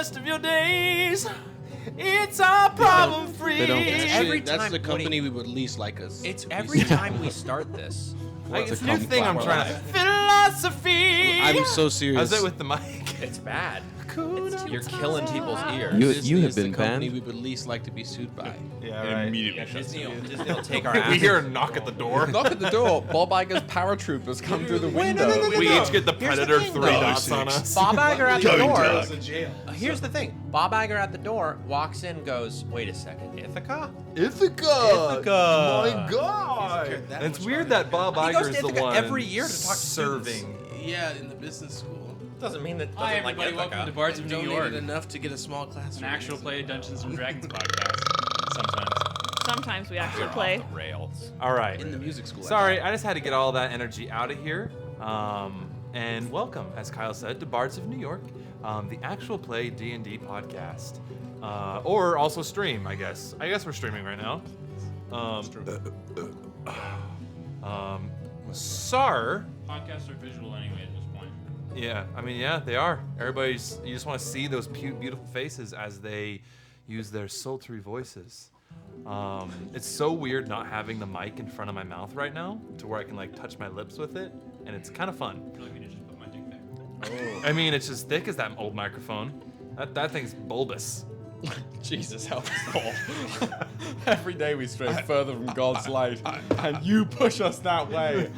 rest of your days. It's our problem free. That's the company we would least like us. It's every time we start this. It's a new thing I'm trying to. Philosophy. I'm so serious. How's it with the mic? It's bad. You're killing people's ears. You have been the company banned. we would least like to be sued by. Yeah, right. Immediately. Disney will take our ass. We hear a knock at the door. Knock at the door. Bob Iger's paratroopers come through the window. We each get the Predator 3 dots on us. Bob Iger at the door. Goes to jail. Here's the thing. Bob Iger at the door walks in, goes, "Wait a second, Ithaca? Ithaca! Ithaca! My God! And it's weird that Bob He goes Iger's to the Ithaca one every year to talk to serving. Yeah, in the business school. Doesn't mean that Hi, doesn't like everybody. Ithaca. Welcome to Bards of New York. Donated enough to get a small class. An actual play Dungeons and Dragons podcast. Sometimes. Sometimes we actually We're play. off the rails. All right. In the music school. Sorry, I just had to get all that energy out of here. And welcome, as Kyle said, to Bards of New York, the actual play D&D podcast. Or also stream, I guess. I guess we're streaming right now. Sar. Podcasts are visual anyway at this point. Yeah, I mean, yeah, they are. Everybody's, you just want to see those beautiful faces as they use their sultry voices. It's so weird not having the mic in front of my mouth right now to where I can like touch my lips with it, and it's kind of fun. I feel like we need to just put my dick back. I mean, it's as thick as that old microphone. That thing's bulbous. Jesus help us all. Every day we stray further from God's light, and you push us that way.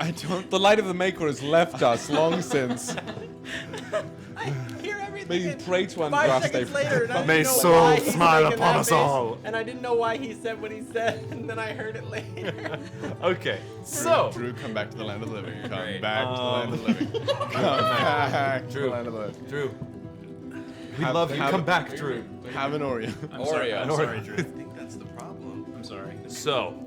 I don't. The light of the Maker has left us long since. I hear everything. May you pray to 5 Andraste. seconds later, and I May didn't know soul why he's smile making upon that us face, all. And I didn't know why he said what he said, and then I heard it later. Okay, so Drew, come back to the land of the living. Come Great. back to the land of the living. Come back to the land of the living. Drew, we love you. Come back, Drew. Have an Oreo. I'm sorry. I'm sorry, Drew. I think that's the problem. I'm sorry. So,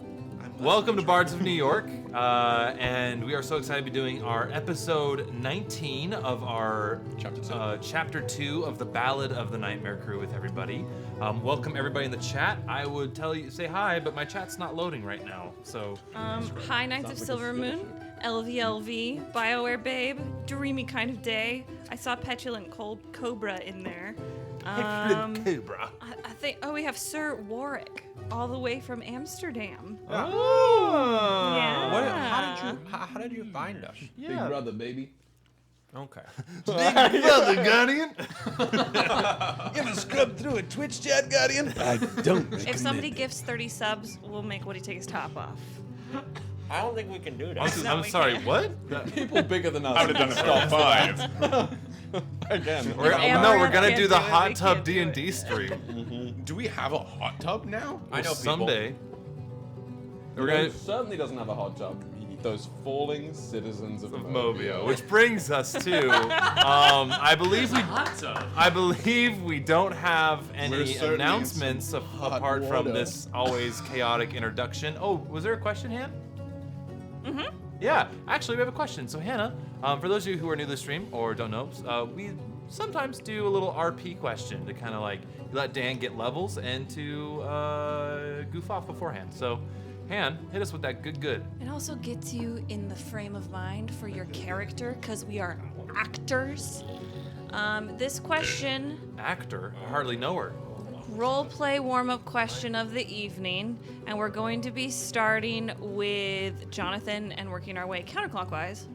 welcome to Bards of New York, and we are so excited to be doing our episode 19 of our chapter 2 of the Ballad of the Nightmare Crew with everybody. Welcome everybody in the chat. I would say hi, but my chat's not loading right now. So, Hi, Knights of Silver Moon, LVLV, BioWare Babe, Dreamy Kind of Day. I saw Petulant Cold Cobra in there. Cobra. I think. Oh, we have Sir Warwick, all the way from Amsterdam. Oh. Yeah. How did you find us? Big brother, baby. Okay. Brother Guardian. You ever scrub through a Twitch chat, Guardian? I don't. If somebody gifts 30 subs, we'll make Woody take his top off. I don't think we can do that. I'm we sorry. can't. What? People bigger than us. I would have done it for 5. Again. We're Amaranth gonna can't do the do it, hot we tub can't do it. D&D stream. Do we have a hot tub now? I know people. Someday. We're gonna certainly doesn't have a hot tub. Those falling citizens of Mobiaux, which brings us to, I believe we don't have We're any certainly in announcements some hot apart from water. this always chaotic introduction. Oh, was there a question, Han? Mm-hmm. Yeah, actually we have a question. So Hannah, for those of you who are new to the stream or don't know, we sometimes do a little RP question to kind of like let Dan get levels and to goof off beforehand. So Han, hit us with that good. It also gets you in the frame of mind for your character, because we are actors. This question, Actor, I hardly know her. role play warm-up question of the evening, and we're going to be starting with Jonathan and working our way counterclockwise.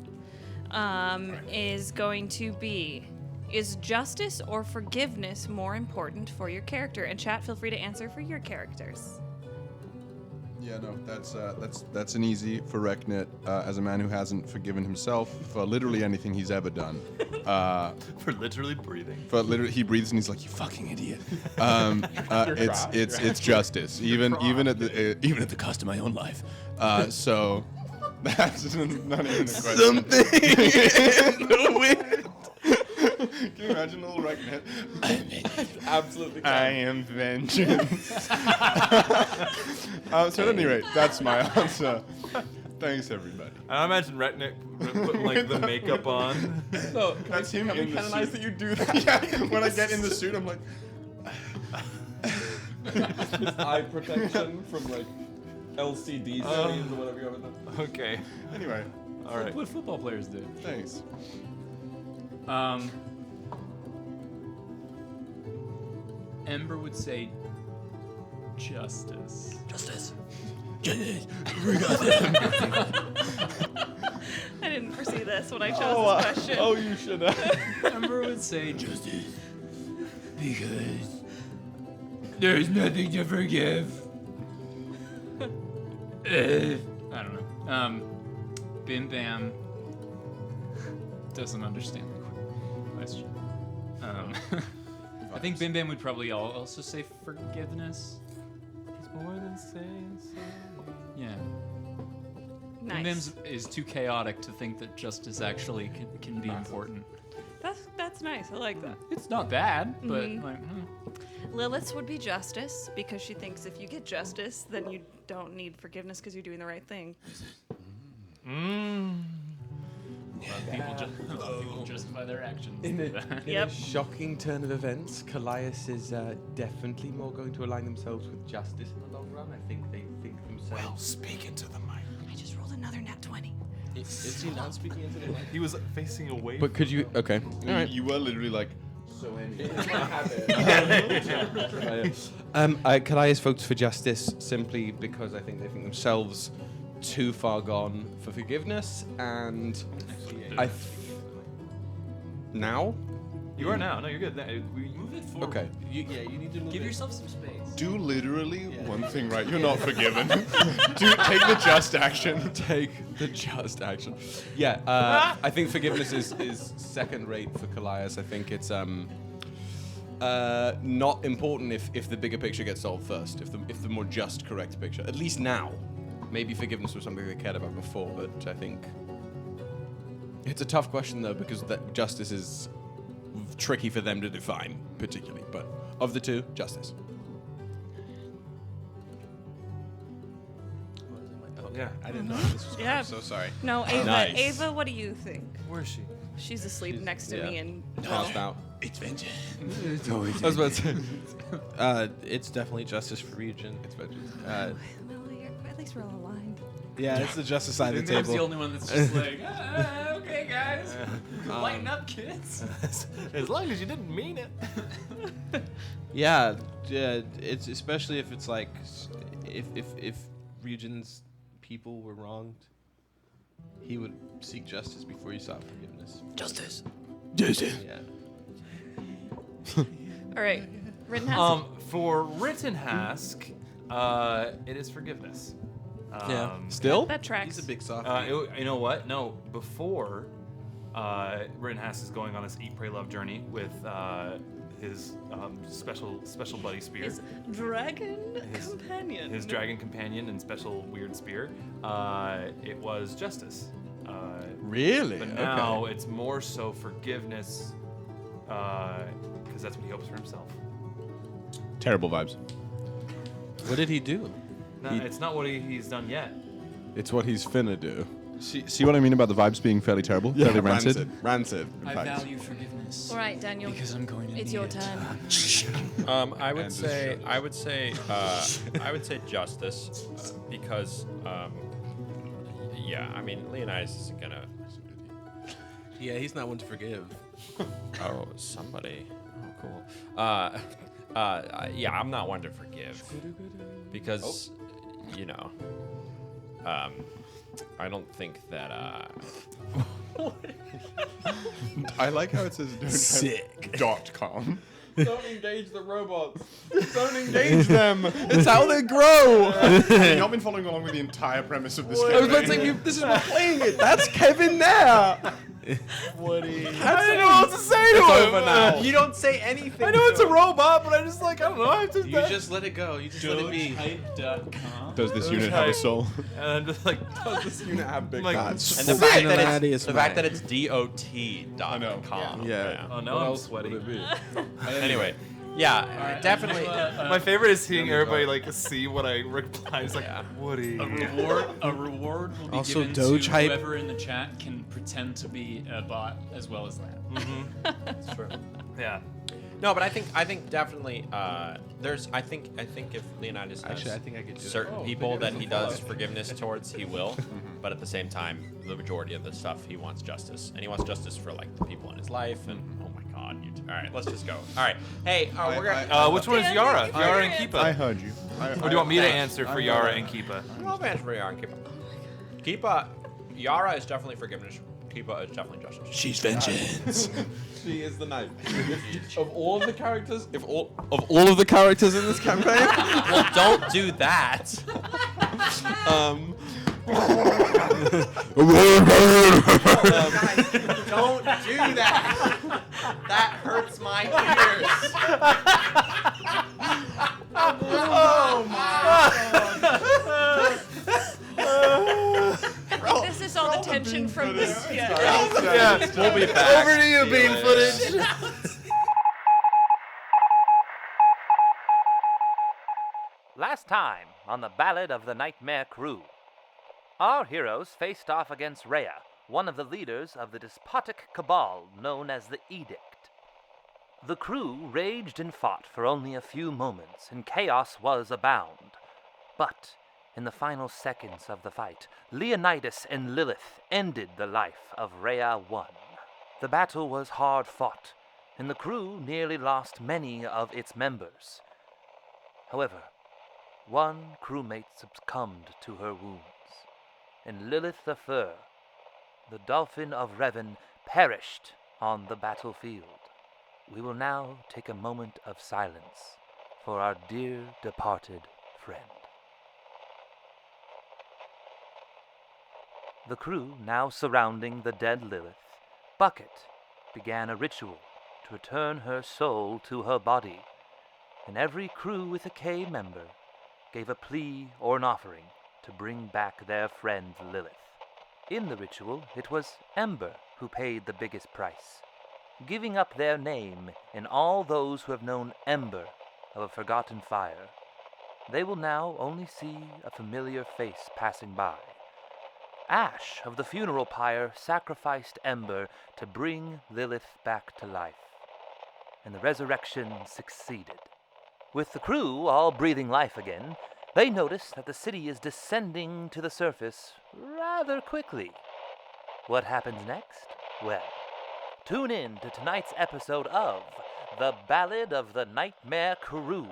Is going to be, is justice or forgiveness more important for your character? And chat, feel free to answer for your characters. Yeah, no, that's an easy for Reknit, as a man who hasn't forgiven himself for literally anything he's ever done. For literally breathing. For literally, he breathes and he's like, "You fucking idiot." It's justice, even at the cost of my own life. So that's not even a question. Something in the wind. Can you imagine little Reknit? Absolutely. I am vengeance. So at any rate, that's my answer. Thanks, everybody. I imagine Retnick putting like the makeup on. So, That's him can we in the canonize suit. that you do that? Yeah, when I get in the suit, I'm like, Eye protection from like LCD screens or whatever you have in there. Okay. anyway, All right. What football players do. thanks. Ember would say justice. Justice. I didn't foresee this when I chose this question. Oh, you should have. Ember would say justice because there's nothing to forgive. I don't know. Bim Bam doesn't understand the question. I think Bim Bam would probably also say forgiveness. It's more than saying sorry. Yeah. Nice. Bim Bam is too chaotic to think that justice actually can be important. That's nice. I like that. It's not bad, but Mhm. like, Lilith's would be justice because she thinks if you get justice, then you don't need forgiveness because you're doing the right thing. people justify their actions. In through that. a Yep. shocking turn of events, Kallias is definitely more going to align themselves with justice in the long run. I think they think themselves. Speak into the mic. I just rolled another nat 20. Is he not speaking into the mic? He was facing away. But could you? Okay. All right. You were literally like, Kallias votes for justice simply because I think they think themselves too far gone for forgiveness, and now. You are now. No, you're good. Move it forward. Okay. You need to move Give it. yourself some space. do literally one thing right. You're not forgiven. Take the just action. Take the just action. Yeah, I think forgiveness is second rate for Kallias. I think it's not important if the bigger picture gets solved first. If the more just, correct picture. At least now. Maybe forgiveness was something they cared about before, but I think it's a tough question though because that justice is tricky for them to define particularly. But of the two, justice. Yeah. I didn't know this was coming. Yeah. I'm so sorry. No, Ava. Nice. Ava, what do you think? Where is she? She's asleep next to me and. Passed out. It's vengeance. I was about to say. It's definitely justice for Ryujin. It's vengeance. Well, at least we're all aligned. Yeah, it's the justice side of the Bim's the table. only one that's just like, okay, guys, lighten up, kids. As long as you didn't mean it. Yeah, it's especially if it's like if Ryujin's people were wronged, he would seek justice before he sought forgiveness. Justice. Yeah. All right. Rittenhouse. For Rittenhask, it is forgiveness. Yeah. Still? That tracks. He's a big soft. You know what? No, before Rittenhouse is going on this Eat, Pray, Love journey with his special buddy spear. His dragon companion. His dragon companion and special weird spear. It was justice. Really? But now it's more so forgiveness, because that's what he hopes for himself. Terrible vibes. What did he do? No, it's not what he's done yet. It's what he's finna do. See what I mean about the vibes being fairly terrible? Fairly rancid? Rancid. I in fact. value forgiveness. All right, Daniel. Because I'm going to It's need your it. turn. I would say justice because I mean Leonidas isn't gonna. Yeah, he's not one to forgive. Oh, somebody. Oh, cool. I'm not one to forgive because I don't think that I like how it says Sick. .com. Don't engage the robots. Don't engage them. It's how they grow. Have you not been following along with the entire premise of this I was about to campaign? say, this is we're playing it. That's Kevin there. I don't know what to say to It's him. over now. you don't say anything. I know it's a robot, but I just I don't know. I just, You just let it go. You just let it be. Dogehype.com. Does this unit have a soul? and I'm just like, This unit have big like, bats. And the Full fact that humanity it's is the fact mine. that it's dot.com. Yeah. oh no, I'm sweaty. Anyway, definitely. My favorite is seeing everybody like see what I reply. It's like, Woody. A reward will be Also, given Doge to hype. whoever in the chat can pretend to be a bot as well as that. That's true. Yeah. No, but I think definitely there's I think if Leonidas has Actually, I think I could do that. certain people that he does forgiveness towards, he will. But at the same time, the majority of the stuff he wants justice, and he wants justice for like the people in his life. And oh my God, you All right, let's just go. All right. Hey, we're gonna. Which one is Yara? Yara and I Kipa. heard you. Or do you want me to Thanks. answer for Yara and Kipa? I'll answer for Yara and Kipa. Kipa, Yara is definitely forgiveness. Kipa is definitely justice. She's vengeance. She is the knight. Of all of the characters, all of the characters in this campaign, Well, don't do that. Don't do that. That hurts my ears. Oh I think this is all the tension from this. Yeah. Yeah, We'll be back. over to you, bean footage. Last time on the Ballad of the Nightmare Krew, our heroes faced off against Raya, one of the leaders of the despotic cabal known as the Edict. The crew raged and fought for only a few moments, and chaos was abound. But in the final seconds of the fight, Leonidas and Lilith ended the life of Raya-1. The battle was hard fought, and the crew nearly lost many of its members. However, one crewmate succumbed to her wounds, and Lilith the Fleur, the dolphin of Revan, perished on the battlefield. We will now take a moment of silence for our dear departed friend. The crew now surrounding the dead Lilith, Bucket began a ritual to return her soul to her body, and every crew with a K member gave a plea or an offering to bring back their friend Lilith. In the ritual, it was Ember who paid the biggest price, giving up their name and all those who have known Ember of a forgotten fire. They will now only see a familiar face passing by. Ash of the funeral pyre sacrificed Ember to bring Lilith back to life, and the resurrection succeeded. With the crew all breathing life again, they notice that the city is descending to the surface rather quickly. What happens next? Well, tune in to tonight's episode of The Ballad of the Nightmare Krew.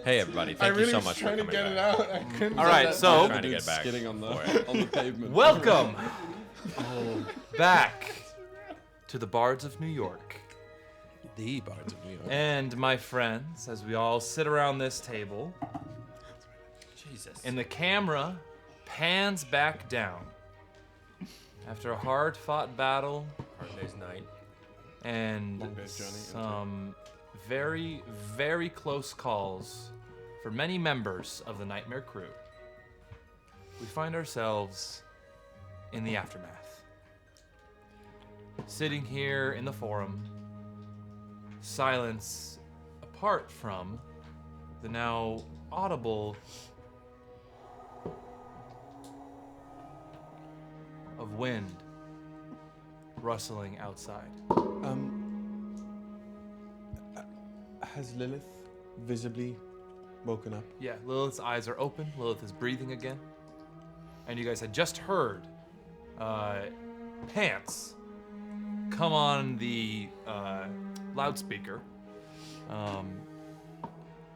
Hey everybody, thank you so much for coming back. out. I couldn't. All right, so Trying to get back. Skidding on for it. the pavement. welcome back to the Bards of New York. The Bards of New York. And my friends, as we all sit around this table, Jesus. and the camera pans back down after a hard-fought battle Hard day's night. and Long day's journey, some very, very close calls for many members of the Nightmare Krew, we find ourselves in the aftermath. sitting here in the forum, silence apart from the now audible of wind rustling outside. Has Lilith visibly woken up? Yeah, Lilith's eyes are open. Lilith is breathing again. And you guys had just heard Pants come on the loudspeaker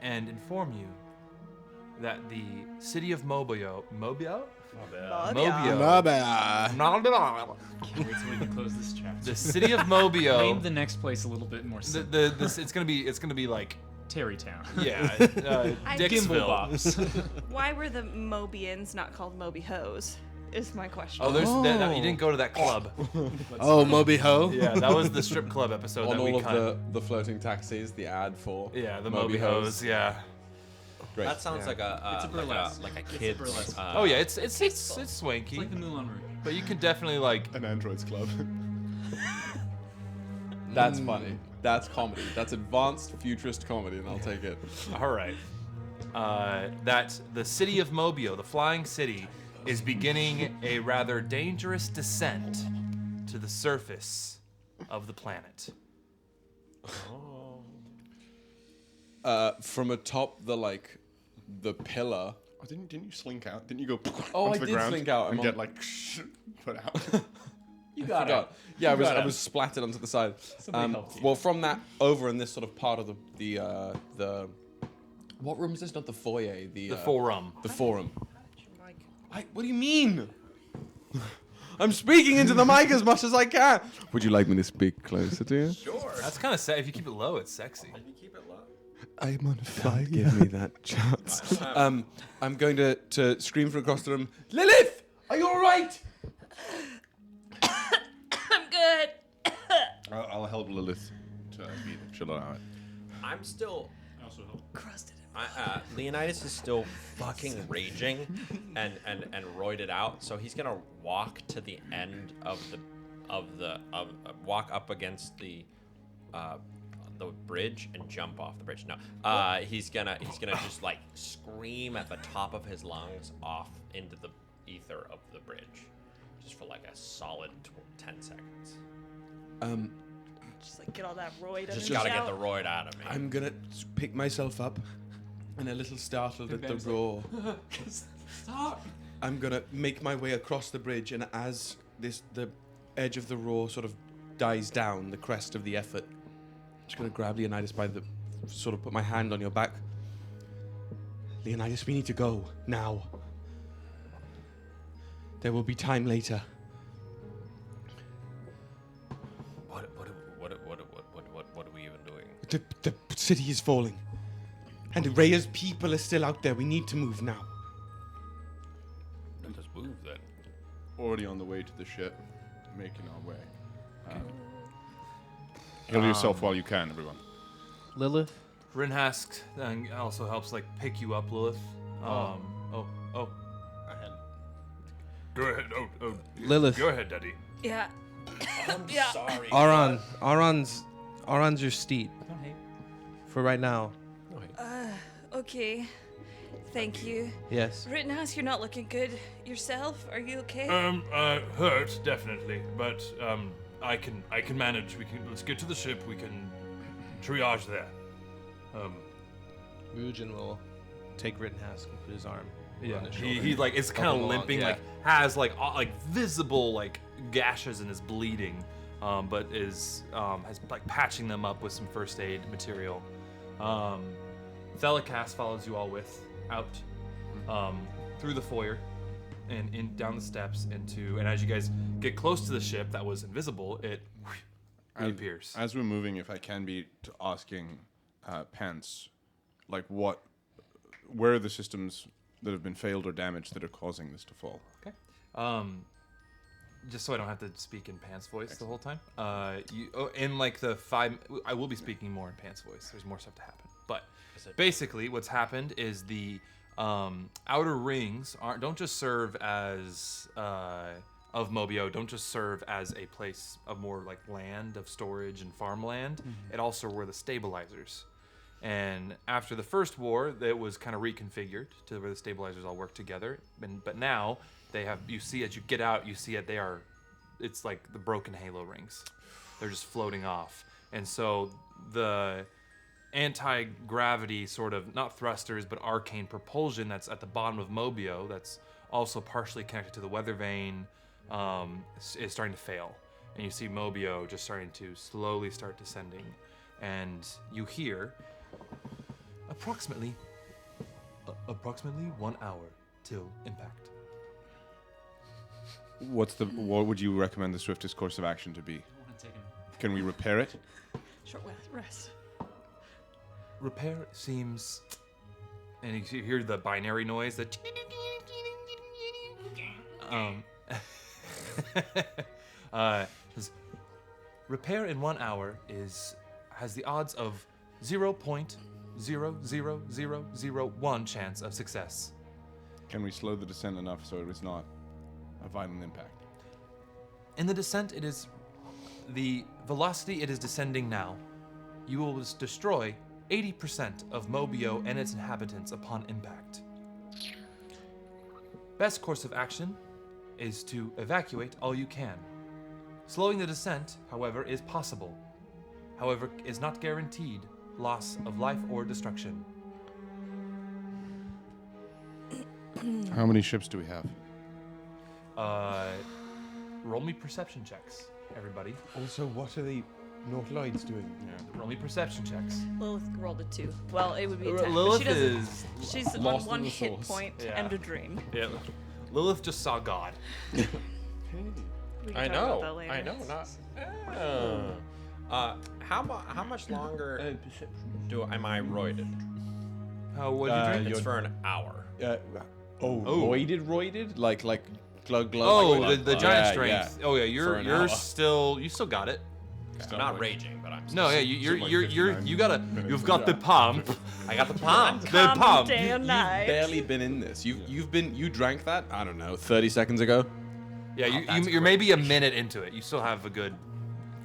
and inform you that the city of Mobiaux. Mobiaux? Can't wait till we can close this chapter. The city of Mobiaux. Name the next place a little bit more simple. It's gonna be like Terrytown. yeah, I- Dixville. Bobs. Why were the Mobians not called Mobihoes? Is my question. Oh, there's that, you didn't go to that club. Oh, Mobiaux. Yeah, that was the strip club episode On that we all cut. of the floating taxis, the ad for Yeah, the Mobiaux. Mobihoes. Yeah. Great. That sounds like a It's a burlesque. like a It's a kid's. burlesque. Oh yeah, it's swanky, It's like the Moulin Rouge. but you can definitely like. An androids club. That's funny. That's comedy. That's advanced futurist comedy, and I'll take it. All right. That the city of Mobiaux, the flying city, is beginning a rather dangerous descent to the surface of the planet. From atop the pillar. Oh, didn't you slink out? Didn't you go Oh, onto I the did ground slink out. and I'm get on- like put out? You got Forgot. Yeah, I was splattered onto the side. Somebody helped you. Well, from that over in this sort of part of the what room is this? Not the foyer. The forum. The forum. What do you mean? I'm speaking into the mic as much as I can. Would you like me to speak closer to you? Sure. That's kind of sad. If you keep it low, it's sexy. You keep it low. I'm on fire. Give me that chance. I'm going to scream from across the room. Lilith, are you all right? I'm good. I'll help Lilith to beat it. She'll allow it. I'm still. Crusted. Leonidas is still fucking raging and roided out, so he's gonna walk to the end of walk up against the bridge and jump off the bridge. No, he's gonna just like scream at the top of his lungs off into the ether of the bridge, just for like a solid 10 seconds. Just like get all that roid. Just gotta get the roid out of me. I'm gonna pick myself up, and a little startled at the roar. Stop. I'm gonna make my way across the bridge, and as the edge of the roar sort of dies down, the crest of the effort, I'm just gonna grab Leonidas by the, sort of put my hand on your back. Leonidas, we need to go now. There will be time later. What are we even doing? The city is falling, and Raya's people are still out there. We need to move now. Let us move then. Already on the way to the ship, making our way. Heal yourself while you can, everyone. Lilith. Rinhask also helps like pick you up, Lilith. Oh. Ahead. Go ahead. Oh. Lilith. Go ahead, Daddy. Yeah. I'm Yeah. sorry. Aron's your steed Don't hate. for right now. Okay. Thank you. Yes. Rittenhouse, you're not looking good yourself. Are you okay? Hurt definitely, but I can manage. Let's get to the ship. We can triage there. Ryujin will take Rittenhouse and put his arm on his shoulder. he like is kind of Help him along, limping, yeah. like has like visible like gashes and is bleeding, but is has like patching them up with some first aid material. Delicast follows you all out through the foyer and in down the steps and as you guys get close to the ship that was invisible, it reappears. As we're moving, if I can be asking Pants, like where are the systems that have been failed or damaged that are causing this to fall? Okay. Just so I don't have to speak in Pants' voice the whole time. In like the 5, I will be speaking more in Pants' voice. There's more stuff to happen. But basically, what's happened is the outer rings don't just serve as of Mobiaux don't just serve as a place of more like land of storage and farmland. It also were the stabilizers. And after the first war, it was kind of reconfigured to where the stabilizers all work together. But now they have, you see as you get out, you see it, it's like the broken halo rings. They're just floating off. And so the anti-gravity sort of, not thrusters, but arcane propulsion that's at the bottom of Mobiaux, that's also partially connected to the weather vane, is starting to fail. And you see Mobiaux just starting to slowly start descending. And you hear approximately 1 hour till impact. What would you recommend the swiftest course of action to be? I want to take him. Can we repair it? Short rest. Repair seems, and you hear the binary noise that says, repair in 1 hour has the odds of 0.00001 chance of success. Can we slow the descent enough so it is not a violent impact? In the descent, it is the velocity it is descending now. You will destroy 80% of Mobiaux and its inhabitants upon impact. Best course of action is to evacuate all you can. Slowing the descent, however, is possible. However, is not guaranteed loss of life or destruction. How many ships do we have? Roll me perception checks, everybody. Also, what are the Nautiloids doing? Roll me perception checks. Lilith rolled a 2. Well, it would be a 10. but Lilith she doesn't. is She's on lost in one the hit sauce. point Yeah. and a dream. Yeah. Lilith just saw God. We can I talk know. about that later. I know. How much longer am I roided? What did you drink? It's for an hour. Roided? Like glug glug. Oh, like, the giant yeah, strength. Oh yeah, For an hour. you still got it. I'm not raging, but I'm. No, yeah, you've got the pump. I got the palm. The Calm pump. day and night. Barely been in this. You drank that? I don't know, 30 seconds ago. Yeah, that's you're maybe a minute into it. You still have a good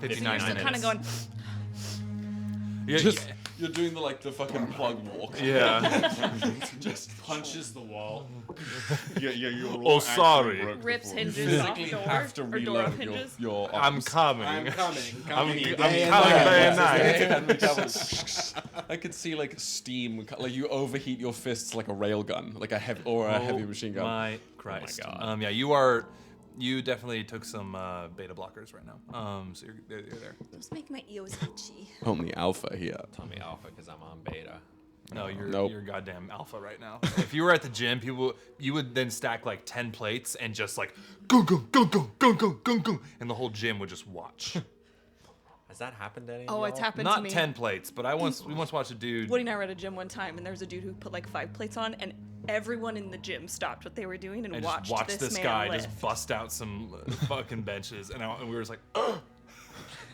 So 59 you're still minutes. kind of going. Yeah, You're doing the fucking plug walk. yeah. Just punches the wall. You're Oh, sorry. Rips hinges Physically off have to door, or door reload off hinges. your I'm arms. coming. I'm coming. I'm Day coming and day and night. night. I could see steam, like you overheat your fists like a rail gun, like a heavy machine gun. My Christ. God. Yeah, you definitely took some beta blockers right now. So you're there. Those make my ears itchy. Only alpha here. Tell me alpha because I'm on beta. No, you're Nope. goddamn alpha right now. If you were at the gym, you would then stack 10 plates and just go go go go go go go go, and the whole gym would just watch. Has that happened to any? Oh, of it's y'all? happened to Not me. 10 plates, but we once watched a dude. Woody and I were at a gym one time, and there was a dude who put 5 plates on, and everyone in the gym stopped what they were doing and and watched just watched this man guy lift. just bust out some fucking benches, and we were just like,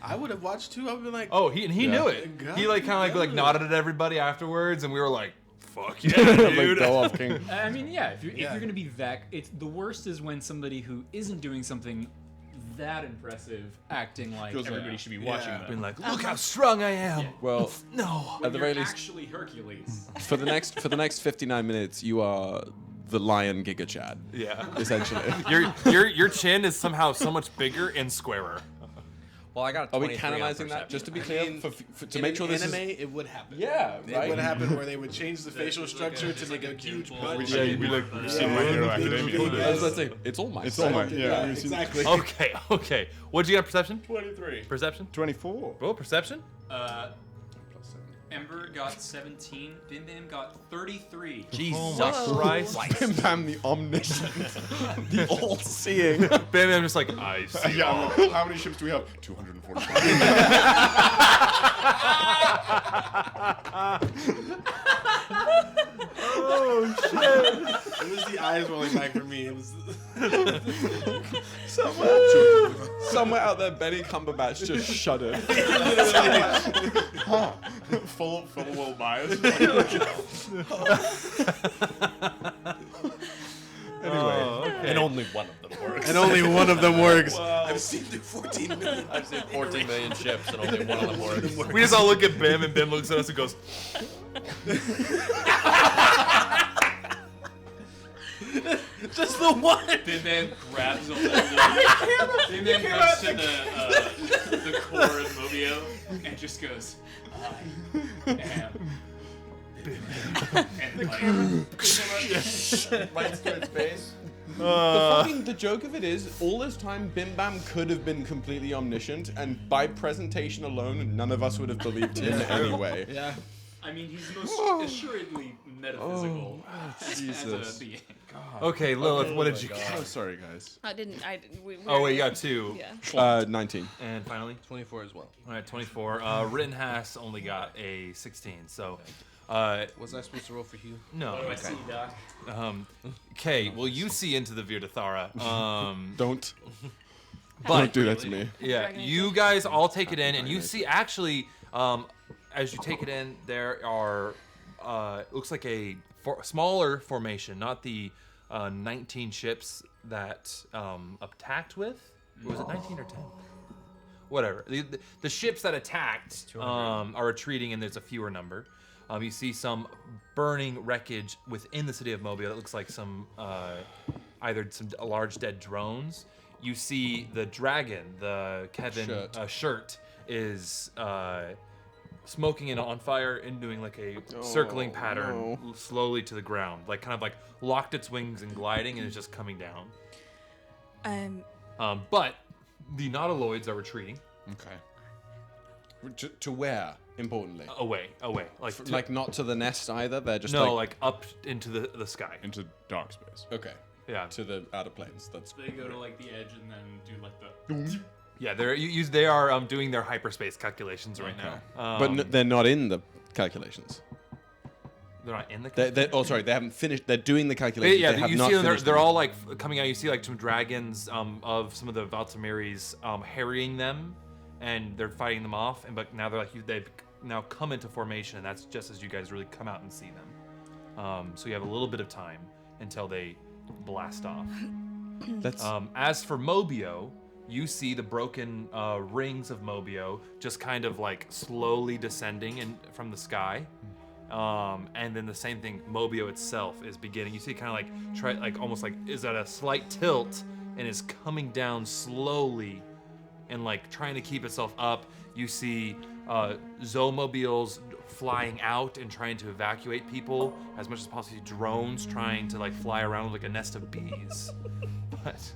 I would have watched too. I would have been like, oh, he knew it. God He kind of damn. nodded at everybody afterwards, and we were like, fuck yeah, dude. Go off, King. I mean, yeah. If you're gonna be that, the worst is when somebody who isn't doing something that impressive acting like everybody should be watching them. Been like, look how strong I am. Well, No. at the You're very least, actually Hercules. for the next 59 minutes, you are the lion Giga Chad, Yeah. essentially. Your chin is somehow so much bigger and squarer. Well, I got. A Are we 23 on canonizing that? perception. Just to be I clear, mean, to in make sure an this anime, is. it would happen. Yeah, It right. would happen where they would change the facial structure to make a huge butt. Yeah, you'd be like, you've seen My Hero Academia. I was about to say, it's all my. It's all my, yeah. exactly. Okay. What'd you get on perception? 23. Perception? 24. Roll perception? Ember got 17. Bim Bam got 33. Jesus Christ. Bim Bam the omniscient, the all-seeing. Bam Bam just like, I see. Yeah, I'm like, how many ships do we have? 245. It was the eyes rolling back for me. It was Somewhere out there, Benny Cumberbatch just shuddered. full Will Myers. Anyway. And only one of them works. and only only one of them works. I've seen through 14 million. I've seen 14 million ships and only one of them works. We just all look at Bim, and Bim looks at us and goes, Just the one. Bim Bam grabs a hold of Bim Bam goes to the core of Mobiaux and just goes, I am Bim Bam. And like, Right to its face. The joke of it is, all this time, Bim Bam could have been completely omniscient, and by presentation alone, none of us would have believed him anyway. Yeah. I mean, he's most assuredly metaphysical as a being. okay, Lilith, what did you get? Oh, sorry, guys. I didn't. We Oh, wait, you got 2. Yeah. 19. And finally? 24 as well. All right, 24. Rittenhouse only got a 16, so... Was I supposed to roll for Hugh? no. What do I see, Doc? Okay, well, you see into the Virdathara. Don't But do that to me. yeah, Dragon you guys all take it in, and you see actually, as you take it in, there are looks like a smaller formation, not the 19 ships that attacked with. Was it 19 or 10? Whatever. The ships that attacked are retreating, and there's a fewer number. You see some burning wreckage within the city of Mobiaux that looks like some either some large dead drones. You see the dragon, the Kevin shirt is smoking and on fire and doing like a circling pattern slowly to the ground, like kind of like locked its wings and gliding, and is just coming down. But the nautiloids are retreating. Okay. To where? Importantly. Away, Like not to the nest either. They're just like up into the sky. Into dark space. okay. Yeah, To the outer planes. That's They go to like the edge and then do like the. yeah. They are doing their hyperspace calculations right now. but they're not in the calculations. they're not in the. They haven't finished. They're doing the calculations. Yeah, they have you not see them. finished They're them. all like coming out. You see like some dragons of some of the Valtimeris harrying them, and they're fighting them off. But now they've now come into formation, and that's just as you guys really come out and see them. So you have a little bit of time until they blast off. As for Mobiaux, you see the broken rings of Mobiaux just kind of like slowly descending from the sky. And then the same thing, Mobiaux itself is beginning. You see, kind of like almost like is at a slight tilt and is coming down slowly, and like trying to keep itself up. You see Zoomobiles flying out and trying to evacuate people as much as possible. Drones trying to like fly around like a nest of bees. But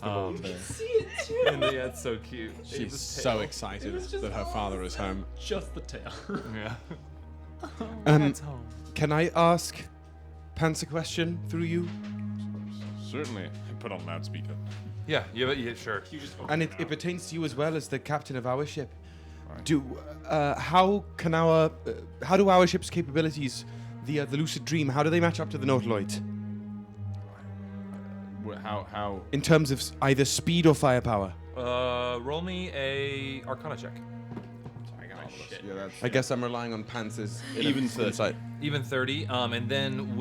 and yeah, it's so cute. She's so excited that her father is home. Just the tail. Yeah. That's home. Can I ask Pants a question through you? Certainly. I put on loudspeaker. Yeah, sure. And it pertains to you as well as the captain of our ship. Right. How do our ship's capabilities, the Lucid Dream, how do they match up to the Nautiloid? How? In terms of either speed or firepower? Roll me a Arcana check. Yeah, that's. I guess I'm relying on Pants's Even insight. Even 30, and then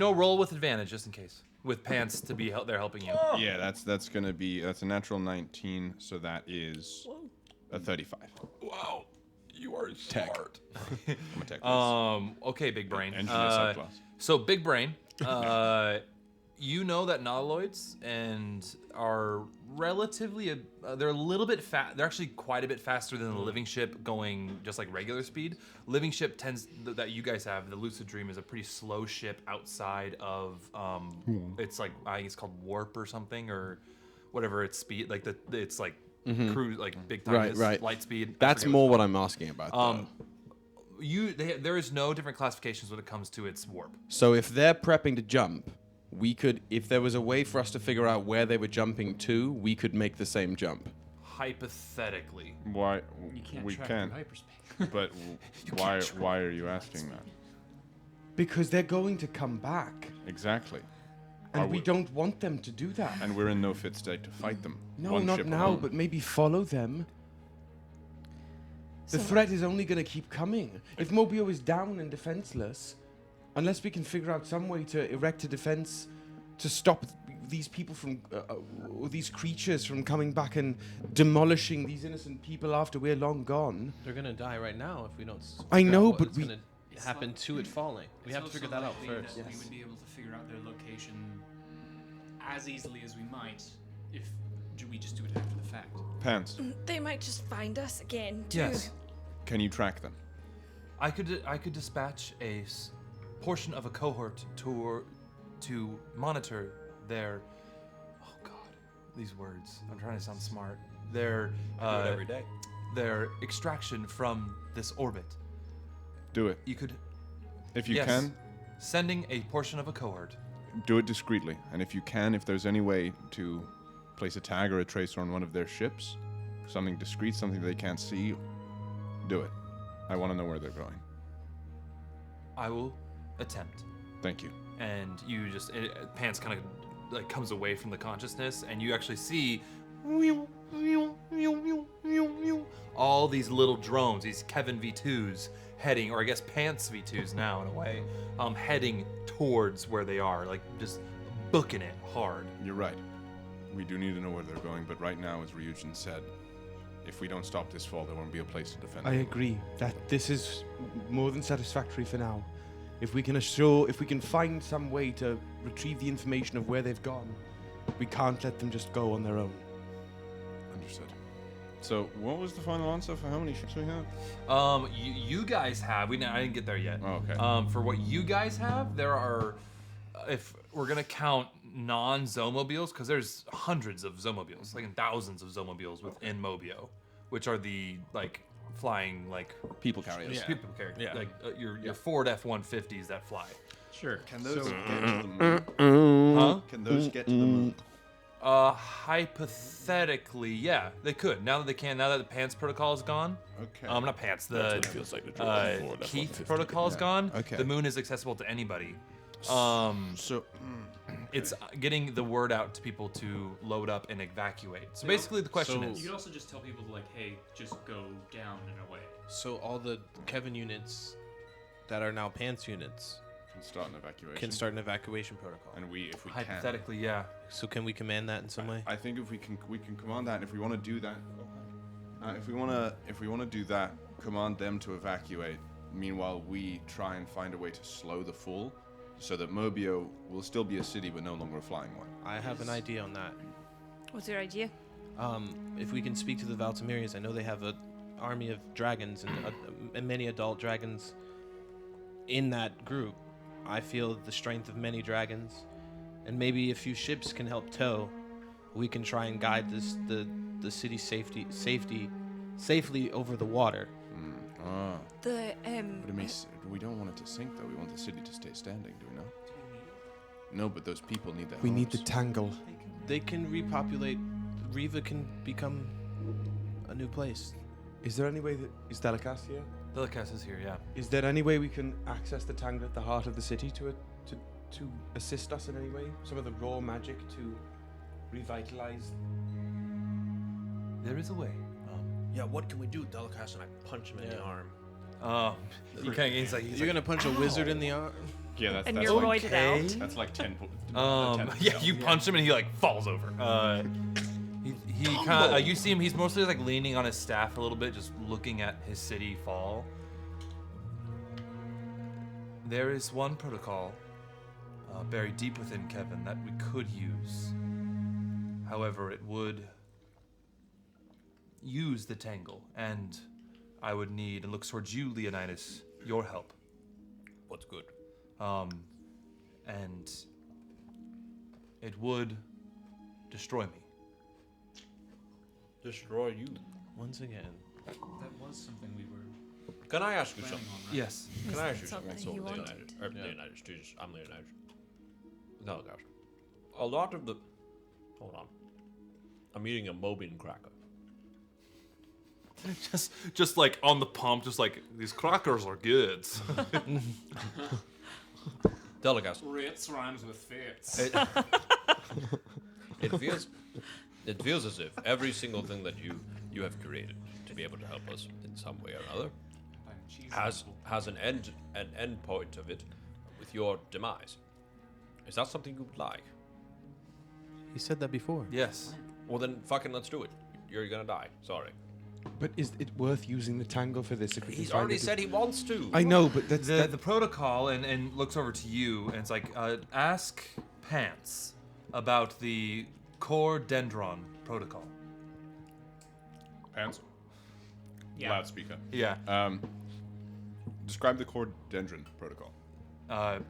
roll with advantage just in case. With Pants to be there helping you. Yeah, that's gonna be a natural 19, so that is a 35. Wow, you are Tech. smart. I'm a tech. Okay, big brain. Engineer subclass. So big brain. You know that nautiloids are relatively they're a little bit they're actually quite a bit faster than the living ship going just like regular speed. Living ship that you guys have, the Lucid Dream, is a pretty slow ship outside of it's like I think it's called warp or something or whatever its speed, like it's like cruise like big time right. light speed. That's more what I'm asking about. There is no different classifications when it comes to its warp. So if they're prepping to jump, we could, if there was a way for us to figure out where they were jumping to, we could make the same jump. Hypothetically. Why? You can't We track can. through hyperspace. But why are you asking that? Because they're going to come back. Exactly. And we don't want them to do that. And we're in no fit state to fight them. No, One not ship now, alone. but maybe follow them. The threat is only going to keep coming. If Mobiaux is down and defenseless, unless we can figure out some way to erect a defense to stop these people from these creatures from coming back and demolishing these innocent people after we're long gone. They're gonna die right now if we don't. I know, what's but we- gonna happen to it falling. We have to figure that out first. We would be able to figure out their location as easily as we might if we just do it after the fact. Pants, They might just find us again, too. Yes. can you track them? I could dispatch a portion of a cohort to monitor their. Oh God, these words. I'm trying to sound smart. Their Do it every day. their extraction from this orbit. Do it. You could. If you yes, can, sending a portion of a cohort. do it discreetly. And if you can, if there's any way to place a tag or a tracer on one of their ships, something discreet, something they can't see, do it. I want to know where they're going. I will attempt. Thank you. And you just Pants kind of like comes away from the consciousness, and you actually see all these little drones, these Kevin V2s heading, or I guess Pants V2s now in a way, heading towards where they are, like just booking it hard. You're right. We do need to know where they're going, but right now, as Ryujin said, if we don't stop this fall, there won't be a place to defend. I anyone. agree that this is more than satisfactory for now. If we can find some way to retrieve the information of where they've gone, we can't let them just go on their own. Understood. So, what was the final answer for how many ships we have? You guys have. I didn't get there yet. Oh, okay. For what you guys have, there are, if we're gonna count non-Zomobiles, because there's hundreds of Zomobiles, like thousands of Zomobiles within Mobiaux, which are the like flying like People carriers. people carry, Yeah. like your Ford F-150s that fly. Sure. Can those get to the moon? Huh? Can those get to the moon? Hypothetically, yeah, they could. Now that they can, now that the Pants protocol is gone. Okay. Not Pants. The feels like the Keith protocol is gone. Okay. The moon is accessible to anybody. So, It's getting the word out to people to load up and evacuate. So basically, the question You is, could also just tell people like, hey, just go down and away. So all the Kevin units that are now Pants units can start an evacuation. can start an evacuation protocol. And if we hypothetically, yeah. So can we command that in some way? I think if we can command that. And if we want to do that, if we want to do that, command them to evacuate. Meanwhile, we try and find a way to slow the fall, so that Mobiaux will still be a city, but no longer a flying one. I have an idea on that. What's your idea? If we can speak to the Valtimeris, I know they have an army of dragons and many adult dragons in that group. I feel the strength of many dragons, and maybe a few ships can help tow. We can try and guide the city safely over the water. The But it means we don't want it to sink, though. We want the city to stay standing, do we not? No, but those people need their We need the homes. tangle. They can repopulate. Riva can become a new place. Is there any way that is Delicast here? Delicast is here, yeah. Is there any way we can access the tangle at the heart of the city to assist us in any way? Some of the raw magic to revitalize. There is a way. Yeah, what can we do, Delicast? And I punch him in the arm. He's like, You're gonna punch a wizard in the arm? Yeah, and that's you're like, roided out. that's like 10. yeah, you punch him and he like falls over. He kind of, you see him. He's mostly like leaning on his staff a little bit, just looking at his city fall. There is one protocol buried deep within Kevin that we could use. However, it would use the tangle, and I would need, and looks towards you, Leonidas, your help. What's good? And it would destroy me. Destroy you. Once again. That was something we were Can I ask you planning something? on, right? Yes. Can I ask you Something something? you wanted. Leonidas. Leonidas, Jesus, I'm Leonidas. No, gosh. A lot of the... Hold on. I'm eating a Mobian cracker. Just like on the pump, just like these crackers are good. Delicast. Ritz rhymes with fits. It feels as if every single thing that you have created to be able to help us in some way or another has an end point of it with your demise. Is that something you would like? He said that before. Yes. Well, then fucking let's do it. You're gonna die. Sorry. But is it worth using the tangle for this? If we He's can find already it? said he wants to. I know, but that's The protocol and looks over to you and it's like, ask Pants about the core dendron protocol. Pants. Yeah. Loudspeaker. Yeah. Describe the core dendron protocol.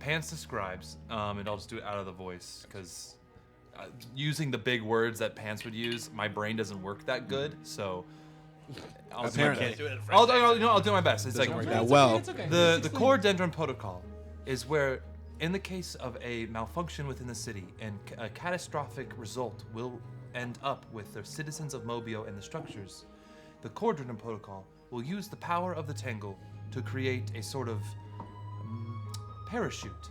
Pants describes, and I'll just do it out of the voice because using the big words that Pants would use, my brain doesn't work that good. So I'll do my Apparently. best. I'll do my best. It's like work that well. the core dendron protocol is where, in the case of a malfunction within the city and a catastrophic result will end up with the citizens of Mobiaux and the structures, the core dendron protocol will use the power of the tangle to create a sort of parachute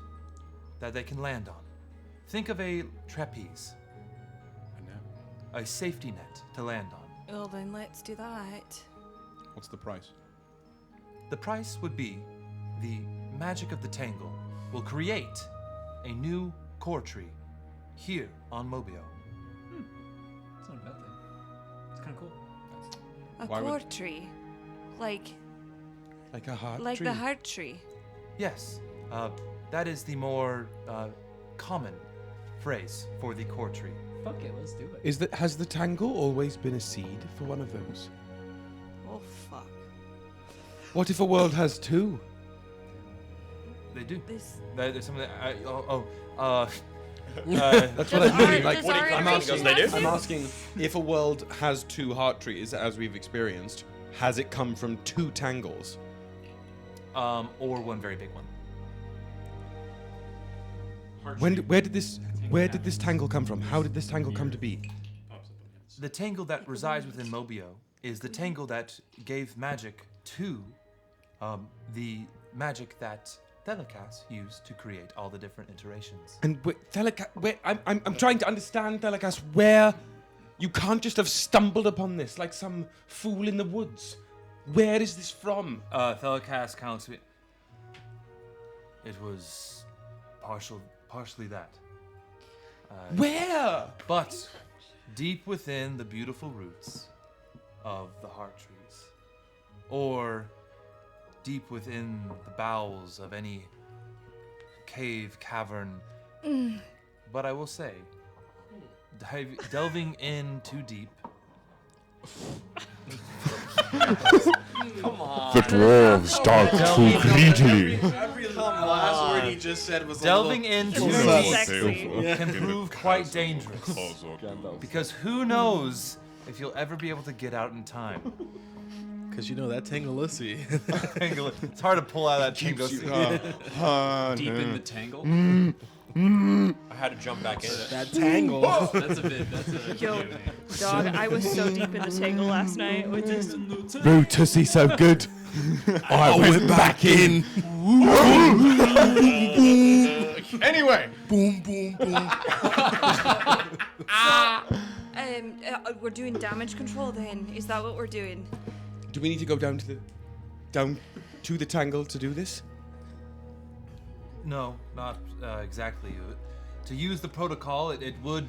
that they can land on. Think of a trapeze, a safety net to land on. Well, then let's do that. What's the price? The price would be the magic of the tangle will create a new core tree here on Mobiaux. It's not a bad thing. It's kind of cool. A Why core would- tree. Like like a heart like tree. the heart tree. Yes, that is the more common phrase for the core tree. Fuck it, let's do it. Has the tangle always been a seed for one of those? Oh, fuck. What if a world has two? They do. This. There's something that That's what I mean. Like, does our I'm iteration asking. have I'm to? asking if a world has two heart trees, as we've experienced, has it come from two tangles? or one very big one. Where did this tangle come from? How did this tangle come to be? The tangle that resides within Mobiaux is the tangle that gave magic to the magic that Delicast used to create all the different iterations. And I'm trying to understand, Delicast, where you can't just have stumbled upon this like some fool in the woods. Where is this from? Delicast counts it. It was partially that. Where? But deep within the beautiful roots of the heart trees, or deep within the bowels of any cave, cavern. But I will say, delving in too deep. Come on. The dwarves start too greedily. Every last word he just said was Delving a in too Too deep sexy. can prove quite dangerous. Because who knows if you'll ever be able to get out in time. Because you know that Tangalissy. It's hard to pull out of that tangle. Deep in the tangle. I had to jump back in. that tangle. That's a bit. That's a. Yo, dog, I was so deep in the tangle last night with this. Boo, Tussie, so good. I went back in. Anyway, Boom, boom, boom. We're doing damage control then. Is that what we're doing? Do we need to go down to the tangle to do this? No, not exactly. To use the protocol, it would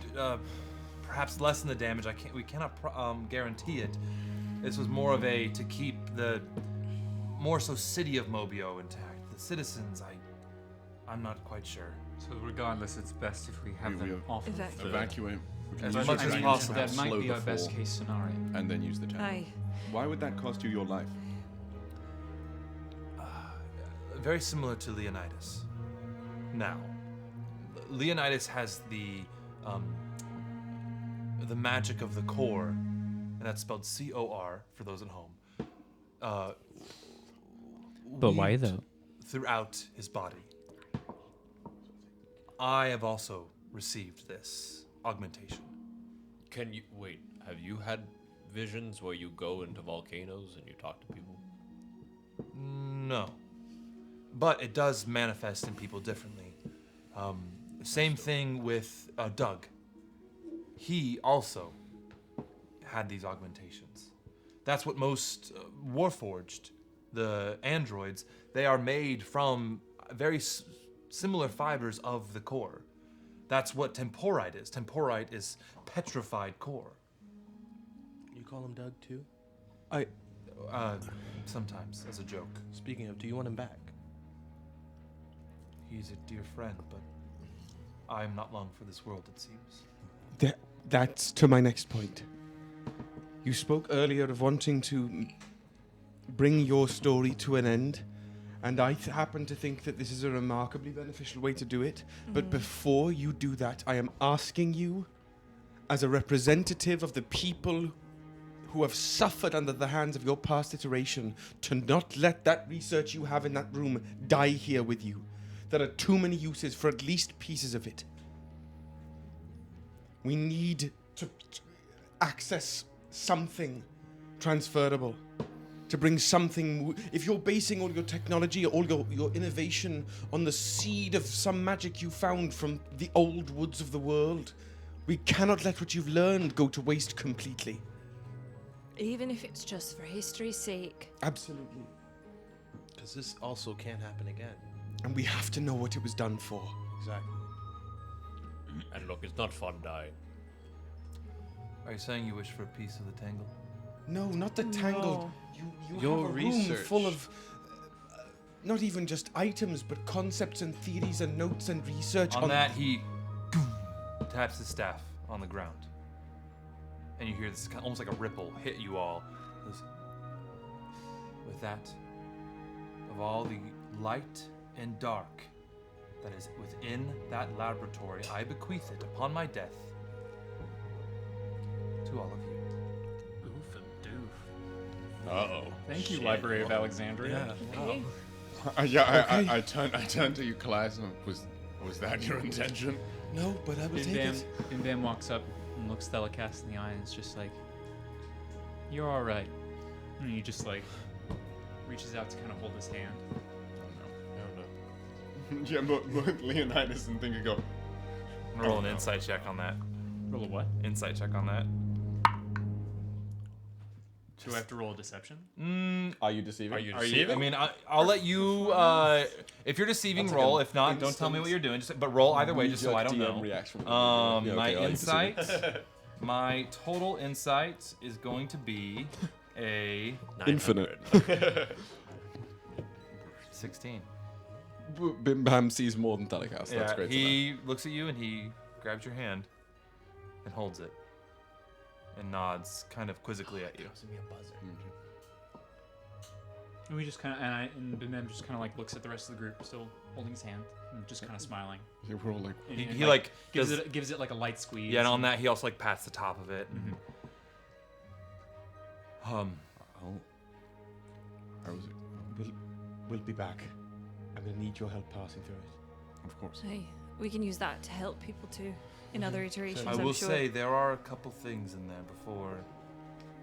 perhaps lessen the damage. We cannot guarantee it. This was more of a to keep the more so city of Mobiaux intact. The citizens, I'm not quite sure. So regardless, it's best if we have them off of Evacuate. the. evacuate. We can As use much the as tangle possible. to That might slow be the our best fall case scenario. and then use the tangle. Aye. Why would that cost you your life? Very similar to Leonidas. Now, Leonidas has the magic of the core, and that's spelled C-O-R for those at home. But why weaved though? Throughout his body. I have also received this augmentation. Can you wait? Have you had visions where you go into volcanoes and you talk to people? No. But it does manifest in people differently. Same thing with Doug. He also had these augmentations. That's what most Warforged, the androids, they are made from very similar fibers of the core. That's what temporite is. Temporite is petrified core. You call him Doug too? Sometimes, as a joke. Speaking of, do you want him back? He's a dear friend, but I am not long for this world, it seems. That's to my next point. You spoke earlier of wanting to bring your story to an end, and I happen to think that this is a remarkably beneficial way to do it. But before you do that, I am asking you, as a representative of the people who have suffered under the hands of your past iteration, to not let that research you have in that room die here with you. There are too many uses for at least pieces of it. We need to access something transferable, to bring something. If you're basing all your technology, all your innovation on the seed of some magic you found from the old woods of the world, we cannot let what you've learned go to waste completely. Even if it's just for history's sake. Absolutely. Because this also can't happen again. And we have to know what it was done for. Exactly. And look, it's not fun dying. Are you saying you wish for a piece of the tangle? No, not the tangled. You Your have a research. room full of not even just items, but concepts and theories and notes and research. On that, he taps his staff on the ground. And you hear this almost like a ripple hit you all. With that, of all the light and dark that is within that laboratory, I bequeath it upon my death to all of you. Oof and doof. Uh-oh. Thank you, Library of Alexandria. Hey. I turn to you, Kallias, and was that your intention? No, but I will Bim take Bam, it. Bim Bam walks up and looks Delicast in the eye and is just like, "You're all right." And he just like reaches out to kind of hold his hand. Yeah, but Leonidas and Thinker go. Roll an insight check on that. Roll a what? Insight check on that. Do I have to roll a deception? Are you deceiving? Are you deceiving? I mean, I'll let you. If you're deceiving, I'll take roll. an If not, don't tell me what you're doing. But roll either way, just so I don't know. Reaction. My insight. My total insight is going to be a 900. 16. Bim Bam sees more than Delicast. That's Yeah, great. he looks at you and he grabs your hand and holds it and nods kind of quizzically at you. And we just kind of and Bim Bam just kind of like looks at the rest of the group, still holding his hand and just kind of smiling. Yeah, we're all like, And, He like gives does- it like a light squeeze. Yeah, and on that he also like pats the top of it. Mhm. how was it? We'll be back. I'm gonna need your help passing through it. Of course. Hey, we can use that to help people too in other iterations. I I'm will sure. say there are a couple things in there before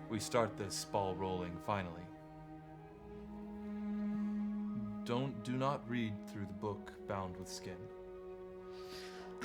we start this ball rolling finally. Do not read through the book bound with skin.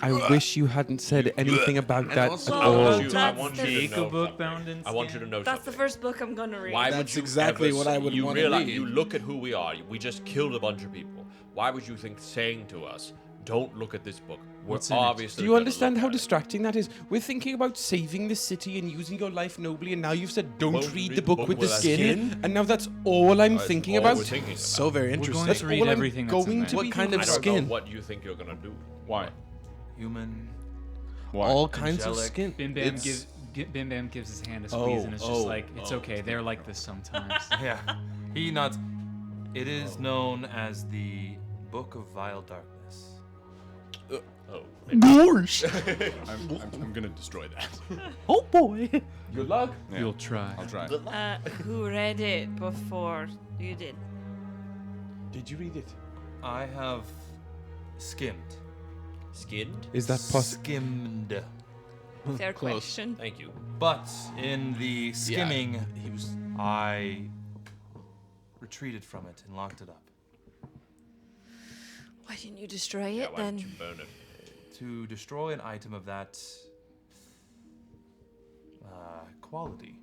I wish you hadn't said anything about that also- at I Well, all. want you, I that's want the- you to Take know a book something. bound in I want you to skin. know That's the something. first book I'm gonna read. Why would That's you exactly ever what I say- would you wanna realize, read. You look at who we are. We just killed a bunch of people. Why would you think saying to us, "Don't look at this book"? We're What's in it? obviously. Do you gonna understand look how at it. distracting that is? We're thinking about saving the city and using your life nobly, and now you've said don't Won't read the book with the a skin, and now that's all I'm That's thinking all about. we're thinking about. So very We're interesting. going That's to read all I'm everything that's in going there. to What be kind of I thinking don't know skin? what you think you're gonna do. Why? Human. Why? All kinds of Angelic. skin. Bim Bam Bim Bam gives his hand a squeeze and it's just like, it's okay. They're like this sometimes. Yeah. He nods. It is known as the Book of Vile Darkness. Oh, I'm gonna destroy that. Oh boy. Good luck. Yeah, You'll try. I'll try. Who read it before you did? Did you read it? I have skimmed. skinned. Is that possible? Skimmed. Fair question. Thank you. But in the skimming, He was. I retreated from it and locked it up. Why didn't you destroy Yeah, it why then? did you burn it? To destroy an item of that quality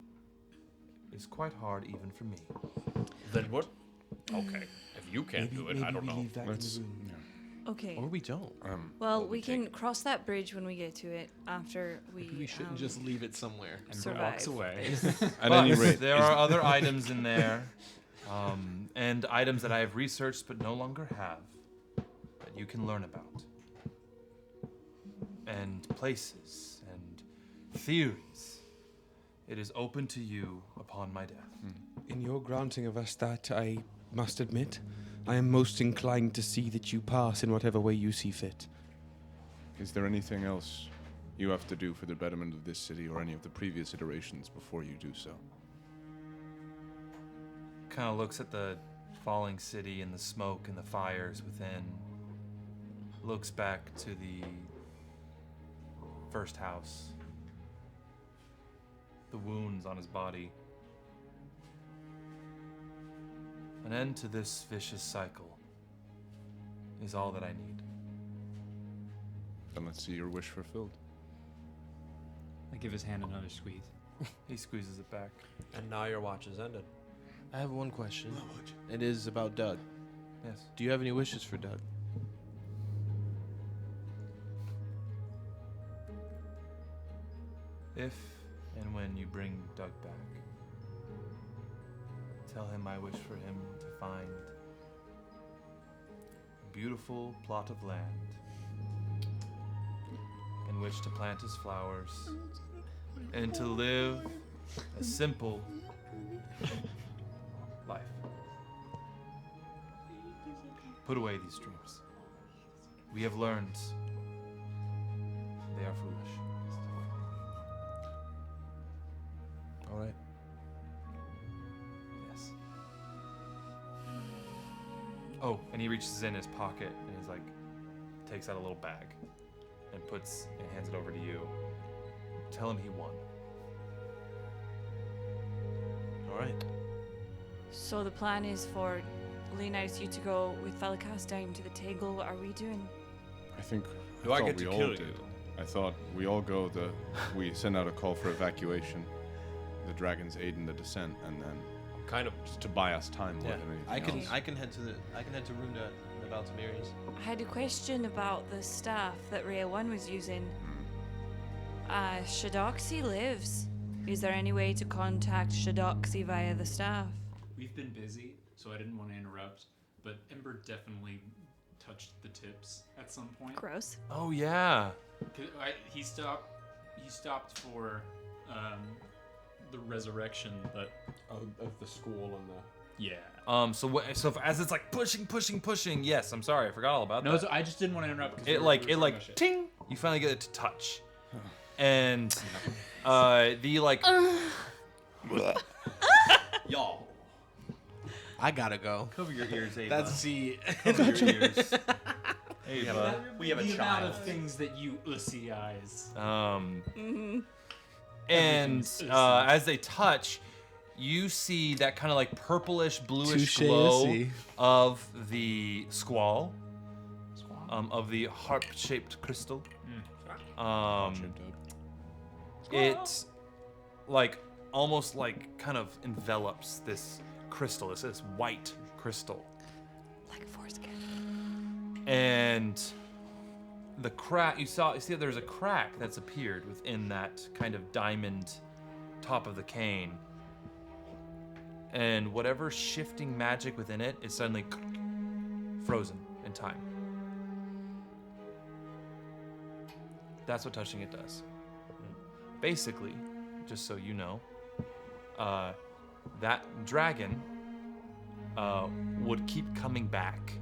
is quite hard even for me. Then what? Okay, if you can't do it, I don't know. Leave that in Let's- the room. Okay. Or we don't. Well, we can cross that bridge when we get to it after we. Maybe we shouldn't just leave it somewhere. And survive. walks away. At any But rate, there are other items in there, and items that I have researched but no longer have that you can learn about, and places and theories. It is open to you upon my death. In your granting of us that, I must admit, I am most inclined to see that you pass in whatever way you see fit. is there anything else you have to do for the betterment of this city or any of the previous iterations before you do so? Kind of looks at the falling city and the smoke and the fires within. Looks back to the first house. The wounds on his body. An end to this vicious cycle is all that I need. Then let's see your wish fulfilled. I give his hand another squeeze. He squeezes it back. And now your watch is ended. I have one question. It is about Doug. Yes. Do you have any wishes for Doug? If and when you bring Doug back, tell him I wish for him to find a beautiful plot of land in which to plant his flowers and to live a simple life. Put away these dreams. We have learned they are foolish. All right. Yes. Oh, and he reaches in his pocket and he's like, takes out a little bag and hands it over to you. Tell him he won. All right. So the plan is for Leonidas, you to go with Delicast down to the Tegel. Are we doing? I think Do I thought get we to all kill did. you? I thought we all go we send out a call for evacuation. The dragons aid in the descent, and then Kind of. just to buy us time more Yeah. than anything I can else. I can head to Runda, the Valtimeri's. I had a question about the staff that Raya-1 was using. Shadoxi lives. Is there any way to contact Shadoxi via the staff? We've been busy, so I didn't want to interrupt, but Ember definitely touched the tips at some point. Gross. Oh yeah. He stopped for the resurrection, but Of the school and the. yeah. So as it's like pushing. Yes, I'm sorry, I forgot all about No, that. so I just didn't want to interrupt. Because It like ting. You finally get it to touch, and the like. Y'all. I gotta go. Cover your ears, Ava. That's the. Cover your ears. Ava. We have a the amount child. of things that you ussy eyes. And Everything's as they touch, you see that kind of like purplish, bluish Touche, glow see. of the squall, of the harp-shaped crystal. It like almost like kind of envelops this crystal. This white crystal. Like a foreskin. And the crack you see that there's a crack that's appeared within that kind of diamond top of the cane, and whatever shifting magic within it is suddenly frozen in time. That's what touching it does. Basically, just so you know, that dragon would keep coming back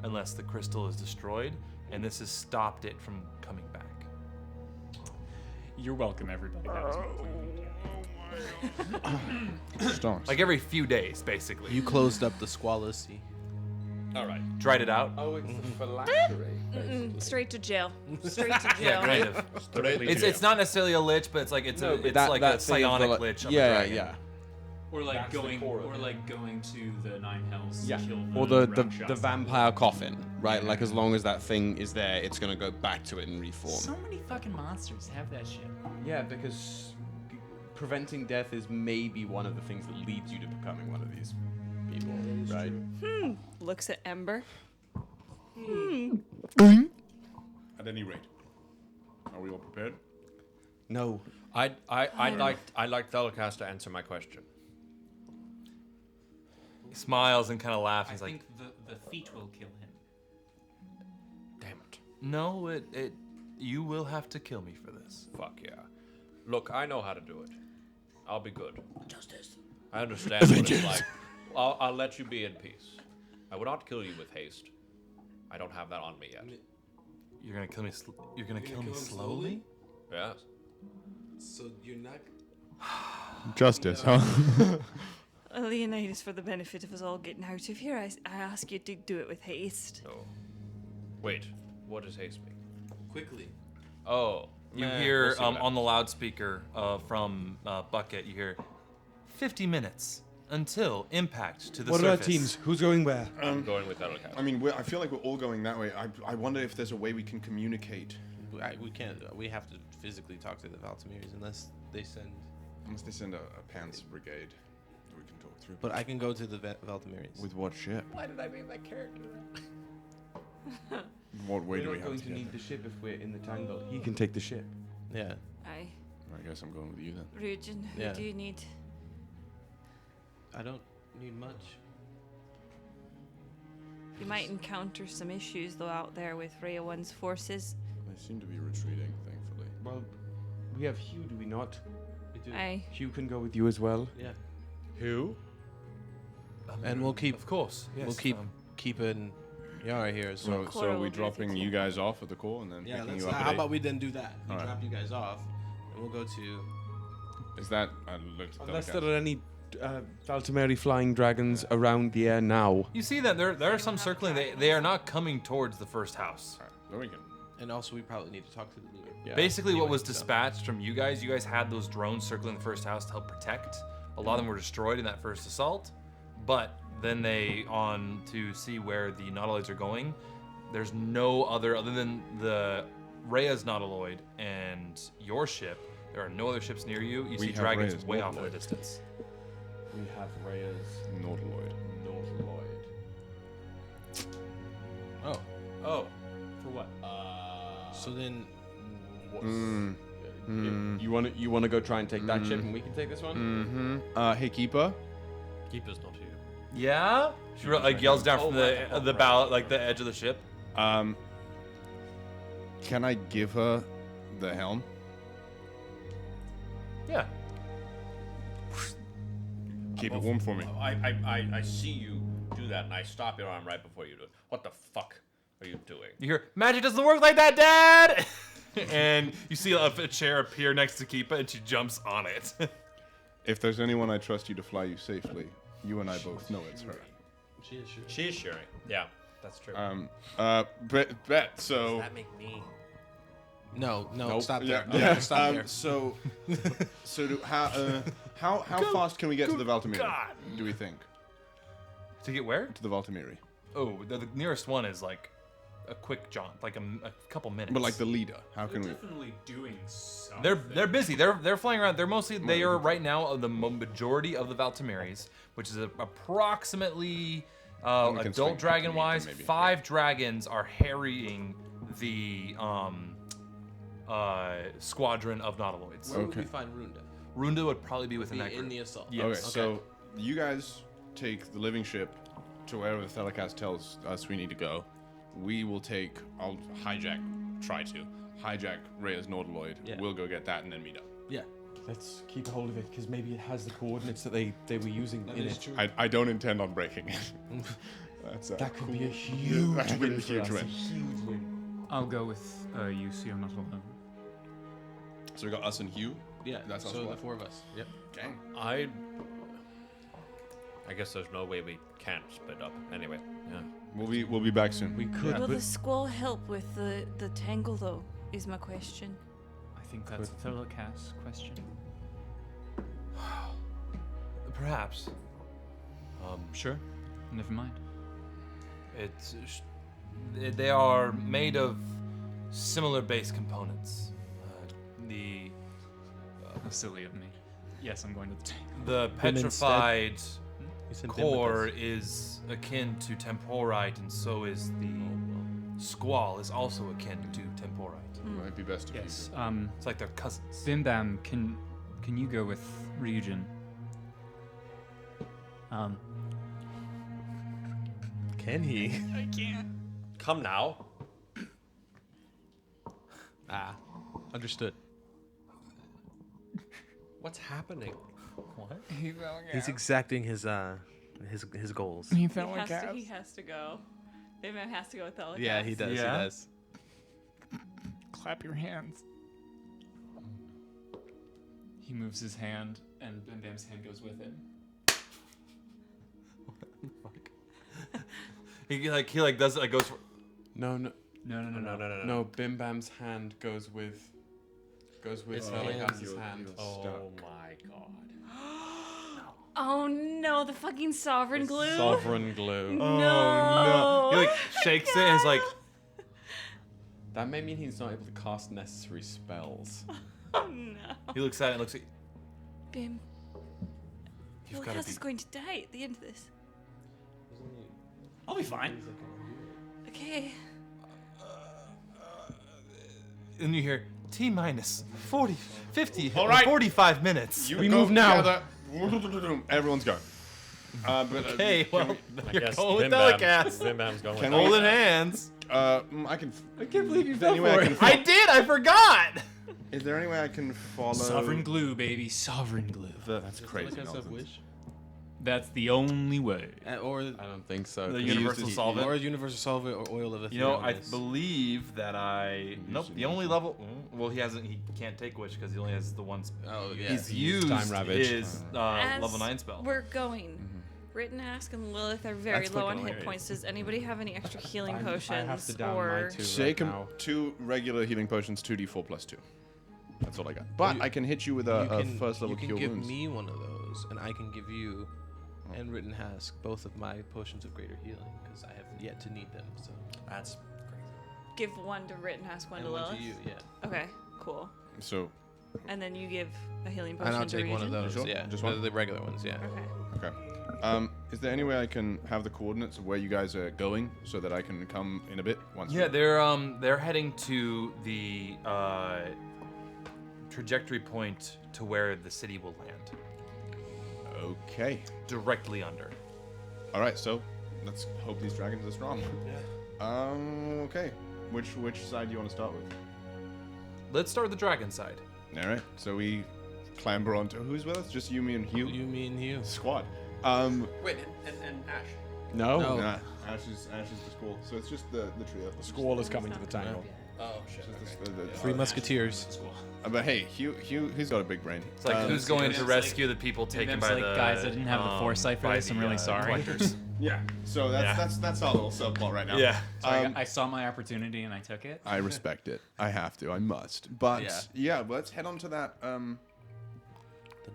unless the crystal is destroyed, and this has stopped it from coming back. You're welcome, everybody. That was my plan. Stars. Like every few days, basically. You closed up the Squalacy. All right. Dried it out. Oh, it's a phylactery. Straight to jail. Straight to jail. Yeah, kind of. It's not necessarily a lich, but it's like it's like a psionic lich of a dragon. Yeah. Or like That's the going, core of or it. like going to the Nine Hells Yeah. to kill Or the round-shots. vampire coffin, right? Like as long as that thing is there, it's gonna go back to it and reform. So many fucking monsters have that shit. Yeah, because preventing death is maybe one of the things that leads you to becoming one of these people, right? Looks at Ember. At any rate, are we all prepared? No. I'd like Delicast to answer my question. He smiles and kind of laughs. I He's like, think the feet will kill him. Damn it. no, you will have to kill me for this. Fuck yeah. Look, I know how to do it. I'll be good. Justice. I understand what it's like. I'll let you be in peace. I will not kill you with haste. I don't have that on me yet. You're gonna kill me. You're gonna kill me slowly? Yes. So you're not. Justice, huh? Leonidas, for the benefit of us all getting out of here, I ask you to do it with haste. Oh. Wait. What does haste mean? Quickly. Oh. You meh, hear we'll see what on the loudspeaker from Bucket. You hear 50 minutes until impact to the What surface. are our teams? Who's going where? I'm going with Delicast. I mean, I feel like we're all going that way. I wonder if there's a way we can communicate. We can't. We have to physically talk to the Valtimeris unless they send. Unless they send a pants brigade that we can talk through. But I can go to the Valtimeris. With what ship? Why did I make that character? What way do We're we not have going to to get need there? the ship if we're in the tangle. He can take the ship. Yeah. Aye. I guess I'm going with you then. Ryujin, who Yeah. do you need? I don't need much. You might encounter some issues, though, out there with Raya-1's forces. They seem to be retreating, thankfully. Well, we have Hugh, do we not? We do. Aye. Hugh can go with you as well. Yeah. Who? And we'll keep. Of course. Yes. We'll keep an Yara here. So. So Cora are will we be dropping with you guys off at the core and then Yeah. picking Let's, you up? how at about we then do that? We Alright. drop you guys off, and we'll go to. 8? Is that? I looked at Unless Delicast. there are any Valtimeri flying dragons around the air now. You see that there are some circling. They are not coming towards the first house. Alright, then we can. And also, we probably need to talk to the leader. Yeah. Basically, what Anyway, was so- dispatched from you guys had those drones circling the first house to help protect. A lot of them were destroyed in that first assault, but then they on to see where the nautiloids are going. There's no other than the Raya's nautiloid and your ship. There are no other ships near you. You We see have dragons Raya's way off in the nautiloid. distance. We have Raya's Nautiloid. nautiloid. Oh. Oh. For what? So then. You want to go try and take that ship, and we can take this one. Hey, Keeper. Keep us not here. Yeah. She like yells down from the bow, like the edge of the ship. Can I give her the helm? Yeah. Keep it warm for me. I see you do that, and I stop your arm right before you do it. What the fuck are you doing? You hear, magic doesn't work like that, Dad! And you see a chair appear next to Keepa, and she jumps on it. If there's anyone I trust you to fly you safely, you and I both know it's her. She is sure. She is sharing. Yeah, that's true. Bet. So. Does that make me? No, Nope. stop Yeah, there. yeah. Stop there. So how fast can we get to the Valtimeri? God. Do we think To get where? to the Valtimeri? Oh, the nearest one is like a quick jaunt, like a couple minutes. But like the leader, how They're can we? definitely doing something. They're busy. They're flying around. They are right now the majority of the Valtimeris, which is approximately We can swing adult dragon to wise. meet them, maybe. 5 dragons are harrying the squadron of nautiloids. Where would Okay. we find Runda? Runda would probably be within Be that group. in the assault. Yes. Okay, so you guys take the living ship to wherever the Delicast tells us we need to go. We will take. I'll hijack. Try to hijack Raya's nautiloid. Yeah. We'll go get that and then meet up. Yeah. Let's keep a hold of it because maybe it has the coordinates that they were using That in is it. true. I don't intend on breaking it. That's That could be a huge That could be win a for huge us. win. A huge win. I'll go with you, so you're not alone. So we got us and Hugh. Yeah. That's us so what? the 4 of us. Yep. Gang. I guess there's no way we can't split up. Anyway, yeah. We'll be back soon. We could, Will but the squall help with the tangle, though, is my question. I think that's a Delicast question. Perhaps. Sure. Never mind. They are made of similar base components. The How silly of me. Yes, I'm going to the tank. the Bim instead. petrified You sent Bim with core us. is akin to temporite, and so is the squall is also akin to temporite. It might be best if Yes. you It's like they're cousins. Bim Bam, can you go with Ryujin? Can he? Come now. Understood. What's happening? What? He's exacting his goals. He He felt like has, to, ass. he has to go. Bim Bam has to go with Delicast. Yeah, he does. Yeah. He does. Clap your hands. He moves his hand, and Bim Bam's hand goes with him. He does it, like goes for. No. No. Bim Bam's hand goes with His Delicast's hand. hand. Oh my god. Oh no, the fucking sovereign glue. Sovereign glue. No. He like shakes it and is like, That may mean he's not able to cast necessary spells. Oh no. he looks at it and looks at. Bim. You've gotta Delicast be. is going to die at the end of this. I'll be fine. Okay. And you hear T minus 40, 50, All right. 45 minutes. You We go move now. together. Everyone's going. Okay, well, I you're guess going with Bim Bam. Delicast. Bim Bam's going with Can Delicast. Holding hands. I can. I can't believe you Is there any way I can I did. I forgot. Is there any way I can follow? Sovereign glue, baby. Sovereign glue. That's crazy. Delicast have nonsense. wish? That's the only way. Or I don't think so. The 'cause universal he- solvent. Or universal solvent or oil of You know, I Etherealness. believe that nope. The only level. Well, he hasn't. He can't take wish because he only has the one. Oh yeah. He's he used used Time Ravage. his As level 9 spell. We're going. Written Ask and Lilith are very That's low on fucking hit hilarious. points. Does anybody have any extra healing I potions have to down my or? two Shake right him. now. 2 regular healing potions, 2d4 plus 2. That's all I got. But I can hit you with a first level You can cure give wounds. me one of those, and I can give you and Written Hask both of my potions of greater healing because I have yet to need them. So That's crazy. Give one to Written Ask, one and to one Lilith. to you, yeah. Okay, cool. So, And then you give a healing potion And I'll to take one of Ryujin? those. Sure, Yeah, just the- one? the regular ones. Yeah. Okay. okay. Is there any way I can have the coordinates of where you guys are going so that I can come in a bit? Once Yeah, they're heading to the trajectory point to where the city will land, Okay. directly under. All right. So, let's hope these dragons are strong. Yeah. Okay. Which side do you want to start with? Let's start with the dragon side. All right. So we clamber onto. Who's with us? Just you, me, and Hugh. You mean you? Squad. Wait, and Ash. No. No. Nah. Ash is the squall. So it's just the trio. Squall is coming to the tangle. Oh shit. Okay. Three Musketeers. But hey, Hugh's got a big brain. It's like who's going to rescue the people taken by Bim's the guys, I didn't have the foresight for by this. I'm the, really sorry. collectors. Yeah. So that's our little subplot right now. Yeah. So I saw my opportunity and I took it. I respect it. I have to. I must. But yeah, let's head on to that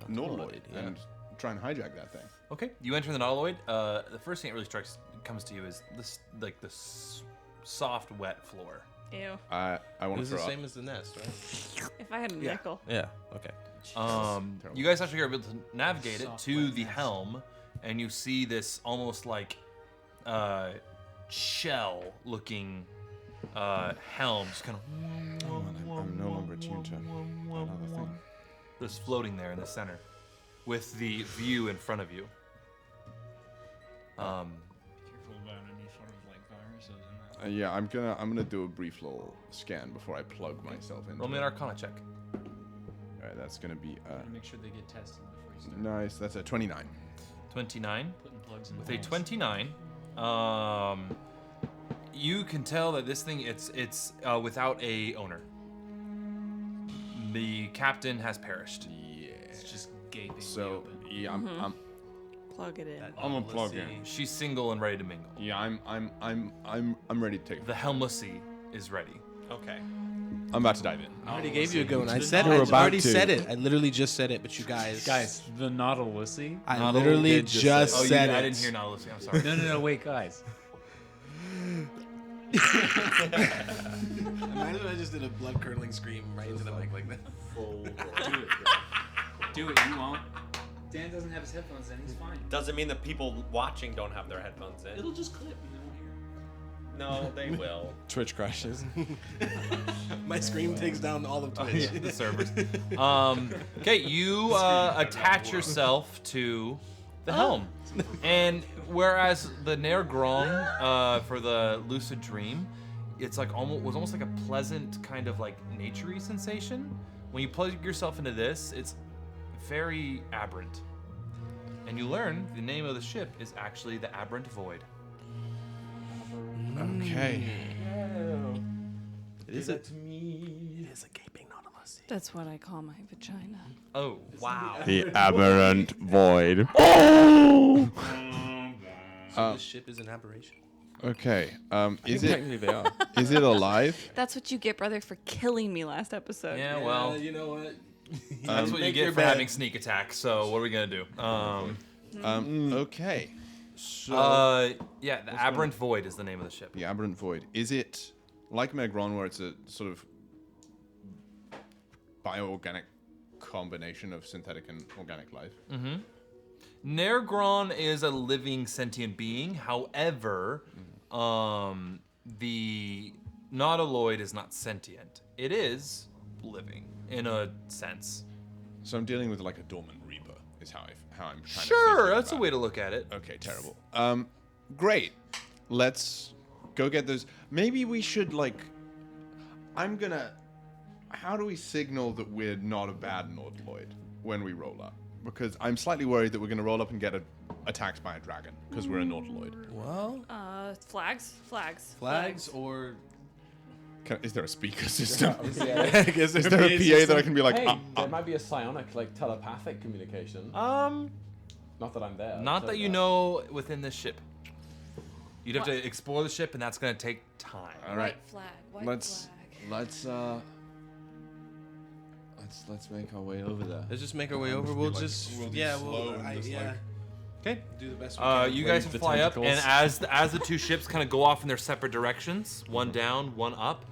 Nauden and try and hijack that thing. Okay, you enter the Nautiloid. The first thing that really comes to you is this, like the soft, wet floor. Ew. I want It to was the throw up. same as the nest, right? If I had a nickel. Yeah. Okay. You guys actually are able to navigate it Soft, to wet the nest. helm, and you see this almost like shell-looking helm, just kind of. I'm no longer attuned to another thing. Just floating there in the center, with the view in front of you. Careful about any sort of like viruses and that. Yeah, I'm gonna do a brief little scan before I plug myself in. Roll me an Arcana check. All right, that's gonna be Make sure they get tested before you start nice. That's a 29. 29. putting plugs in With the a holes. 29, you can tell that this thing it's without a owner. The captain has perished. Yeah. It's just gaping So open. yeah, I'm Plug it in. I'm gonna plug in. She's single and ready to mingle. Yeah, I'm ready to take. The Helmlessy is ready. Okay. I'm about to dive in. I already gave you a go, and I said We're I about already to. said it. I literally just said it, but you guys. Guys, the Nautilussy. I Nautil literally did just just say- said it. I didn't hear Nautilus. I'm sorry. No, wait, guys. Imagine if I just did a blood curdling scream right into the mic like that. Do it. You won't. Dan doesn't have his headphones in. He's fine. Doesn't mean that people watching don't have their headphones in. It'll just clip and they won't hear. No, they will. Twitch crashes. My scream takes down all of Twitch. The servers. Okay, you attach yourself to the helm, and whereas the Nair Grong for the lucid dream, it's like almost like a pleasant kind of like naturey sensation. When you plug yourself into this, it's very aberrant, and you learn the name of the ship is actually the Aberrant Void. Okay. Is it? It is a gaping Nautilus. That's what I call my vagina. Oh wow! The aberrant void. So this ship is an aberration. Okay. Is it Technically they are. is it alive? That's what you get, brother, for killing me last episode. Yeah, well, you know what? that's what you make get your for bed. having sneak attack. So what are we gonna do? Okay. So Yeah, the Aberrant Void is the name of the ship. the Aberrant Void. Is it like Megron, where it's a sort of bioorganic combination of synthetic and organic life? Nergron is a living sentient being. However, the Nautiloid is not sentient. It is living in a sense. So I'm dealing with like a dormant reaper. Is how I'm kind of Sure, thinking that's a about way it. to look at it. Okay, terrible. Great. Let's go get those. Maybe we should like. How do we signal that we're not a bad Nautiloid when we roll up? Because I'm slightly worried that we're gonna roll up and get attacked by a dragon because we're a Nautiloid. Well, Flags. or Is there a speaker system? I guess Is there a PA that I can be like? Hey, there might be a psionic, like telepathic communication. Not that I'm there. Not so that you know within this ship. You'd have to explore the ship, and that's gonna take time. All right. White Let's flag. let's make our way over there. let's just make our way over. We'll just we'll do yeah, slow we'll and just, like- Okay. do the best we can. You guys Wave the fly up, and tentacles. as the two ships kind of go off in their separate directions, one down, one up,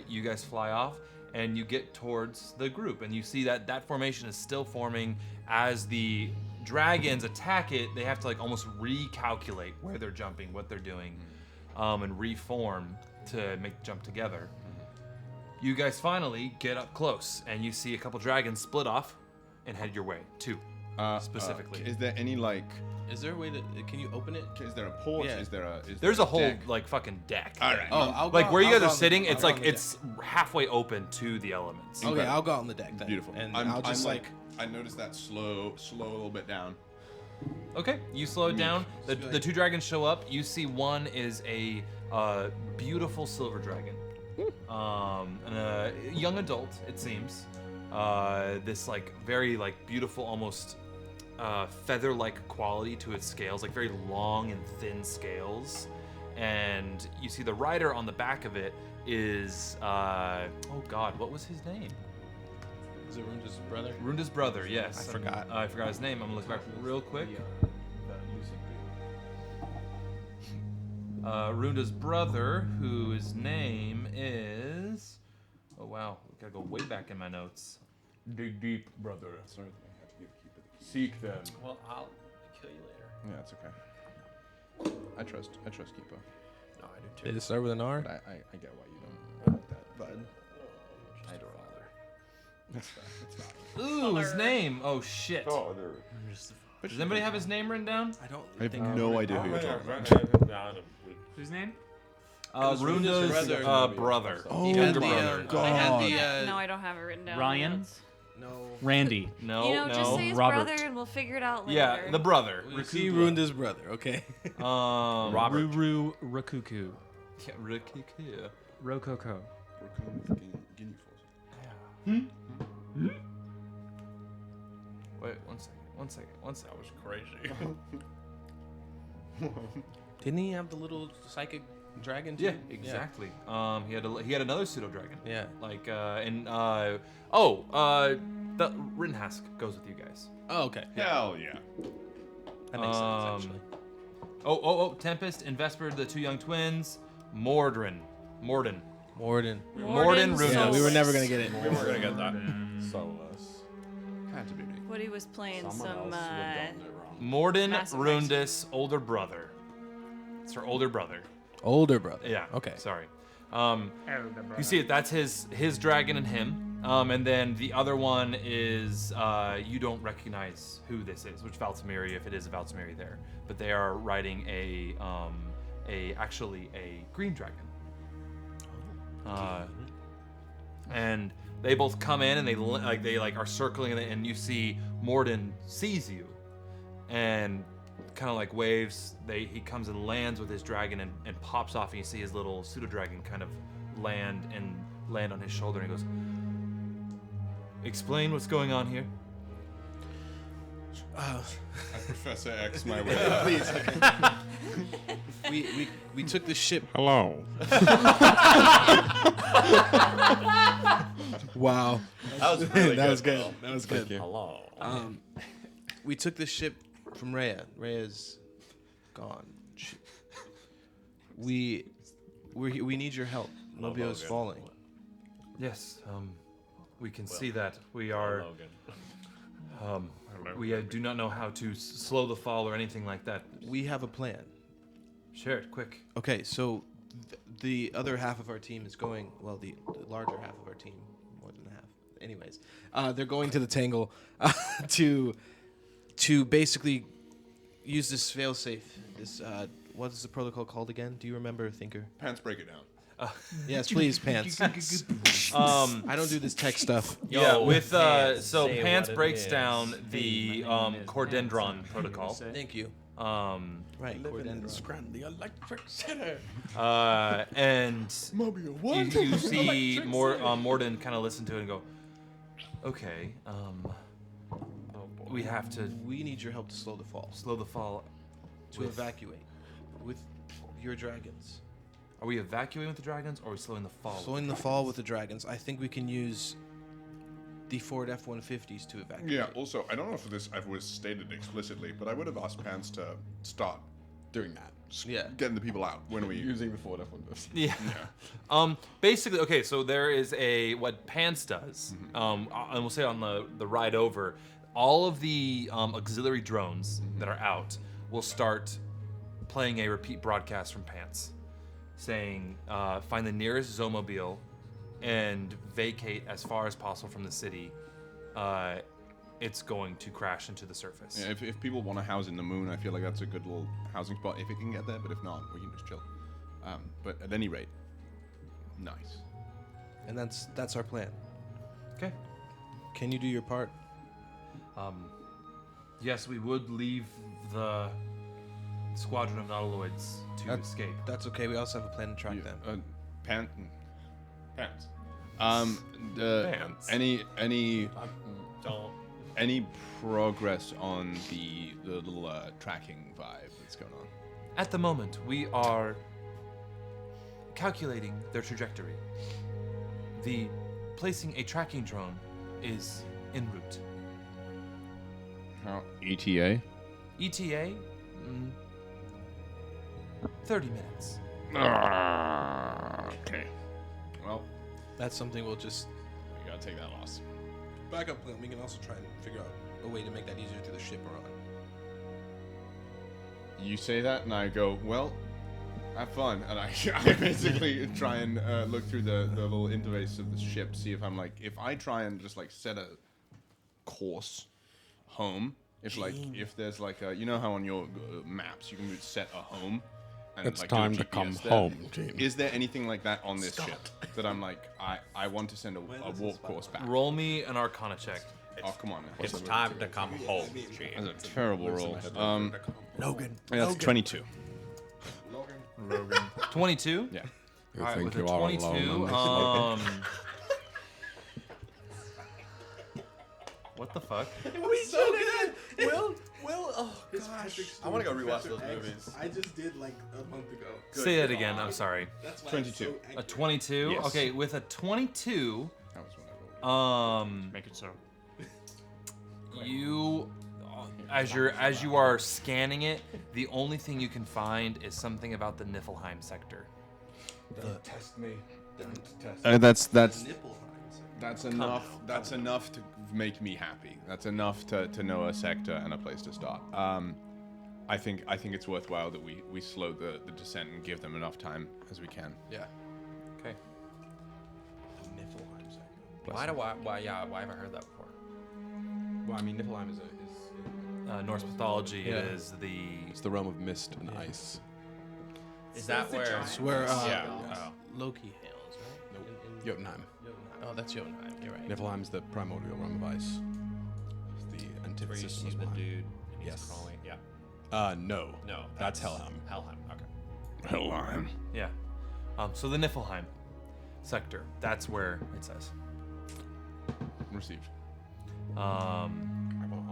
you guys fly off, and you get towards the group, and you see that formation is still forming. As the dragons attack it, they have to like almost recalculate where they're jumping, what they're doing, and reform to make the jump together. You guys finally get up close, and you see a couple dragons split off and head your way. Two. Specifically. Is there any like? Is there a way to? Can you open it? Is there a porch? Yeah. Is there a? There's a whole deck? like fucking deck. All right. Oh, I'll Like go, where you I'll guys go are on the- sitting, I'll it's go like on the it's halfway open to the elements. deck. Okay, I'll go on the deck then. Beautiful. And I'm, I'll just I'm like I noticed that slow a little bit down. Okay, you slow it down. The two dragons show up. You see one is a beautiful silver dragon, and a young adult, it seems. This like very like beautiful, almost feather-like quality to its scales, like very long and thin scales. And you see the rider on the back of it is oh god, what was his name? is it Runda's brother? Runda's brother, yes. I forgot. I forgot his name. I'm gonna look back real quick. Runda's brother, whose name is. Oh wow, we gotta go way back in my notes. Dig deep, brother. Sorry, I had to give Keeper the Seek them. Well, I'll kill you later. Yeah, it's okay. I trust Keeper. No, I do too. Did it start with an R? But I get why you don't want that. But I don't bother. it's fair. It's not. Ooh, his name. Oh shit. Oh, there. Does anybody have his name written down? I don't I have think no idea who you're talking about. Whose name? Runda's brother. brother. Oh Younger my brother. God. I had the No, I don't have it written down. Ryan? Notes. no. Randy. No, You know, no. just say his Robert. brother and we'll figure it out later. Yeah, the brother. We see Runda's brother. Okay. Robert. Ruru Rakuku. Yeah, Rikiku. Rococo. Raccoon with guinea fawns. Wait, one second. That was crazy. Didn't he have the little psychic dragon too? Yeah, exactly. He had another pseudo dragon. Yeah. Like the Rittenhask goes with you guys. Oh, okay. Hell yeah. That makes sense actually. Tempest and Vesper, the two young twins. Morden, Morden. Rundas. Yeah, we were never gonna get it. We weren't gonna get that. Solus. Had to be me. Woody was playing Someone some. else would have gotten it wrong. Morden Massive Rundas, older brother. It's her older brother. Older brother. Yeah. Okay. Sorry. You see it. That's his dragon and him. And then the other one is you don't recognize who this is, which Valtimeri, if it is a Valtimeri there, but they are riding actually a green dragon. And they both come in and they are circling, and you see Morden sees you, and kind of like waves. He comes and lands with his dragon and pops off, and you see his little pseudo dragon kind of land on his shoulder, and he goes, "Explain what's going on here." I Professor X my way. Please. We took the ship. Hello. Wow. That was really That was good. good. That was good. Hello. We took the ship from Raya. Raya's gone. We need your help. Mobiaux's Logan. falling. Yes. We can see that we are. Logan. We do not know how to slow the fall or anything like that. We have a plan. Share it quick. Okay, so the other half of our team is going. Well, the larger half of our team, more than half. Anyways, they're going to the Tangle to basically use this failsafe. This what is the protocol called again? Do you remember, Thinker? Pants, break it down. Yes, please, Pants. I don't do this tech stuff. Yeah, with Pants, so say Pants what it breaks is. down the Cordendron protocol. Thank you. Right, Cordendron. Scram the electric center. And Mobiaux, you see Morden kind of listen to it and go, okay, we have to We need your help to slow the fall. slow the fall. To evacuate with your dragons. Are we evacuating with the dragons, or are we slowing the fall? Slowing the fall with the dragons. I think we can use the Ford F-150s to evacuate. Yeah, also, I don't know if this was stated explicitly, but I would have asked Pants to start Doing that. Yeah. getting the people out when we... Using the Ford F-150. Yeah. Basically, okay, so there is what Pants does, and we'll say on the ride over, all of the auxiliary drones that are out will start playing a repeat broadcast from Pants, saying, find the nearest Zomobile and vacate as far as possible from the city. It's going to crash into the surface. Yeah, if people want to house in the moon, I feel like that's a good little housing spot if it can get there, but if not, we can just chill. But at any rate, nice. And that's our plan. Okay. Can you do your part? Yes, we would leave the squadron of nautiloids to escape. That's okay. We also have a plan to track them. Pants. Pants. Any progress on the little tracking vibe that's going on? At the moment, we are calculating their trajectory. The placing a tracking drone is en route. How ETA? ETA, 30 minutes. Okay. Well, That's something we'll just we gotta take that loss. backup plan. We can also try and figure out a way to make that easier through the ship we're on. You say that, and I go, well, have fun. And I basically try and look through the little interface of the ship, see if I'm like, if I try and just like set a course home, if there's like a, you know how on your maps you can set a home. And It's like, do a time to GPS come there. home, Gene. Is there anything like that on this ship that I'm like, I want to send a warp course back? Roll me an Arcana check. Oh, come on. It's time to come home, Gene. That's a terrible roll. Logan. That's 22. 22? Yeah. You All right, think with you a are 22, alone. what the fuck? So good. Will, oh gosh. I want to go rewatch those movies. I just did like a month ago. Say that again. I'm sorry. That's why 22. A 22. Yes. Okay, with a 22, That was when I rolled. Make it so. you, as you are scanning it, the only thing you can find is something about the Niflheim sector. Don't test me. Don't test That's enough. That's enough to make me happy. That's enough to know a sector and a place to start. I think it's worthwhile that we slow the descent and give them enough time as we can. Yeah. Okay. Niflheim sector. Why have I heard that before? Well, I mean, Niflheim is Norse mythology Yeah. is the. it's the realm of mist and ice. Is that where? It's where Loki hails, right? Nope. In Jotunheim. Jotunheim. Oh, that's Jotunheim. You're right. Niflheim is the primordial realm of ice. It's the Where you antithesis see of the Muspelheim. dude and he's Yes. crawling. Yeah. No. No. That's Helheim. Helheim. Okay. Helheim. Yeah. So the Niflheim sector. That's where it says. Received. I want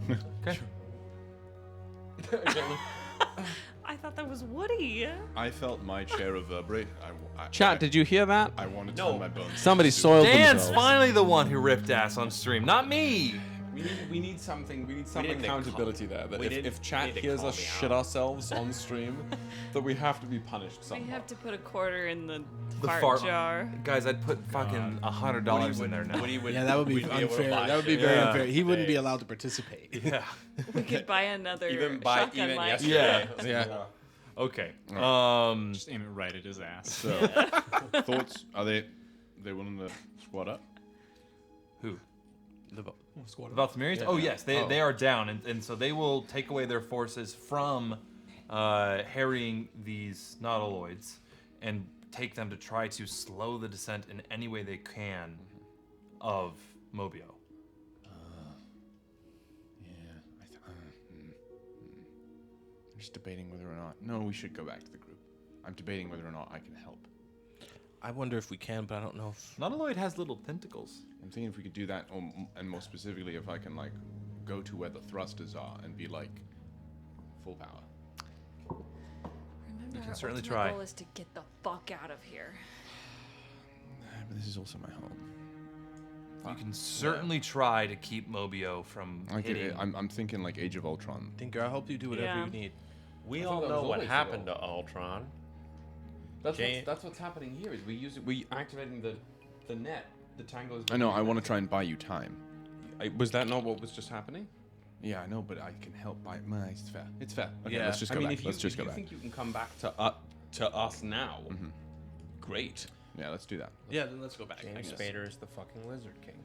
to ask. Okay. I thought that was Woody. I felt my chair reverberate. Chat, did you hear that? I wanted to No. turn my bones. Somebody into- soiled Dan's themselves. finally the one who ripped ass on stream, not me. We need something. We need some need to accountability there. That we need- if we chat need to hears call us me shit out. ourselves on stream, that we have to be punished We somehow. have to put a quarter in the The fart jar. Guys, I'd put fucking $100 in there now. Yeah, that would be we'd be able to unfair. buy That would be shit. very Yeah. unfair. He wouldn't be allowed to participate. Yeah. We could buy another Even shotgun mic. yesterday. Yeah. Okay. Just aim it right at his ass. So, thoughts? Are they willing to squat up? Who? The Valtimeri? Yeah. Oh yes, they are down, and so they will take away their forces from harrying these nautiloids and take them to try to slow the descent in any way they can of Mobiaux. I'm just debating whether or not. No, we should go back to the group. I'm debating whether or not I can help. I wonder if we can, but I don't know if. Nautiloid has little tentacles. I'm thinking if we could do that, and more specifically, if I can like go to where the thrusters are and be like full power. Remember, can our certainly ultimate try. goal is to get the fuck out of here. But this is also my home. You can certainly try to keep Mobiaux from hitting. I'm thinking like Age of Ultron. Tinker, I'll help you do whatever Yeah. you need. We I all thought that know was what always happened the to Ultron. That's what's happening here. Is we activating the net. The tangle is. I know. I want to try and buy you time. Was that not what was just happening? Yeah, I know, but I can help buy. It's fair. It's fair. Okay, Yeah. let's just I go mean, back. if Let's just go you back. think you can come back to us now, great. Yeah, let's do that. Yeah, then let's go back. I James guess. Spader is the fucking Lizard King.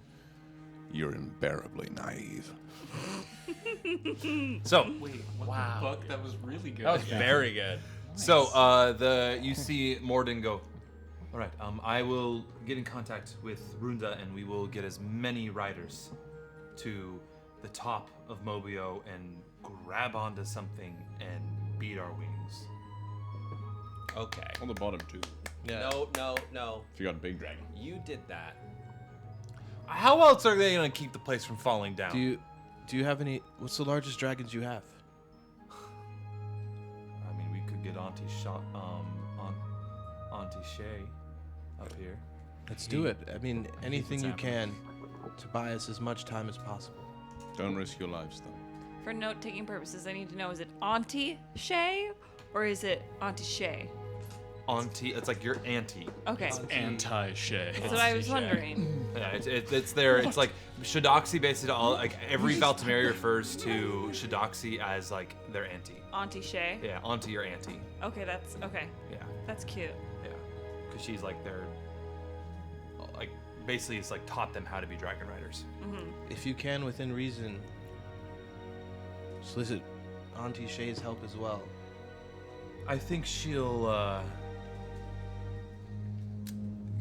You're unbearably naive. So, Wow. Fuck, that was really good. That was very good. so you see Morden go. All right, I will get in contact with Runda, and we will get as many riders to the top of Mobiaux and grab onto something and beat our wings. Okay. On the bottom too. Yeah. No. If you got a big dragon. You did that. How else are they gonna keep the place from falling down? Do you have any? What's the largest dragons you have? I mean, we could get Auntie Shay up here. Let's do it. I mean, anything you can to buy us as much time as possible. Don't risk your lives though. For note-taking purposes, I need to know: is it Auntie Shay or is it Auntie Shay? Auntie, it's like your auntie. Okay, Anti-Shay. that's what I was wondering. Yeah, it's there. It's like Shidoxi basically. Like every Valtimeri refers to Shidoxi as like their auntie. Auntie Shay. Yeah, auntie or auntie. Okay, that's okay. Yeah, That's cute. yeah, because she's like their like basically it's like taught them how to be dragon riders. If you can, within reason, solicit Auntie Shay's help as well. I think she'll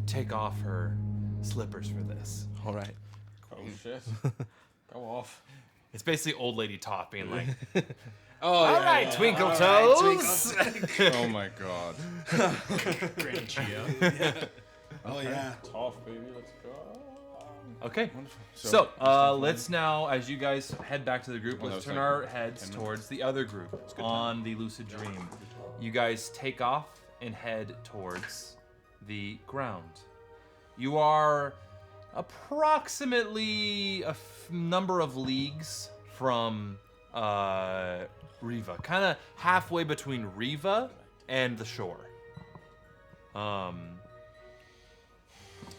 take off her slippers for this. All right. Oh shit. Go off. It's basically old lady talk being like, Oh, "All right, Twinkle Toes." Oh my god. Granny Chia. Oh yeah. Tough, baby. Let's go. Okay. So, So, let's now, as you guys head back to the group, Well, let's that was turn like our heads 10 towards the other group on the Lucid Dream. You guys take off and head towards the ground. You are approximately a number of leagues from Riva, kind of halfway between Riva and the shore.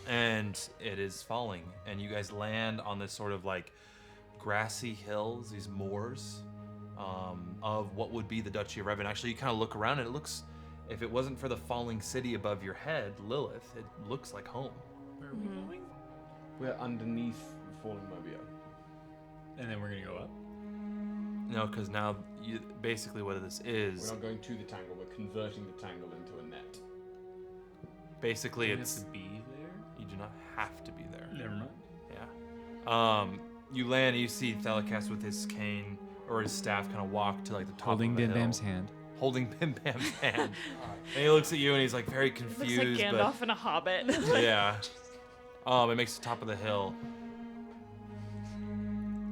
And it is falling, and you guys land on this sort of like grassy hills, these moors, of what would be the Duchy of Revan. Actually, you kind of look around and it looks, if it wasn't for the falling city above your head, Lilith, it looks like home. Where are we going? We're underneath falling Mobiaux. And then we're gonna go up. No, because now basically what this We're is, not going to the tangle. We're converting the tangle into a net. basically Do we it's, have to be there. you do not have to be there. Never mind. Yeah. You land and you see Delicast with his cane or his staff kind of walk to like the top Holding of the Bim hill. Bam's hand. Holding Bim Bam's hand. And he looks at you and he's like very Looks like confused. Gandalf and a hobbit. But, yeah. It makes the top of the hill.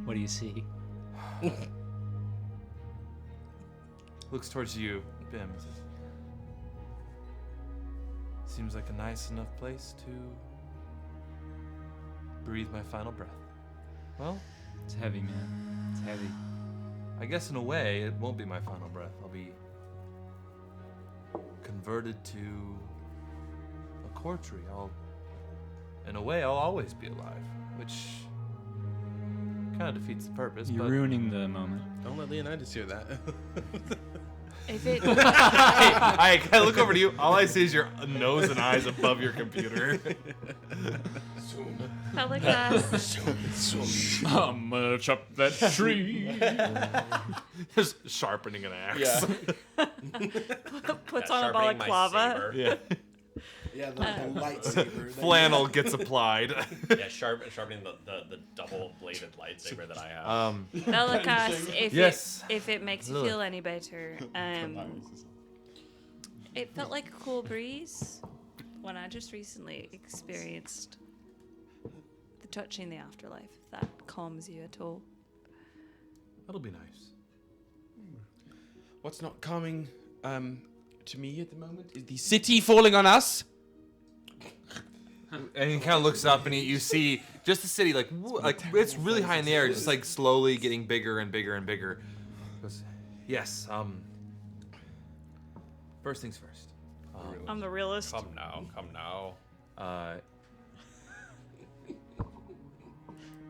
What do you see? Looks towards you, Bim. Says, seems like a nice enough place to breathe my final breath. Well, It's heavy, man. It's heavy. I guess in a way, it won't be my final breath. I'll be converted to a core tree. In a way, I'll always be alive, which kind of defeats the purpose. You're but ruining the moment. Don't let Leonidas hear that. If it I look over to you. All I see is your nose and eyes above your computer. Telecast I'm gonna chop that tree. Just sharpening an axe. puts Yeah, on a sharpening my balaclava. saber. Yeah. Yeah, the lightsaber. Flannel gets applied. Yeah, sharpening the double-bladed lightsaber that I have. Telecast, Yes. if it makes you feel any better, it felt like a cool breeze when I just recently experienced the touching the afterlife. If that calms you at all. That'll be nice. What's not coming to me at the moment is the city falling on us. And he kind of looks up and you see just the city, like it's really high in the air, just like slowly getting bigger and bigger and bigger. He goes, yes. First things first. I'm the realist. Come now.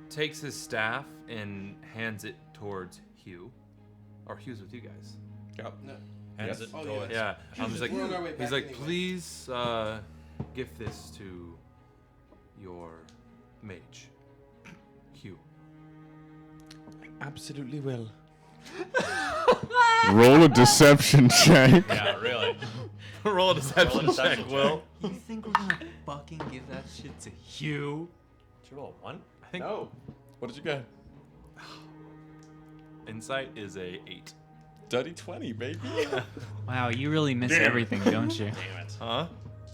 Takes his staff and hands it towards Hugh, or Hugh's with you guys. Yep. Hands it towards. Yeah. I'm just like, We're on our way he's back like, anyway. please give this to your mage, Hugh. Absolutely will. Roll a deception check. Yeah, really. Roll a deception check, check. Will. You think we're gonna fucking give that shit to Hugh? Did you roll a 1? I think No. What did you get? insight is a 8. Dirty 20, baby. Wow, you really miss everything, don't you? Damn it. Huh?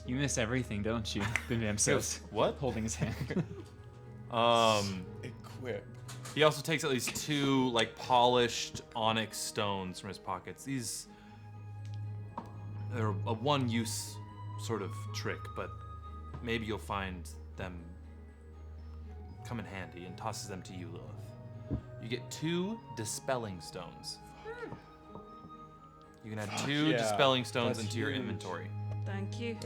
You miss everything, don't you? Bim Bam says, What? holding his hand. Equip. He also takes at least 2 like polished onyx stones from his pockets. These they're a one-use sort of trick, but maybe you'll find them come in handy, and tosses them to you, Lilith. You get 2 dispelling stones. You can add 2 yeah, dispelling stones that's into your huge. inventory. Thank you.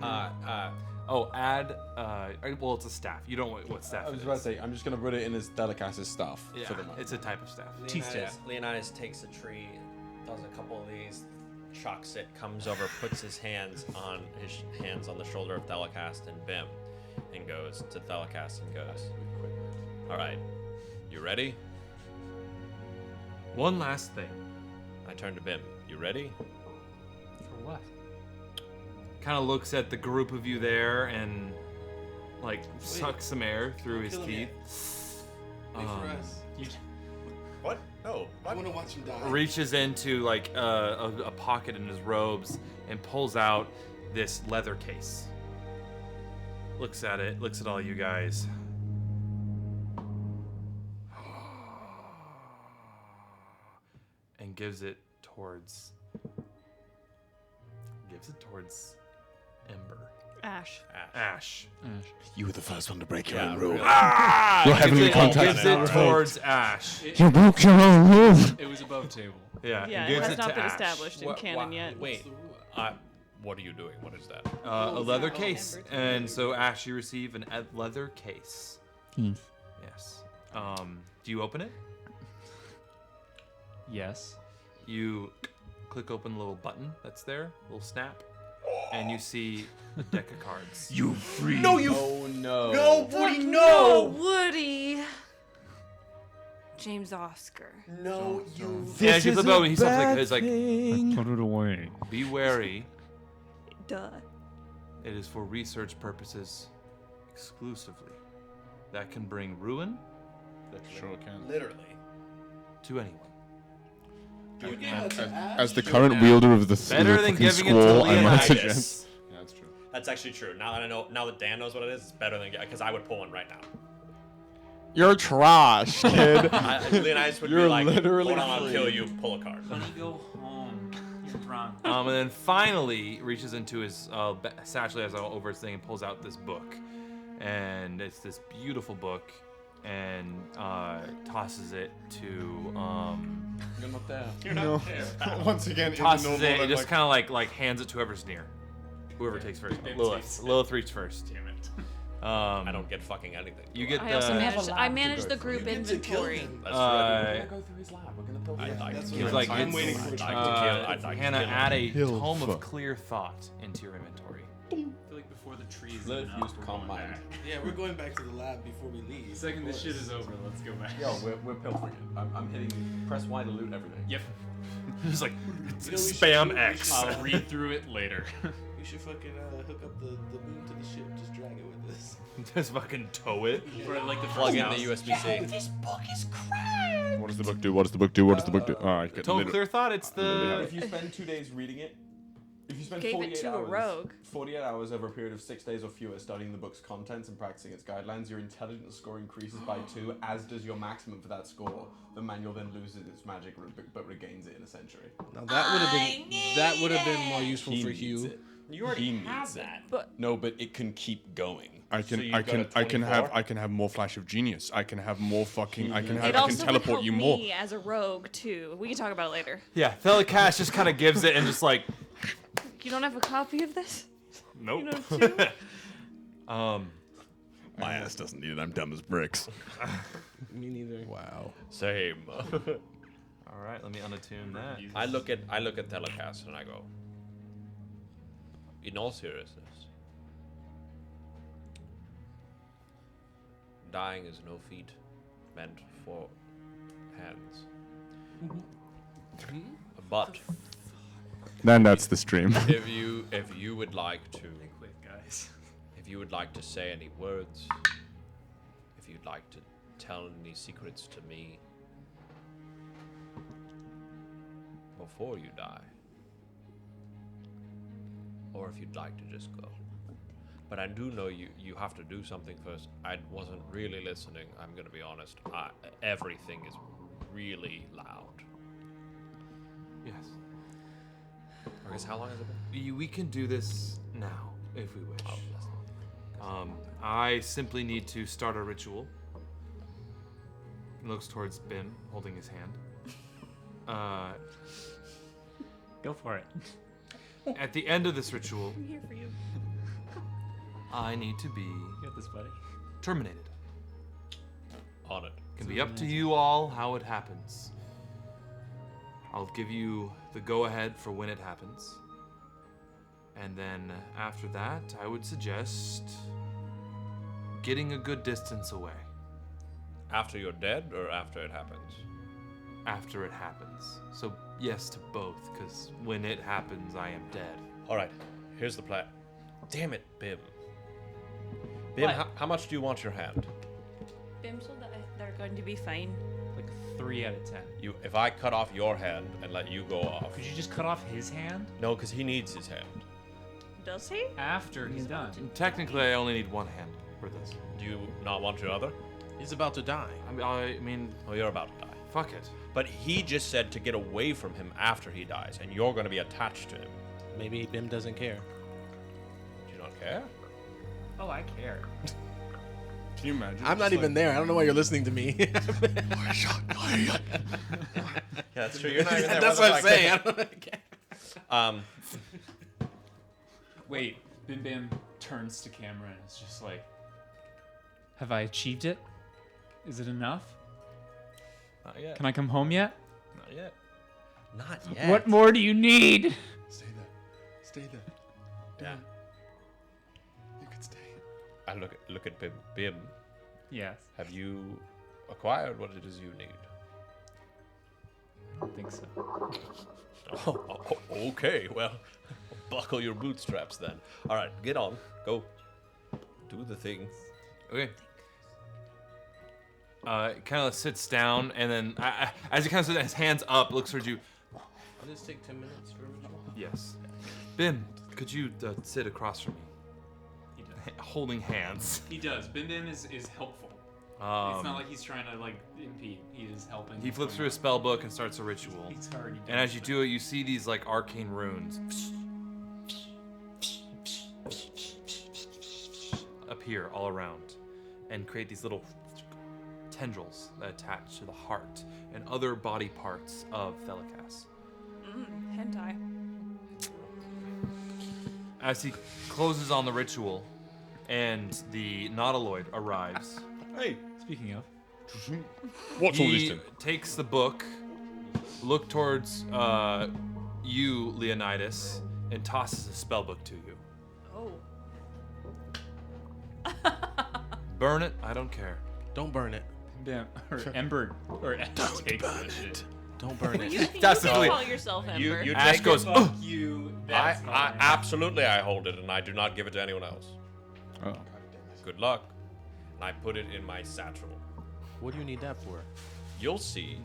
Add. Well, it's a staff. You don't know what staff. I was it about to is. say, I'm just going to put it in as Delicast's stuff Yeah, for the moment. it's a type of staff. Leonidas takes a tree, does a couple of these, chucks it, comes over, puts his hands on the shoulder of Delicast and Bim, and goes to Delicast and goes, "All right, you ready?" One last thing. I turn to Bim. You ready? For what? Kind of looks at the group of you there and like sucks some air through his kill him teeth. Wait for us. What? No. I want to watch him die. Reaches into like a pocket in his robes and pulls out this leather case. Looks at it, looks at all you guys. And gives it towards Ember. Ash. You were the first one to break Yeah, rule. really. Your heavenly Gives contact. it towards Ash. You broke your own rule. It was above table. Yeah, Yeah, he it gives has it not to been Ash. established in canon yet. Wait. What are you doing? What is that? A leather case, and so Ash, you receive a leather case. Yes. Do you open it? Yes. You click open the little button that's there, little snap, and you see a deck of cards. You free. No, you. Oh no. No, Woody, Fuck no. Woody. James Oscar. No, you. Yeah, as you flip over, he stops like, it's like, Put it away. be wary. Duh. It is for research purposes exclusively. That can bring ruin Sure can. Literally. to anyone. As the current wielder of the Better than fucking giving it to squall, I might Leonidas. suggest. Yeah, that's true. That's actually true. Now that I know, now that Dan knows what it is, it's better than because I would pull one right now. You're trash, kid. Leonidas would be You're like, literally hold on, I'll free. kill you. Pull a card. Bunny, go home. You're drunk. And then finally reaches into his satchel as over his thing and pulls out this book, and it's this beautiful book, and tosses it to You're not there. You're not there. Once again, tosses it, and just kind of like hands it to whoever's near, whoever takes first. Bim Lilith. takes it. Lilith reached first. Damn it. I don't get fucking anything. You get I also the. manage the group You get to kill inventory. him. That's right. We're gonna go through his lab. We're gonna build I'd like That's to what kill He's like, I'm it's, waiting for I'd it. like to kill. I'd like to Hannah, kill him. add a Hill tome of fuck. clear thought into your inventory. I feel like before the trees. Lilith enough, used we're calm going mind. back. Yeah, we're going back to the lab before we leave. The second this shit is over, let's go back. Yo, we're pilfering it. I'm hitting press Y to loot everything. Yep. He's like, You know, we should spam do- X. I'll read through it later. We should fucking hook up the moon to the ship. Just drag it with us. Just fucking tow it. For like the Plug first in house. the USB-C. This book is crap. What does the book do? What does the book do? What does the book do? Oh, I could Tome of literally- clear thought. It's the. If you spend 2 days reading it, if you spend Gave it 48 to a hours, rogue. 48 hours over a period of 6 days or fewer studying the book's contents and practicing its guidelines, your intelligence score increases by 2, as does your maximum for that score. The manual then loses its magic, but regains it in a century. Now that would have been more useful for needs Hugh. it. You already He have needs it. that. No, but it can keep going. I can, So you've I got can, a I can have, 24? I can have more flash of genius. I can have more fucking. I can have. It I can also would teleport help you me more. as a rogue too. We can talk about it later. Yeah, Delicast just kind of gives it and just like, You don't have a copy of this? nope. You know, too? My ass doesn't need it. I'm dumb as bricks. Me neither. Wow. Same. All right, let me unattune that. I look at Delicast and I go, in all seriousness, dying is no feat meant for hands. But Then that's the stream. if you would like to, Quick, guys. if you would like to say any words, if you'd like to tell any secrets to me before you die, or if you'd like to just go. But I do know you have to do something first. I wasn't really listening, I'm gonna be honest. Everything is really loud. Yes. I guess how long has it been? We can do this now, if we wish. I simply need to start a ritual. He looks towards Bim, holding his hand. Go for it. At the end of this ritual, I'm here for you. I need to be You got this, buddy. terminated. On it. It can be up to you all how it happens. I'll give you the go-ahead for when it happens. And then after that, I would suggest getting a good distance away After you're dead or after it happens? after it happens. So yes to both, because when it happens, I am dead. Alright, here's the plan. Damn it, Bim. Bim, What? how much do you want your hand? Bim told that they're going to be fine. Like 3 out of 10. If I cut off your hand and let you go off. Could you just cut off his hand No, because he needs his hand. Does he? after he's done? Technically, I only need one hand for this. Do you not want your other? He's about to die. I mean, Oh, you're about to die. fuck it. But he just said to get away from him after he dies, and you're going to be attached to him. Maybe Bim doesn't care. Do you not care? Oh, I care. Can you imagine? I'm not even there. I don't know why you're listening to me. Yeah, that's true. You're not even there. That's what I'm saying. I don't know. Wait, Bim Bim turns to camera and is just like, have I achieved it? Is it enough? Not yet. Can I come home yet? Not yet. Not yet. What more do you need? Stay there. Stay there. Yeah. You could stay. I look at Bim. Bim, Yes. have you acquired what it is you need? I don't think so. Okay, well, buckle your bootstraps then. All right, get on. Go. Do the thing. Okay. Kind of sits down, and then as he kind of sits, his hands up, looks towards you. I'll just take 10 minutes for ritual. Yes. Bim, could you sit across from me, He does. holding hands? He does. Bim Bim is helpful. It's not like he's trying to like impede. He is helping. He flips through his spell book and starts a ritual. He's already done And as you that. do it, you see these like arcane runes appear all around and create these little tendrils that attach to the heart and other body parts of Delicast. Hentai. As he closes on the ritual and the Nautiloid arrives, Hey. Speaking of, What's all this he then? takes the book, look towards you, Leonidas, and tosses a spell book to you. Oh. Burn it, I don't care. Don't burn it. Bim or Ember or take this shit. Don't burn it. You That's can the call yourself Ember. You Ash take goes, it. "Ugh." You. I That's not absolutely I hold it, and I do not give it to anyone else. Oh. Good luck. And I put it in my satchel. What do you need that for? You'll see.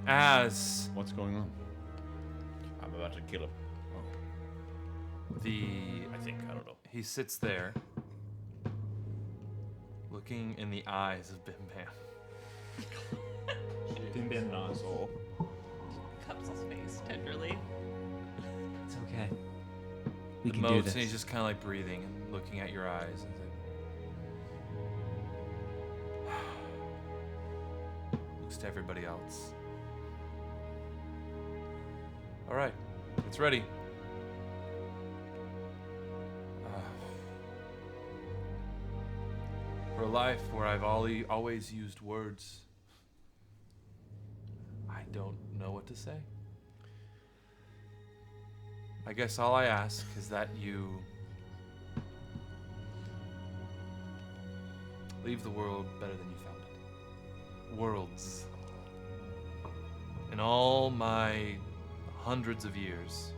As What's going on? I'm about to kill him. I think. I don't know. he sits there, looking in the eyes of Bim Bam. Bim Bim nods. Cups his face tenderly. It's okay. We The can do motes, this. and he's just kind of like breathing and looking at your eyes. And looks to everybody else. All right, it's ready. For a life where I've always used words, I don't know what to say. I guess all I ask is that you leave the world better than you found it. Worlds. In all my hundreds of years,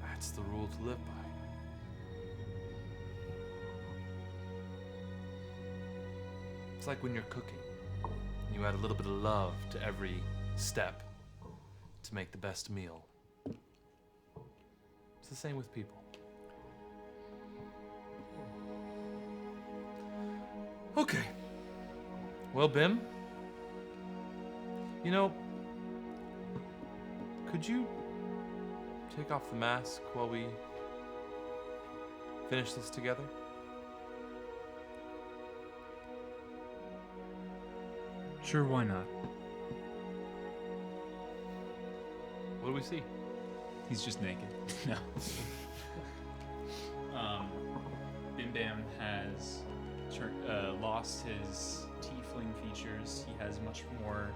that's the rule to live by. It's like when you're cooking. You add a little bit of love to every step to make the best meal. It's the same with people. Okay. Well, Bim, you know, could you take off the mask while we finish this together? Sure, why not? What do we see? He's just naked. No. Bim Bam has lost his tiefling features. He has much more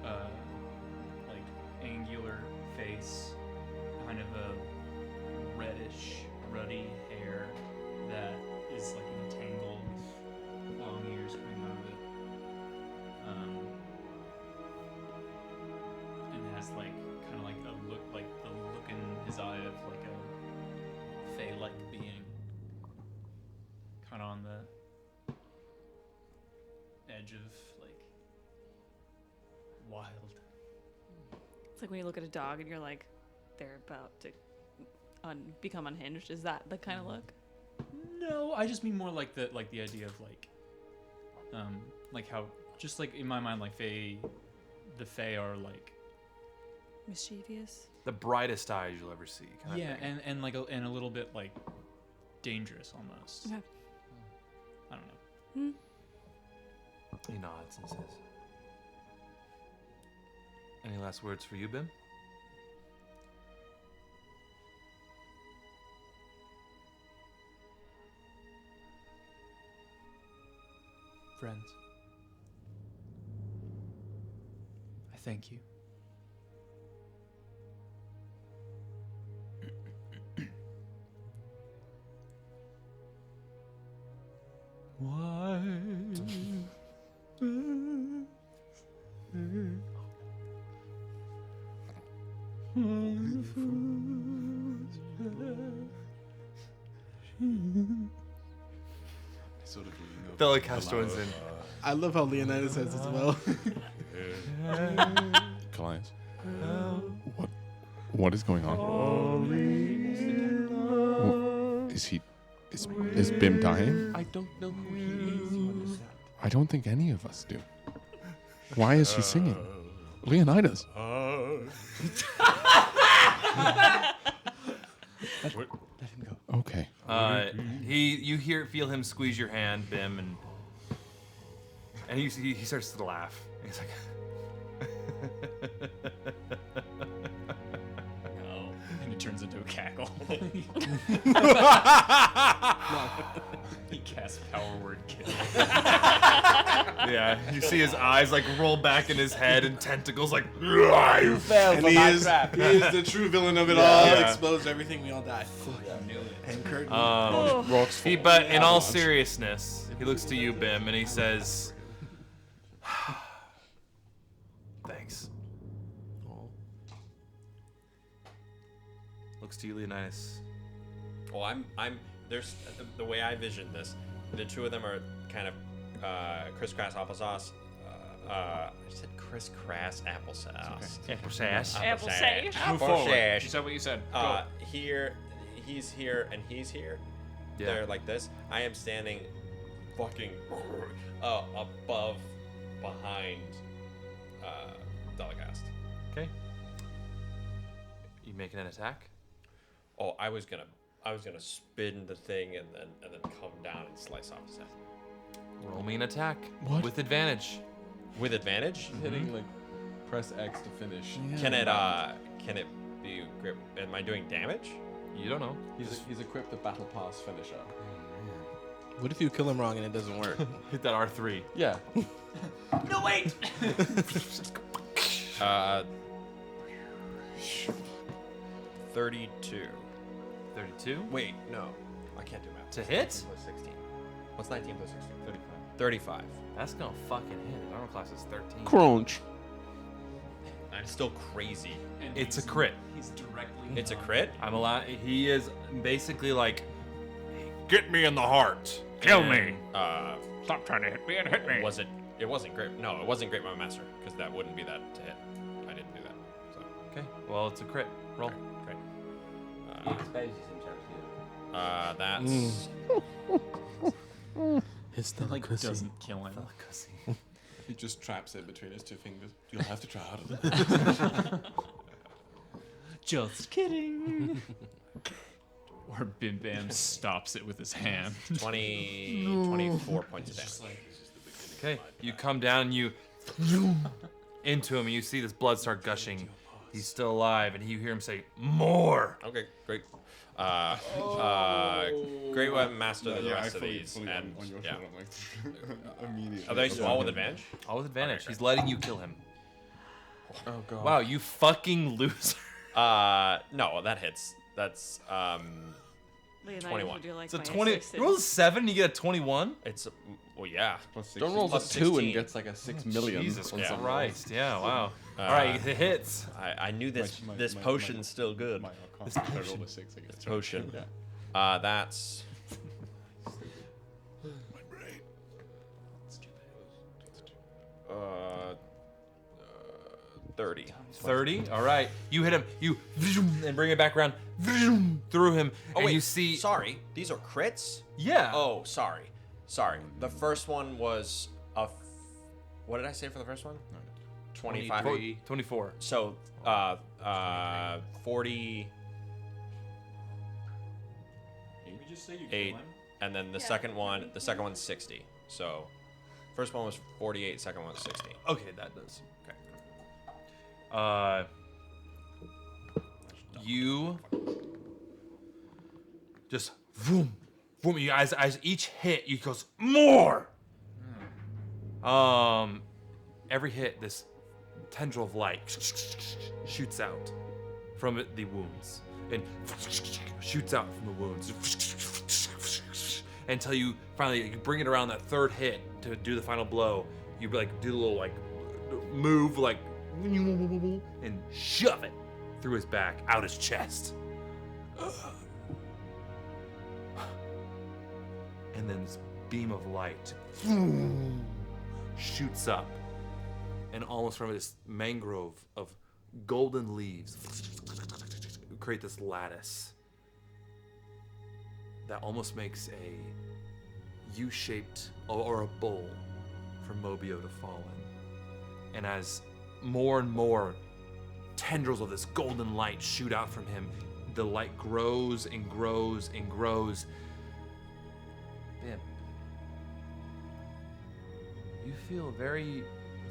like angular face, kind of a reddish, ruddy hair that is like entangled with long ears coming out of it. And has like kind of like a look, like the look in his eye of like a fey-like being, kind of on the edge of like wild. It's like when you look at a dog and you're like, they're about to become unhinged. Is that the kind of look? No, I just mean more like the idea of like how just like in my mind like the Fae are like Mischievous. The brightest eyes you'll ever see. Kind yeah, of thing. and like and a little bit like dangerous almost. Okay. I don't know. He nods and says, "Any last words for you, Bim?" Friends. I thank you. Why? Sort of Delicast joins in. I love how Leonidas says as well. Kallias. What is going on? Is Bim dying? I don't know who he is, you understand? I don't think any of us do. Why is she singing? Leonidas. Let him go. Okay. You feel him squeeze your hand, Bim, and he starts to laugh. He's like, No. And it turns into a cackle. He casts power word kill. yeah. You see his eyes like roll back in his head, and tentacles like. You fell And for he my is trap. the true villain of it all. Yeah. Exposed everything, we all die. And curtain. But in all seriousness, he looks to you, Bim, and he says, "Thanks." Looks to you, Leonidas. Well, I'm. There's the way I vision this. The two of them are kind of crisscross applesauce. I said crisscross applesauce. Applesauce. Applesauce. Move forward. Applesauce. You said what you said. Go. Here, he's here, and he's here. Yeah. They're like this. I am standing, fucking above, behind, Delicast. Okay. You making an attack? Oh, I was gonna spin the thing and then come down and slice off his head. Roll me an attack. What? With advantage. With advantage? Hitting like press X to finish. Can it be grip? Am I doing damage? You don't know. He's equipped the battle pass finisher. What if you kill him wrong and it doesn't work? Hit that R3. Yeah. No, wait! 32. 32. Wait, no. I can't do math. To hit? 19 plus 16. What's 19 plus 16? 35. That's gonna fucking hit. His armor class is 13. Crunch. I'm still crazy. And It's a he's- crit. He's directly. It's a crit? I'm allowed. He is basically like, get me in the heart. Kill me. Stop trying to hit me and hit me. Was it? It wasn't great. No, it wasn't great, my master, because that wouldn't be that to hit. I didn't do that. So, Okay. Well, it's a crit. Roll. great. He exposes himself to you. That's His Like doesn't kill him. He just traps it between his two fingers. You'll have to try harder. Just kidding. Or Bim Bam stops it with his hand. 24 points of damage. Okay. You come down. You into him, and you see this blood start gushing. He's still alive, and you hear him say, "More." Okay, great. Great weapon master the rest of these. And on your yeah. shoulder, I'm like, immediately. Are they all with advantage? All with advantage. He's letting you kill him. Oh god. Wow, you fucking loser. No, that hits. That's Leonidas, 21. would you like It's a my 20. assistance? You roll a 7, you get a 21. it's well, yeah. Plus 16. Don't roll Plus a 2 and 16. gets like a 6 million. Jesus on yeah. some Christ. Yeah. Wow. All right, it hits. I knew this My- this my- potion's still good. My arcana. I rolled a 6 against This potion. Yeah. That's My brain. 30. 30. All right. You hit him. You and bring it back around through him, Oh and wait, you see. sorry. These are crits? Yeah. Oh, sorry. The first one was what did I say for the first one? 25. 24. So 40. Maybe just say you 8, kill him. and then the second one's 60. So first one was 48, second one's 60. Okay, that does. Okay. You just boom, boom. You guys, as each hit, you goes more, Every hit, this tendril of light shoots out from the wounds and shoots out from the wounds until you finally bring it around that third hit to do the final blow. You like do the little like move like and shove it through his back, out his chest. And then this beam of light shoots up, and almost from this mangrove of golden leaves create this lattice that almost makes a U-shaped or a bowl for Mobiaux to fall in. And as more and more tendrils of this golden light shoot out from him, the light grows and grows and grows. Bim, you feel a very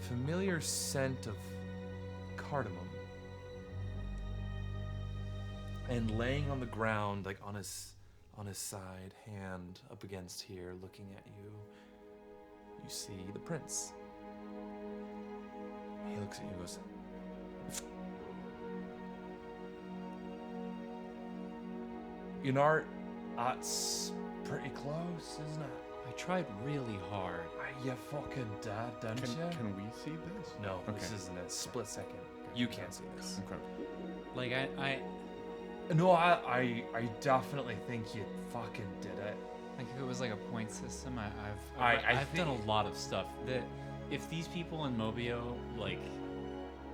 familiar scent of cardamom. And laying on the ground, like on his side, hand up against here, looking at you, you see the prince. He looks at you and goes, Yunart, that's pretty close, isn't it? I tried really hard. You fucking did, don't you? Can we see this? No, Okay. this isn't a split second. You can't see this. Okay. Like I No, I definitely think you fucking did it. like if it was like a point system, I I've done think- a lot of stuff that if these people in Mobiaux like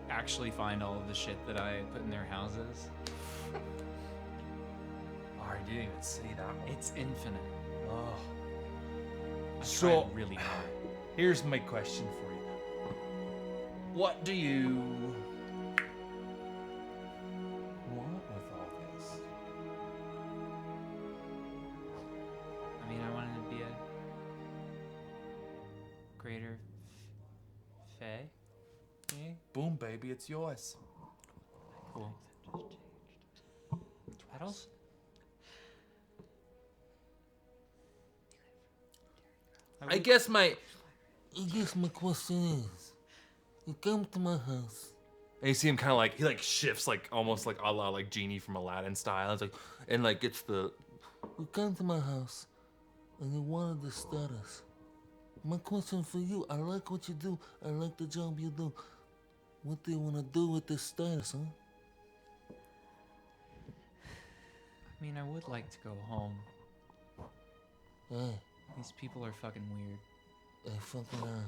actually find all of the shit that I put in their houses, I didn't even see that one. it's infinite. Oh. I So- tried really hard. Here's my question for you. What do you want with all this? I mean, I wanted to be a greater fae. Yeah. Boom, baby, it's yours. Cool. Petals? I guess my question is, you come to my house. And you see him kind of like, he like shifts like almost like a la like Genie from Aladdin style. It's like, and like it's the, you come to my house and you wanted the status. My question for you, I like what you do. I like the job you do. What do you want to do with this status, huh? I mean, I would like to go home. Hey, These people are fucking weird. they fucking are.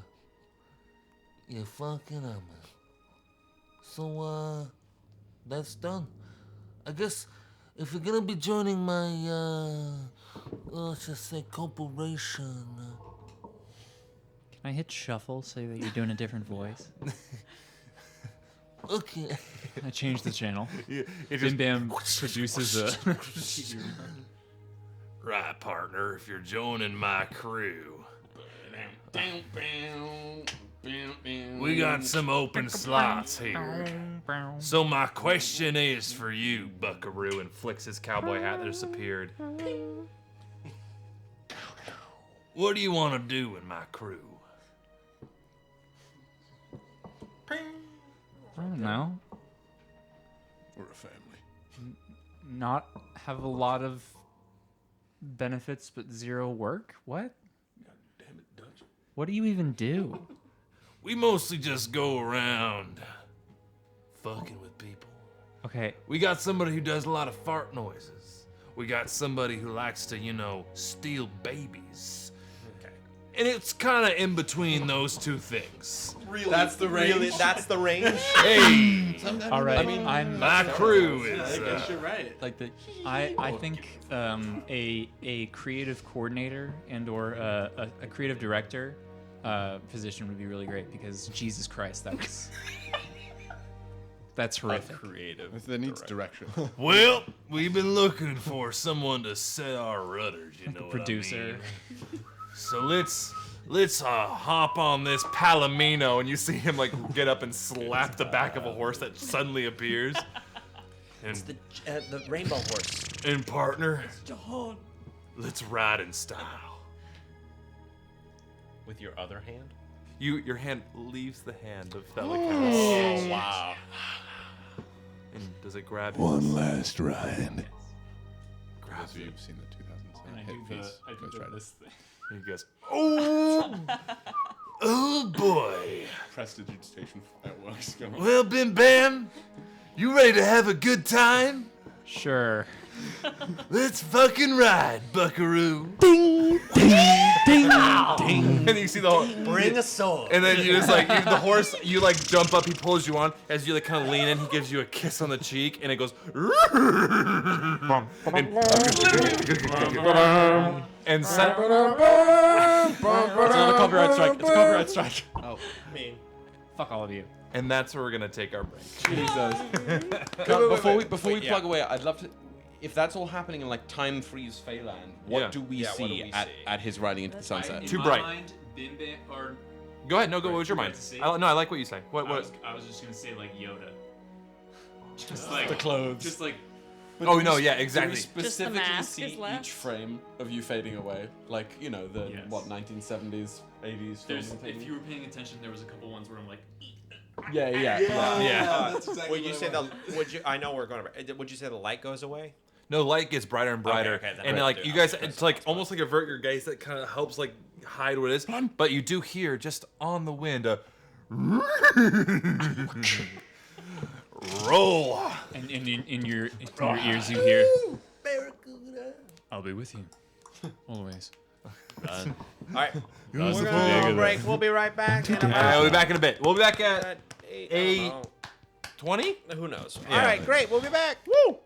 You fucking are, man. So, that's done. I guess if you're gonna be joining my, let's just say corporation. Can I hit shuffle so that you're doing a different voice? Okay. I changed the channel. It Bim Bam produces a. Right, partner, if you're joining my crew. We got some open slots here. So my question is for you, Buckaroo, and flicks his cowboy hat that disappeared. What do you want to do in my crew? I don't know. We're a family. Not have a lot of benefits but zero work? What? Damn it, Dutch. What do you even do? We mostly just go around fucking with people. Okay, We got somebody who does a lot of fart noises. We got somebody who likes to, steal babies. Okay. And it's kind of in between those two things. That's the range. That's the range. Hey, all right. I'm my crew I is. guess you're right. like the. I think a creative coordinator and or a creative director position would be really great because Jesus Christ, that's horrific. Creative. There needs direction. Well, we've been looking for someone to set our rudders, you know what Producer. I mean? So let's hop on this Palomino, and you see him like get up and slap the back of a horse that suddenly appears. And The rainbow horse. and partner, let's ride in style. With your other hand? Your hand leaves the hand of Delicast. Oh, wow. And does it grab One last ride. Grabs Those of you it. who've seen the 2007 And I hit do piece, the Ghost Rider. this thing. And he goes, oh, oh boy. Prestidigitation networks going. Well, Bim Bam, you ready to have a good time? Sure. Let's fucking ride, buckaroo. Ding, ding, ding, ding. And you see the whole Bring a sword. and then you just like the horse, you like jump up, he pulls you on. As you like kind of lean in, he gives you a kiss on the cheek, and it goes. And It's another copyright strike. It's a copyright strike. Oh, Fuck all of you. and that's where we're gonna take our break. Jesus. Before we plug away, I'd love to. If that's all happening in like time freeze Phaland, what Yeah. do we Yeah, what do see we at, see? at his riding into the sunset? In Too my bright. Mind, Bim Bam, or Go ahead. No, go. What was your Too mind? bright to see? No, I like what you say. What? I was just gonna say like Yoda. Just like The clothes. Just like But Oh, do we no, sp- yeah, do exactly. we Just the specifically mask see is left. each frame of you fading away, like the Yes. 1970s, 80s there's, film if you were paying attention, there was a couple ones where I'm like, yeah. Yeah. That's exactly Would you what say I the? wanted. Would you? I know we're going. Would you say the light goes away? No, light gets brighter and brighter, okay, then and right, like yeah, you guys, okay, it's like almost like avert your gaze that kind of helps like hide what it is. But you do hear just on the wind a roll. and in your ears you hear, I'll be with you, always. All right. Use We're the gonna phone. go break. We'll be right back. In We'll be back in a bit. We'll be back at eight. 20. Who knows? Yeah. All right, great. We'll be back. Woo!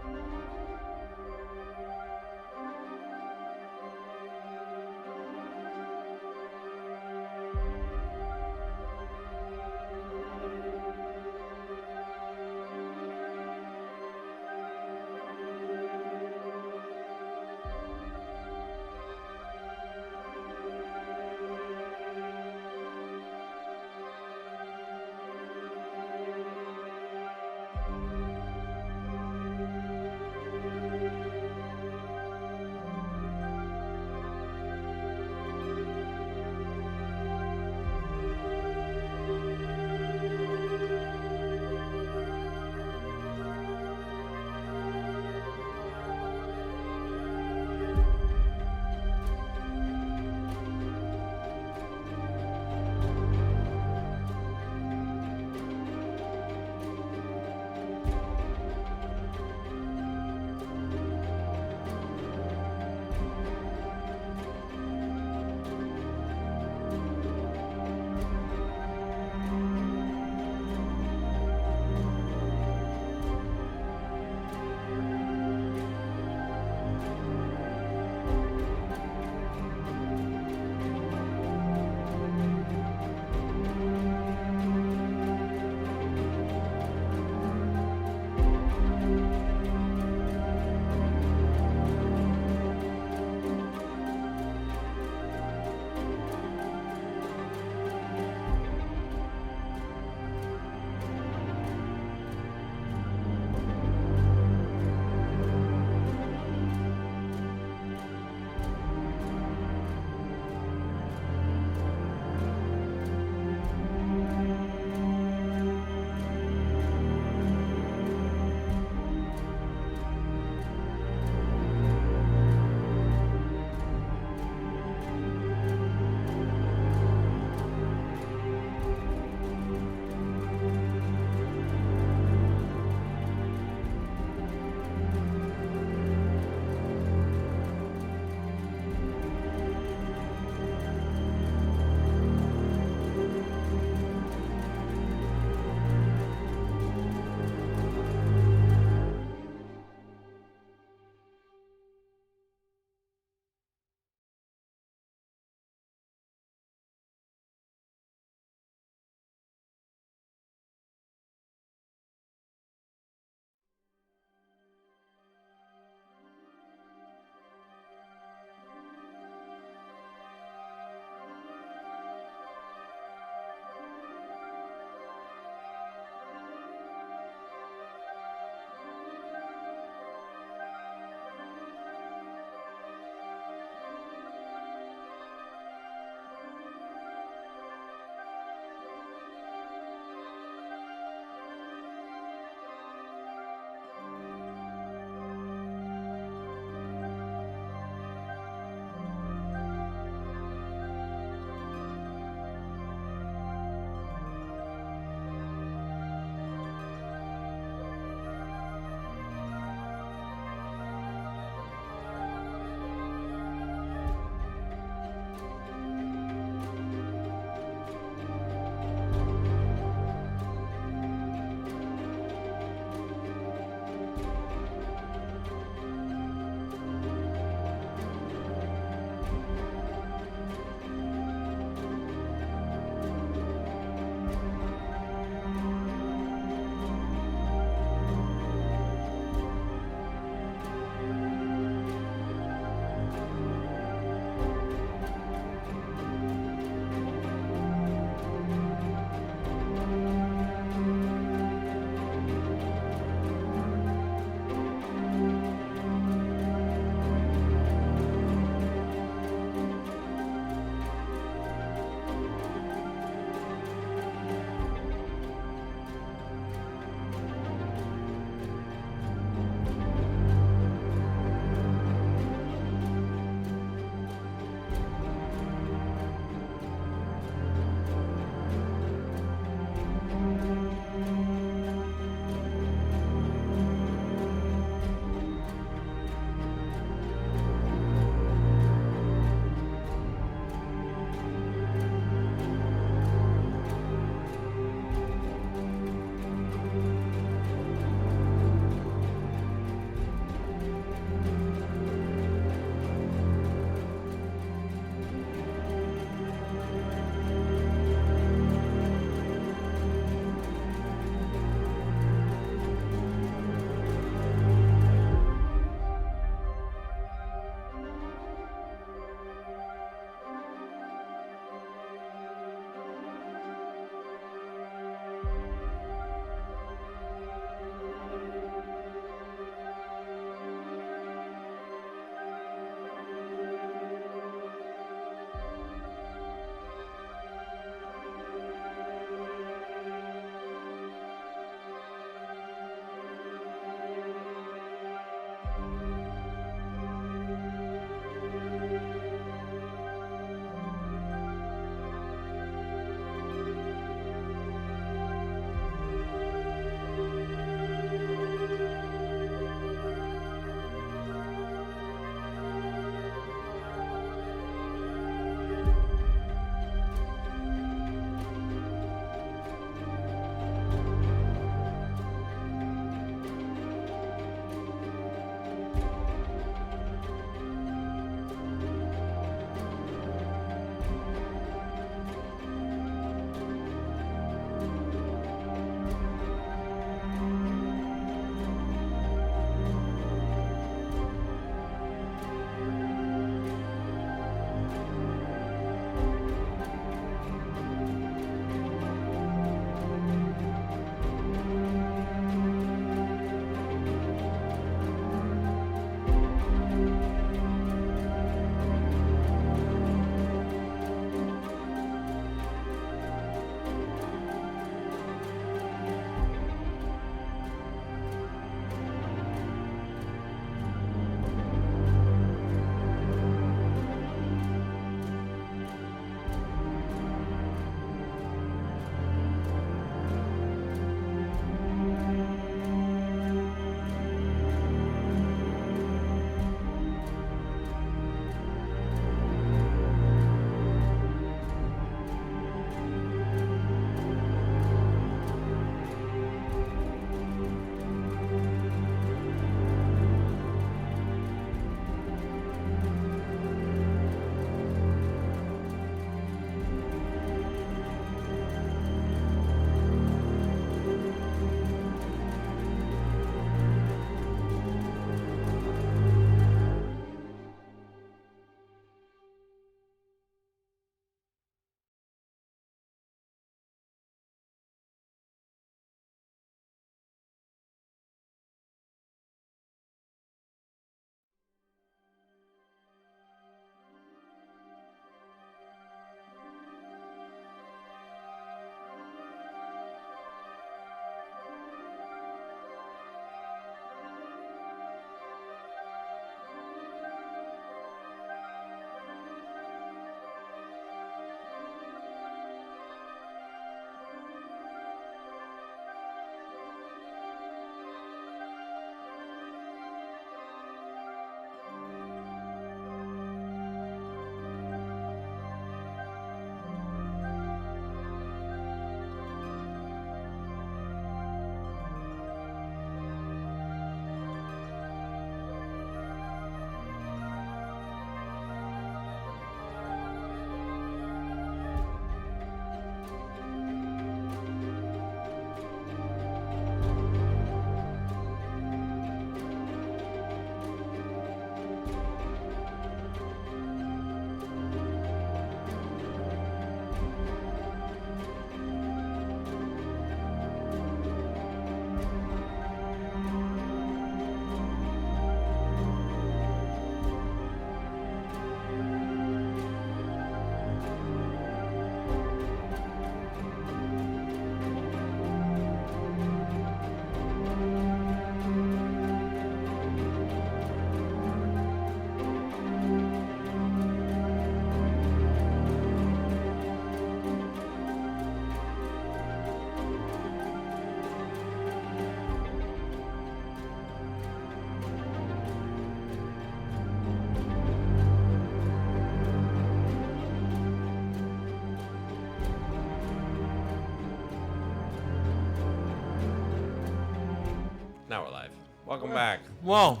Now we're live. Welcome back. Well,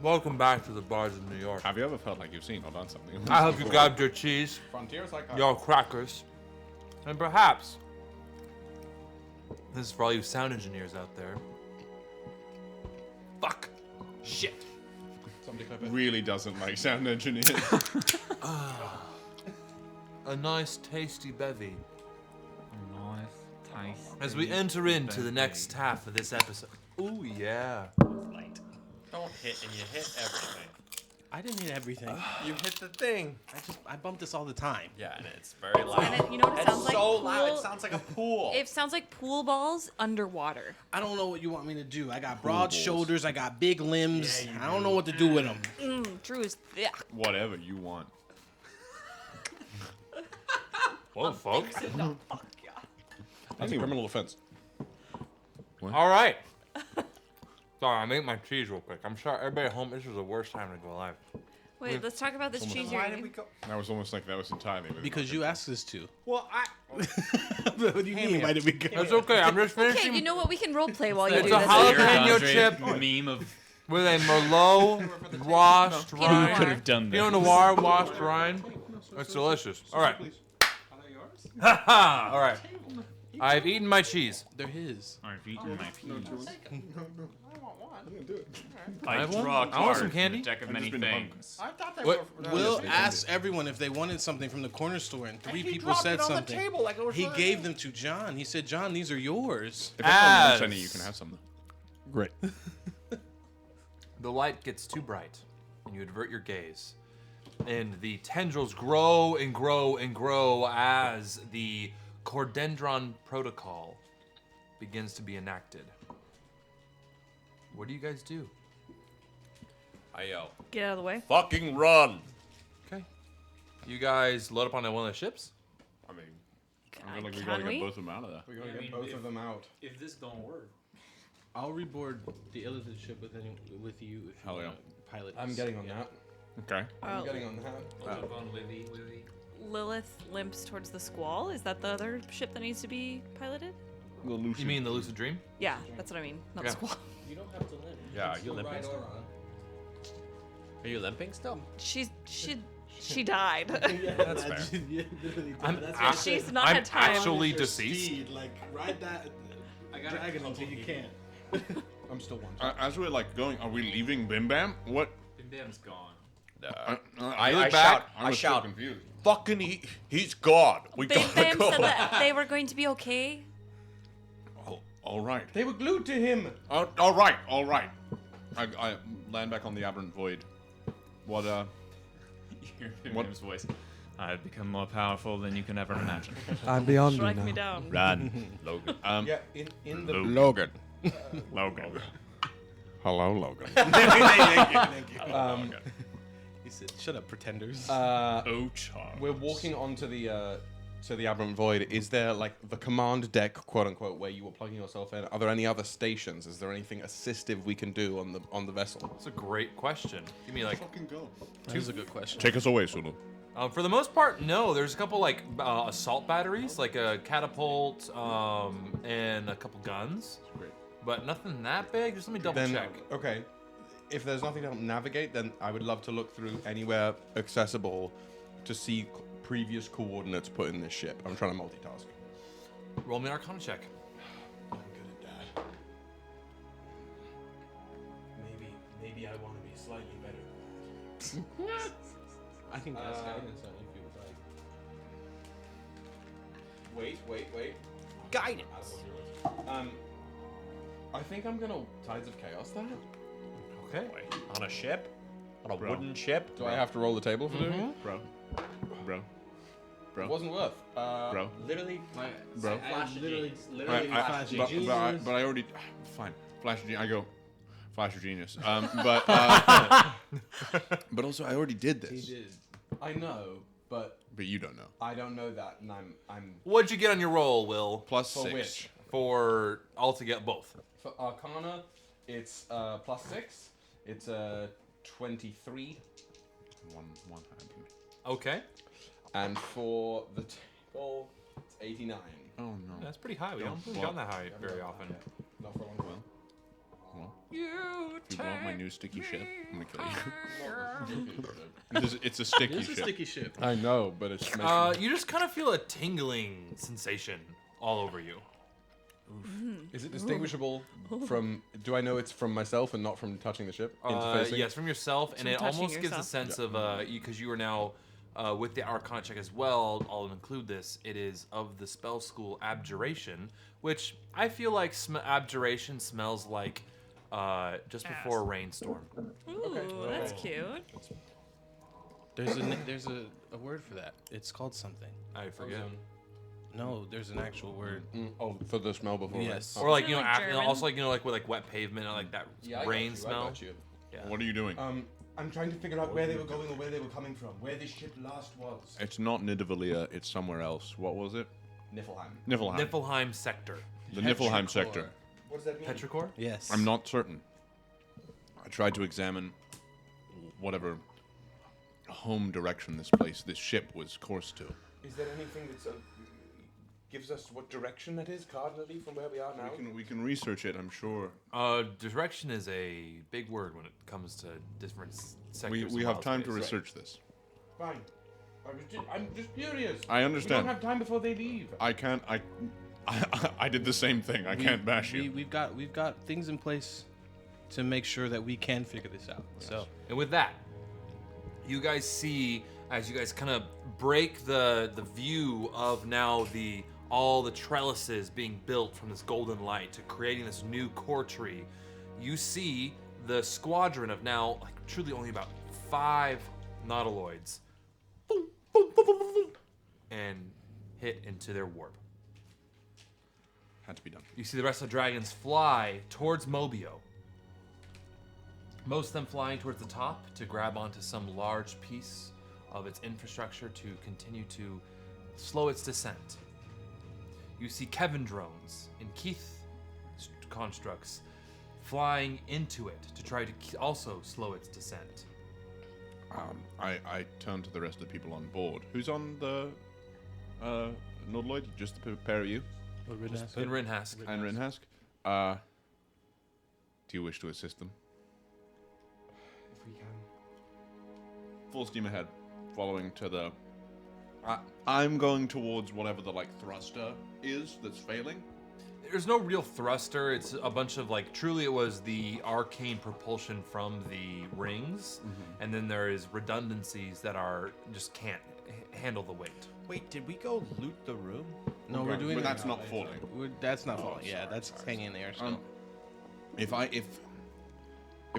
welcome back to the Bards of New York. Have you ever felt like you've seen or done something? I hope you grabbed your cheese, Frontier psychiatry. your crackers, and perhaps, this is for all you sound engineers out there. Fuck. Shit. Really doesn't like sound engineers. A nice tasty bevy. Nice. As we enter into the next half of this episode. Ooh, yeah. Don't hit and you hit everything. I didn't hit everything. You hit the thing. I bump this all the time. Yeah, and it's very loud. And it, you know what it It's sounds like? so loud. Pool- It sounds like a pool. It sounds like pool balls underwater. I don't know what you want me to do. I got broad shoulders. I got big limbs. I don't know what to do with them. Drew is thick. Whatever you want. Whoa, folks. That's a criminal offense. All right. Sorry, I made my cheese real quick. I'm sorry, everybody at home, this was the worst time to go live. Wait, let's talk about this cheese you're eating. That was almost like that was entirely within Because my you asked us to. Well, What do you mean? Why did we go? It's okay, I'm just finishing. Okay, you know what? We can role play while you It's do a this. jalapeno chip meme of with a Merlot washed Pinot rind. Noir. could have done Pinot this. Noir washed rind. It's delicious. All right. Haha. All right. I've eaten my cheese. They're his. I've eaten my peas. I I want- draw I want cards some from candy. a deck of many been hungry. things. What? Will asked everyone if they wanted something from the corner store, and three people said something. He gave them to John. He said, "John, these are yours." If anyone wants As- any, you can have some. Great. The light gets too bright, and you avert your gaze. And the tendrils grow and grow and grow as the Cordendron Protocol begins to be enacted. What do you guys do? I yell, Get out of the way. fucking run! Okay. You guys load up on one of the ships? I mean, I feel like we Can gotta we? get both of them out of there. We're gonna I get mean, both if- of them out. If this don't work, I'll reboard the Lilith ship with you if you Hell yeah. wanna pilot. I'm this. getting on that. Okay. I'm getting on that. I'll jump on Livy. Lilith limps towards the Squall. Is that the other ship that needs to be piloted? You mean the Lucid Dream? Yeah, that's what I mean. Not Yeah. the Squall. You don't have to limp. yeah, are you limping still? Are you limping still? She died. That's fair. She's not I'm had time. actually deceased. Like ride that I got dragon until you can't. I'm still one. As we're like going, are we leaving Bim Bam? What? Bim Bam's gone. I I look shout, back. I was so shout, confused. fucking he's gone. We Big gotta Bam go. said that they were going to be okay. Oh, all right. They were glued to him. All right. All right. I land back on the aberrant void. What? You hear Bim What? Bam's voice. I've become more powerful than you can ever imagine. I'm beyond you Strike now. me down. Run, Logan. Yeah, in the Logan. Logan. Hello, Logan. He said, "Shut up, pretenders." Oh, Charles. We're walking onto the aberrant void. Is there like the command deck, quote unquote, where you were plugging yourself in? Are there any other stations? Is there anything assistive we can do on the vessel? That's a great question. Give me like, Fucking go. That is a good question. Take us away, Sulu. for the most part, no. There's a couple like assault batteries, like a catapult, and a couple guns. Great. But nothing that big. Just let me double Then check. okay, if there's nothing to navigate, then I would love to look through anywhere accessible to see previous coordinates put in this ship. I'm trying to multitask. Roll me an Arcana check. I'm good at that. Maybe I want to be slightly better. I can cast guidance on you if you would like. Wait. Guidance. I think I'm gonna Tides of Chaos that. Okay. On a ship? On a Bro. wooden ship? Do I have to roll the table for doing it? Bro. It wasn't worth. Bro. Literally, Bro. literally But I already. Fine. Flash of Genius. I go. Flash of Genius. But also, I already did this. He did. I know, but But you don't know. I don't know that, and I'm What'd you get on your roll, Will? Plus For 6. which? For altogether both. for Arcana. It's +6. It's 23, One happened. Okay. and for the table, it's 89. Oh no. That's pretty high. We Don't don't flop. get that high very often. Not for a long while. Well, if you want my new sticky ship, I'm gonna kill you. It's a sticky It's a ship. sticky ship. I know, but it's You just kind of feel a tingling sensation all over you. Is it distinguishable from? Do I know it's from myself and not from touching the ship? Interfacing? Yes, from yourself, and From it touching almost gives a yourself. sense of because you are now with the Archon check as well. I'll include this. It is of the spell school Abjuration, which I feel like Abjuration smells like just before a rainstorm. Ooh, that's cute. There's a word for that. It's called something. I forget. No, there's an actual word. Oh, for the smell before. Yes. Or like Isn't it like after, German? also like with like wet pavement and like that rain smell. What are you doing? I'm trying to figure out where they were going or where they were coming from, where this ship last was. It's not Nidavellir, it's somewhere else. What was it? Niflheim. Niflheim. Niflheim sector. The Niflheim sector. What does that mean? Petrichor? Yes. I'm not certain. I tried to examine whatever home direction this ship was coursed to. Is there anything that gives us what direction that is cardinally from where we are now? We can research it, I'm sure. Direction is a big word when it comes to different sectors. We of have time to wild space. research this. Fine. I'm just curious. I We understand. don't have time before they leave. I can't. I did the same thing. I can't bash you. We've got things in place to make sure that we can figure this out. So And with that, you guys see as you guys kind of break the view of now all the trellises being built from this golden light to creating this new core tree. You see the squadron of now like truly only about 5 nautiloids boom, boom, boom, boom, boom, boom, and hit into their warp. Had to be done. You see the rest of the dragons fly towards Mobiaux. Most of them flying towards the top to grab onto some large piece of its infrastructure to continue to slow its descent. You see Kevin drones and Keith constructs flying into it to try to also slow its descent. I turned to the rest of the people on board. Who's on the Nordloid? Just the pair of you? And Rinhask. And Rinhask? Do you wish to assist them? If we can. Full steam ahead, following to the... I'm going towards whatever the, thruster is that's failing. There's no real thruster. It's a bunch of, truly it was the arcane propulsion from the rings. And then there is redundancies that just can't handle the weight. Wait, did we go loot the room? no, we're doing But that. that's not falling. That's not falling. sorry, Yeah, that's hanging in the air still. If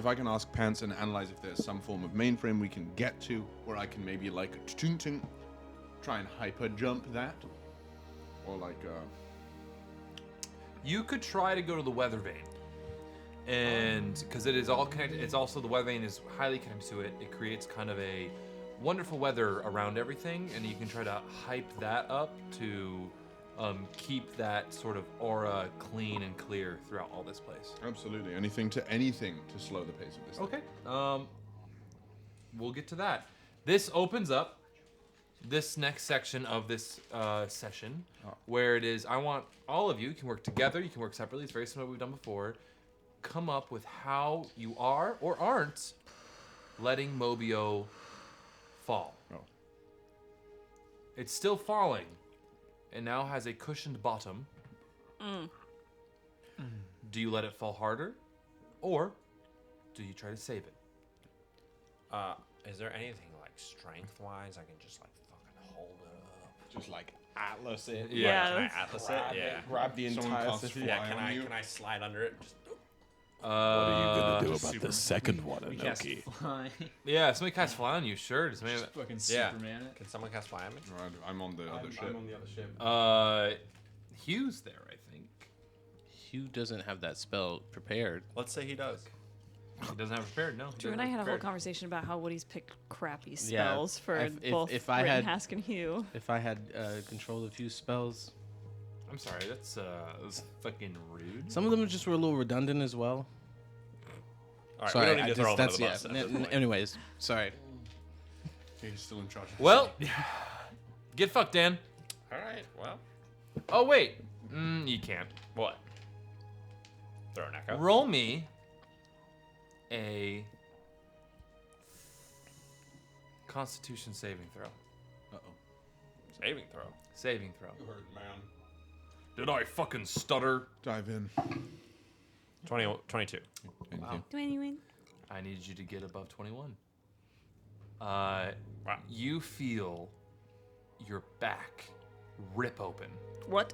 I can ask Pants and analyze if there's some form of mainframe we can get to, where I can maybe try and hyper jump that, or You could try to go to the weather vane, and because it is all connected, it's also the weather vane is highly connected to it. It creates kind of a wonderful weather around everything, and you can try to hype that up to keep that sort of aura clean and clear throughout all this place. absolutely anything to slow the pace of this. Okay. We'll get to that. This opens up this next section of this session, where it is, I want all of you can work together, you can work separately, it's very similar to what we've done before, come up with how you are or aren't letting Mobiaux fall. Oh. It's still falling, and now has a cushioned bottom. Do you let it fall harder, or do you try to save it? Is there anything strength-wise I can just fucking hold it up? Just Atlas it. Yeah. Can I Atlas it? Yeah. Grab the Someone entire casts city. fly Yeah. on you. Can I slide under it? Just, What are you gonna do about the second one, We cast Anoki? fly. Yeah, somebody casts fly on you, sure. Does somebody Just fucking Yeah. Superman it. Can someone cast fly on me? I'm on the other ship. I'm on the other ship. Hugh's there, I think. Hugh doesn't have that spell prepared. Let's say he does. He doesn't have prepared, no. he Drew doesn't and I have had a whole prepared. conversation about how Woody's picked crappy Yeah, spells for if both I had- Rittenhask and Hugh. If I had control of Hugh's spells, I'm sorry, that's fucking rude. some of them just were a little redundant as well. All right, Sorry, we don't need to throw him under the yeah. bus at this point. Anyways, sorry. He's still in charge. Well, get fucked, Dan. All right, well. Oh, wait. You can't. What? Throw an echo. Roll me a Constitution saving throw. Saving throw. Saving throw. You heard, man. Did I fucking stutter? Dive in. 22. Wow. 21. I need you to get above 21. You feel your back rip open. What?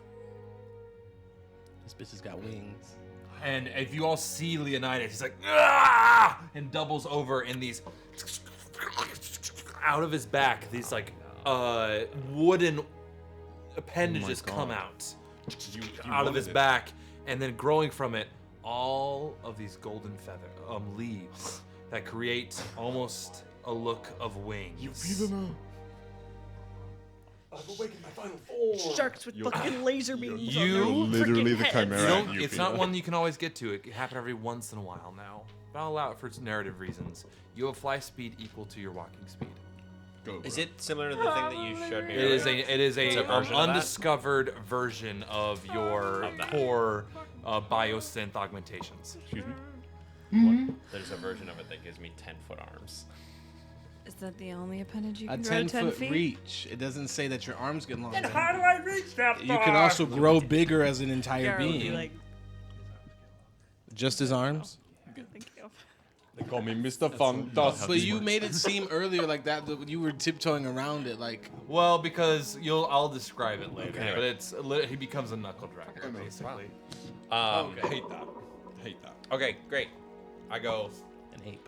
This bitch has got wings. And if you all see Leonidas, he's like, ah! And doubles over in these, out of his back, these like wooden appendages come out out of his back, and then growing from it, all of these golden feather leaves that create almost a look of wings. You feel them I've awakened my final form. Sharks with fucking laser beams on You their literally freaking the heads. chimera. It's not one you can always get to. It can happen every once in a while now. But I'll allow it for its narrative reasons. You have fly speed equal to your walking speed. Go, Is it similar to the thing that you showed me It earlier? is It's a a version of that? undiscovered version of your Of that. core biosynth augmentations. Excuse me? There's a version of it that gives me 10-foot arms. Is that the only appendage you A can grow 10 10-foot feet? reach. It doesn't say that your arms get longer. do I reach that You can also grow bigger as an entire Garrett would be being. like, Just his arms. thank you. They call me Mr. Fantastic. But you made it seem earlier like that you were tiptoeing around it, like Well, because I'll describe it later. Okay. But he becomes a knuckle dragger basically. Hate that. Hate that. Okay, great. I go, An ape.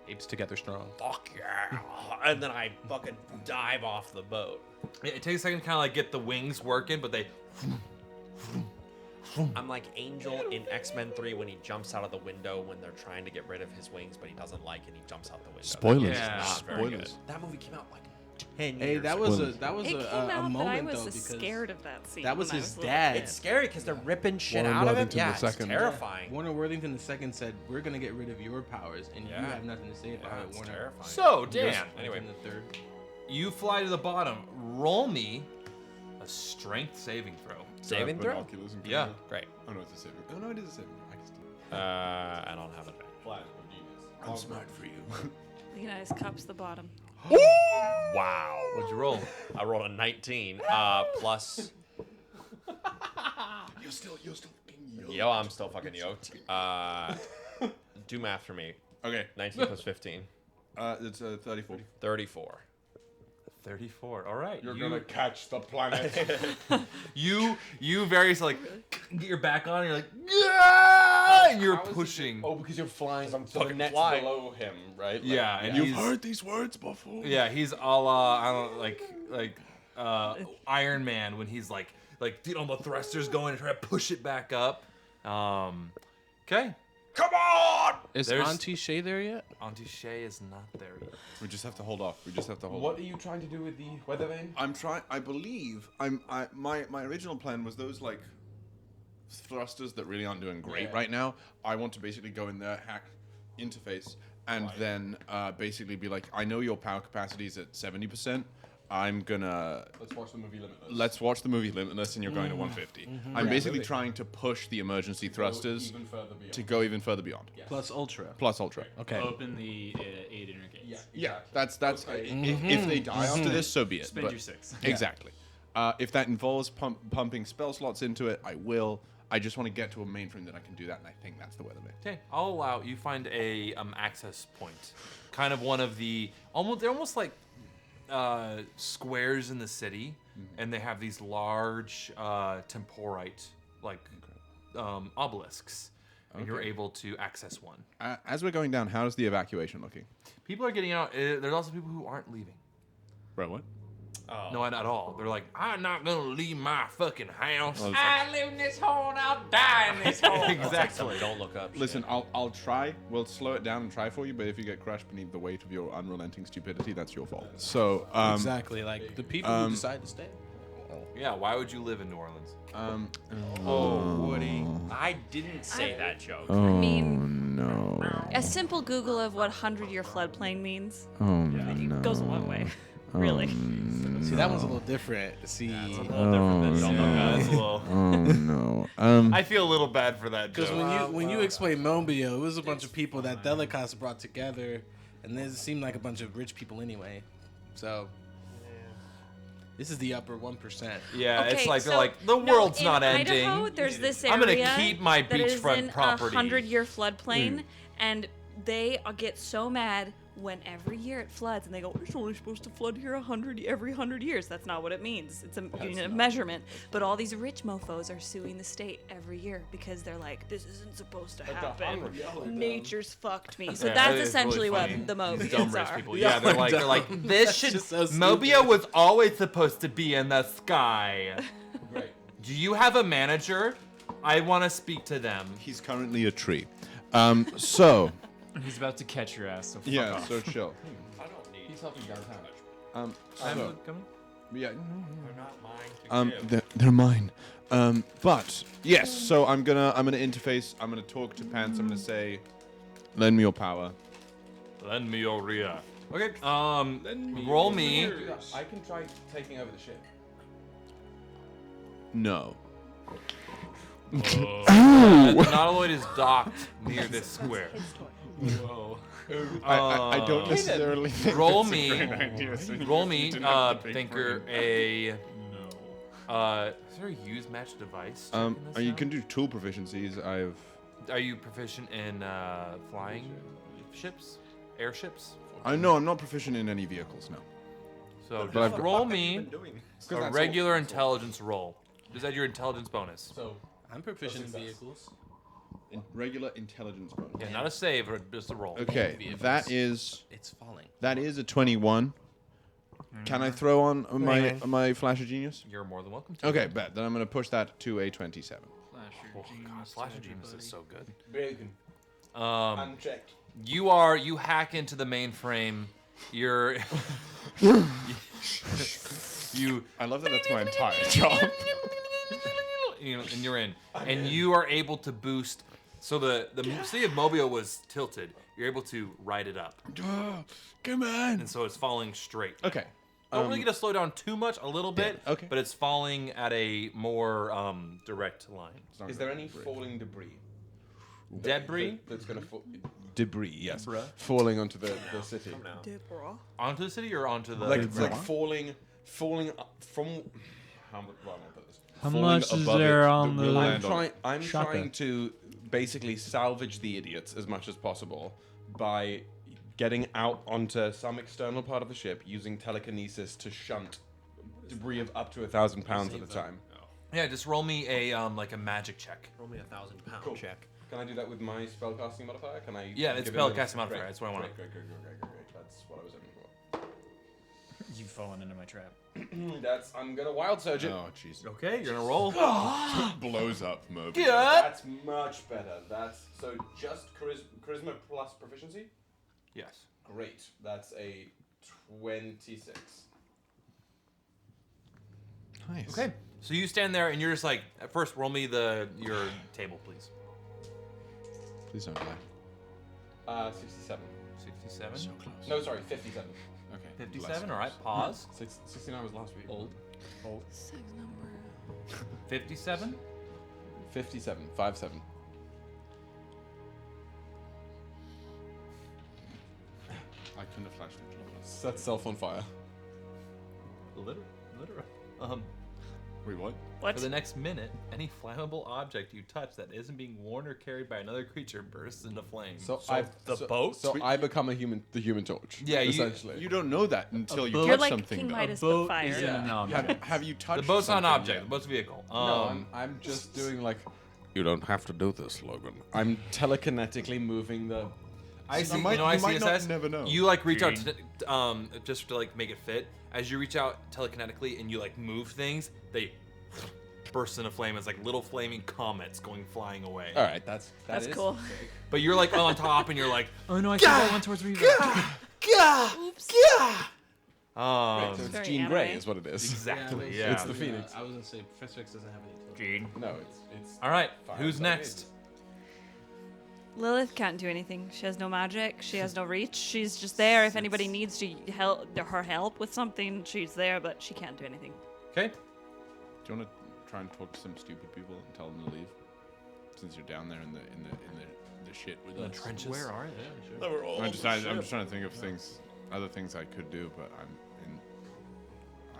Apes together strong. fuck yeah. And then I fucking dive off the boat. It takes a second to kind of like get the wings working, but they. I'm like Angel in X-Men 3 when he jumps out of the window when they're trying to get rid of his wings, but he doesn't like it. He jumps out the window. Spoilers. Yeah. Not very good. Spoilers. That movie came out like 10 years hey, that ago. was Spoilers. a It came a out that I moment was though because scared of that scene. that was when I his little. dad. It's scary because they're ripping shit Warren out of him. Worthington Yeah, the it's second. terrifying. Warner Worthington II said, "We're gonna get rid of your powers, and Yeah. you have nothing to say about Yeah, it." it's Warner. terrifying. So Dan, Anyway. In the third. you fly to the bottom. Roll me a strength saving throw. Saving throw? Binoculars and Yeah. camera. Great. Oh no, it's a saving. Oh no, it is a saving. I can still. I don't have advantage. Flash or genius. I'm smart for you. Leonidas cups the bottom. Wow. What'd you roll? I rolled a 19 plus. You're still fucking yoked. Yo, I'm still fucking yoked. Do math for me. Okay. 19 plus 15. It's 34. 34. 34. All right. You're gonna catch the planet. You very like get your back on. And you're like, yeah, and you're How is it- pushing. Oh, because you're flying. I'm fucking next flying. below him, right? Like, Yeah, and You've he's heard these words before. yeah, he's a la I don't like Iron Man when he's like dude, all the thrusters going and trying to push it back up. Okay. Come on! Is There's- Auntie Shay there yet? Auntie Shay is not there yet. We just have to hold off. What are you trying to do with the weather vane? I'm trying. I believe my original plan was those like thrusters that really aren't doing great Yeah. right now. I want to basically go in there, hack interface, and then basically be like, I know your power capacity is at 70%. I'm gonna Let's watch the movie Limitless. let's watch the movie Limitless, and you're going to 150. I'm basically Really? trying to push the emergency Go thrusters even further beyond. to go even further beyond. Plus Ultra. Plus Ultra. Okay. Open the 8 inner gates. Yeah, that's Okay. if they die after this, so be it. Spend but- your 6. Exactly. If that involves pumping spell slots into it, I will. I just want to get to a mainframe that I can do that, and I think that's the weather vane. Okay, I'll allow you find a access point, kind of one of the they're almost like squares in the city, and they have these large temporite like obelisks, and you're Okay. able to access one. As we're going down, how's the evacuation looking? People are getting out. There's also people who aren't leaving. Bro, what? Oh. No, not at all. They're like, I'm not gonna leave my fucking house. Well, I live in this hole and I'll die in this hole. Exactly. Don't look up. Listen, I'll try. We'll slow it down and try for you, but if you get crushed beneath the weight of your unrelenting stupidity, that's your fault. So, Exactly. Like the people who decide to stay. Yeah, why would you live in New Orleans? Oh, Woody. I didn't say that joke. I mean, no. a simple Google of what 100-year floodplain means Oh goes a long way. Really? See, that one's a little different. See, It's a little different than Delicast. It's a little. Oh no. I feel a little bad for that because joke. when you explain Mobiaux, it was a bunch of people that Delicast brought together, and it seemed like a bunch of rich people anyway. So this is the upper 1%. Yeah, it's Okay, like so, they're like the world's in not Idaho, ending. there's this area I'm gonna keep my that is beachfront in property. 100-year floodplain, and they get so mad when every year it floods, and they go, "It's only supposed to flood here every 100 years." That's not what it means. It's a unit of measurement. But all these rich mofo's are suing the state every year because they're like, "This isn't supposed to happen. Nature's fucked me." So Yeah, that's that is essentially really funny. what the These dumb Mobiaux rich are. people. Yeah, they're like this should. just so Mobiaux was always supposed to be in the sky. Right. Do you have a manager? I want to speak to them. He's currently a tree. So He's about to catch your ass. So fuck yeah, off. so chill. I don't need. He's helping downtown. So, Coming? yeah, They're not mine to give. they're mine. But yes, so I'm gonna interface. I'm gonna talk to Pants. I'm gonna say, lend me your power. Lend me your Ria. Okay. Roll me. I can try taking over the ship. No. The Nautiloid is docked near this square. Whoa. I don't necessarily think Roll that's a me. great idea, so you Roll guys me, didn't have to pay Thinker, for it. is there a use match device? You can do tool proficiencies. Are you proficient in flying ships? Airships? I know I'm not proficient in any vehicles now. So But I've just got- roll me a that's regular all- intelligence roll. Just add your intelligence bonus. So I'm proficient in vehicles. Regular intelligence bonus. Yeah, not a save, or just a roll. Okay, that is It's falling. a 21. Can I throw on my Flash of Genius? You're more than welcome to. Okay, bet. Then I'm gonna push that to a 27. Oh, God, Flash of Genius is so good. broken. Unchecked. You hack into the mainframe. You're you I love that. That's my entire job. and you're in, and you are able to boost. So the city of Mobiaux was tilted. You're able to ride it up, Come on. and so it's falling straight. Okay. Don't really get to slow down too much, a little bit. okay. But it's falling at a more direct line. Is there any falling debris? Debris That's gonna fall. Debris, yes. Falling onto the city. onto the city or onto the. Like falling up from. How much? Well, I'll put this. How Falling much is above there it, on that will the? land on it. I'm Shotgun. trying to basically salvage the idiots as much as possible by getting out onto some external part of the ship using telekinesis to shunt debris of up to 1,000 pounds at a time. Yeah, just roll me a like a magic check. Roll me a 1,000-pound Cool. check. Can I do that with my spellcasting modifier? Can I? Yeah, it's give it a- spellcasting modifier, Great, that's what I wanted. Great. That's what I was aiming for. You've fallen into my trap. That's. I'm gonna wild surge it. Oh, jeez. Okay, you're gonna roll. Blows up, Mobius. That's much better. That's so just charisma plus proficiency. Yes. Great. That's a 26. Nice. Okay. So you stand there and you're just like, at first, roll me your table, please. Please don't die. 67. 67. So close. No, sorry, 57. Okay. 57. All right. Pause. 69 was last week. Old. Sex number. 57. 57. 57. I couldn't have flashed it. Set self on fire. Literal. Wait, what? What? For the next minute, any flammable object you touch that isn't being worn or carried by another creature bursts into flames. So, boat? So I become the human torch. Yeah, essentially. You don't know that until you You're touch like something. King though. Midas boat with fire. is Yeah. an object. Have you touched The boat's not an something object. yet? The boat's a vehicle. No, I'm just doing like. You don't have to do this, Logan. I'm telekinetically moving the. I see. might- you know, I you might not CSS. never know. You like reach out to, just to like make it fit. As you reach out telekinetically and you like move things, they burst into flame as like little flaming comets going flying away. All right, that's That's cool. But you're like on top and you're like, Oh no, I think I went towards Riva. Oops. So it's Very Jean anime. Grey, is what it is. exactly. Yeah. It's the Phoenix. I was gonna say Professor X doesn't have any. Gene. No, it's. All right. Fire Who's sign next? Lilith can't do anything. She has no magic. She has no reach. She's just there. If anybody needs to her help with something, she's there, but she can't do anything. Okay. Do you want to try and talk to some stupid people and tell them to leave? Since you're down there in the shit with us. Trenches. Where are they? I'm just trying to think of other things I could do, but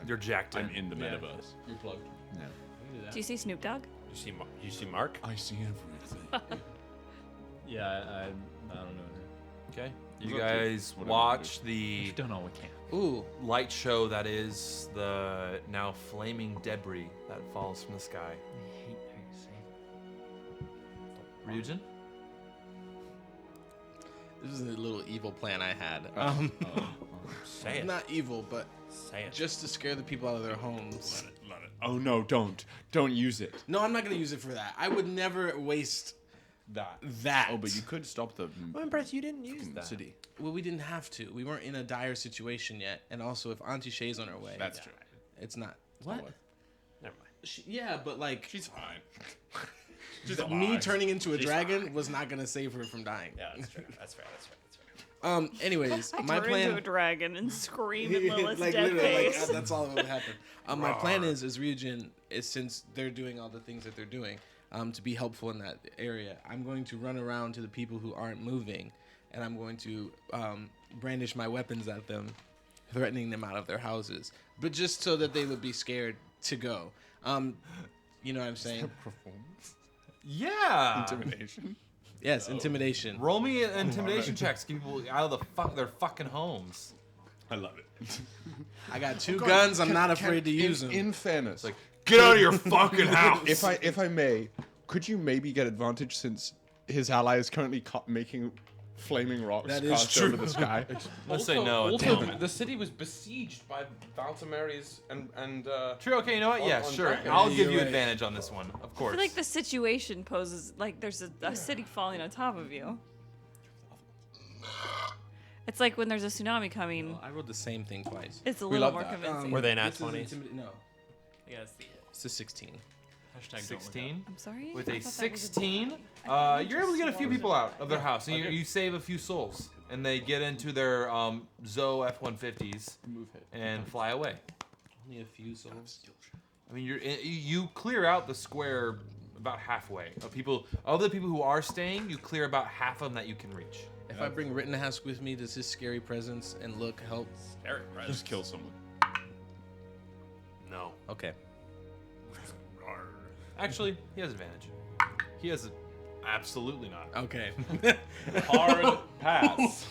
You're jacked in. I'm in the metaverse. You're plugged. Yeah. Do you see Snoop Dogg? You see Mark? I see everything. Yeah, I don't know. Okay. You It's up to you. guys Whatever you watch the We've done all we can. Ooh, light show that is the now flaming debris that falls from the sky. I hate how you say that. Ryujin? this is a little evil plan I had. Say it. Not evil, but Say it. just to scare the people out of their homes. Let it. Oh no! Don't use it. No, I'm not gonna use it for that. I would never waste that. Oh, but you could stop the I'm impressed you didn't use fucking that. city. Well, we didn't have to. We weren't in a dire situation yet. And also, if Auntie Shay's on her way, That's true. it's not. What? Never mind. Yeah, but like, She's fine. me turning into a dragon was not gonna save her from dying. Yeah, that's true. That's fair. Anyways, I my turn plan. into a dragon and scream at Lilith's like dead literally, face. that's all that would happen. My plan is Ryujin is, since they're doing all the things that they're doing, to be helpful in that area. I'm going to run around to the people who aren't moving, and I'm going to brandish my weapons at them, threatening them out of their houses, but just so that they would be scared to go. You know what I'm saying? Yeah. Intimidation. Yes, intimidation. Roll me an intimidation checks. Keep people out of their fucking homes. I love it. I got two guns. I'm not afraid to use them. In fairness, Like, get out of your fucking house. if I may, could you maybe get advantage since his ally is currently making flaming rocks That is cast true. over the sky? Let's say no. Also, Damn it. the city was besieged by Valtimeri's and True. Okay. You know what? Yeah. on Sure. dragon. I'll Yeah, give you're you right. advantage on this one. Of I course. feel like the situation poses like there's a city falling on top of you. It's like when there's a tsunami coming. I rolled the same thing twice. It's a We little love more that. convincing. Were they nat This is 20s? No, Yeah, it's the it's a 16. hashtag don't look 16. I'm sorry. With I a thought that was 16, you're able to get a few people out of their house, and you save a few souls, and they get into their Zoe F-150s and fly away. Only a few souls. I mean, you clear out the square about halfway of people. Of the people who are staying, you clear about half of them that you can reach. If I bring Rittenhouse with me, does his scary presence and look help? Just kill someone. No. Okay. Actually, he has advantage. He has absolutely not. Okay. hard pass.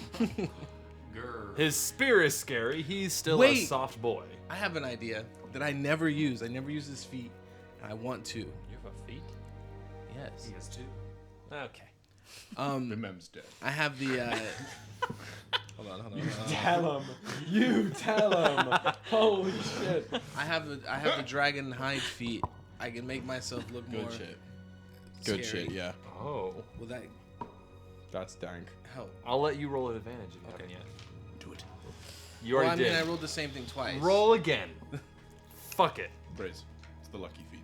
Grr. His spear is scary. He's still a Wait. soft boy. I have an idea that I never use. I never use his feet, and I want to. You have a feet? Yes. He has two. Okay. The mem's dead. I have the. Hold on. Tell him. You tell him. Holy shit. I have the dragon hide feet. I can make myself look more. Good scary. shit. Yeah. Oh. Will that That's dank. help? I'll let you roll an advantage if you haven't yet. Do it. You Well, I already mean, did. I rolled the same thing twice. Roll again. Fuck it. Braze. It's the lucky feet.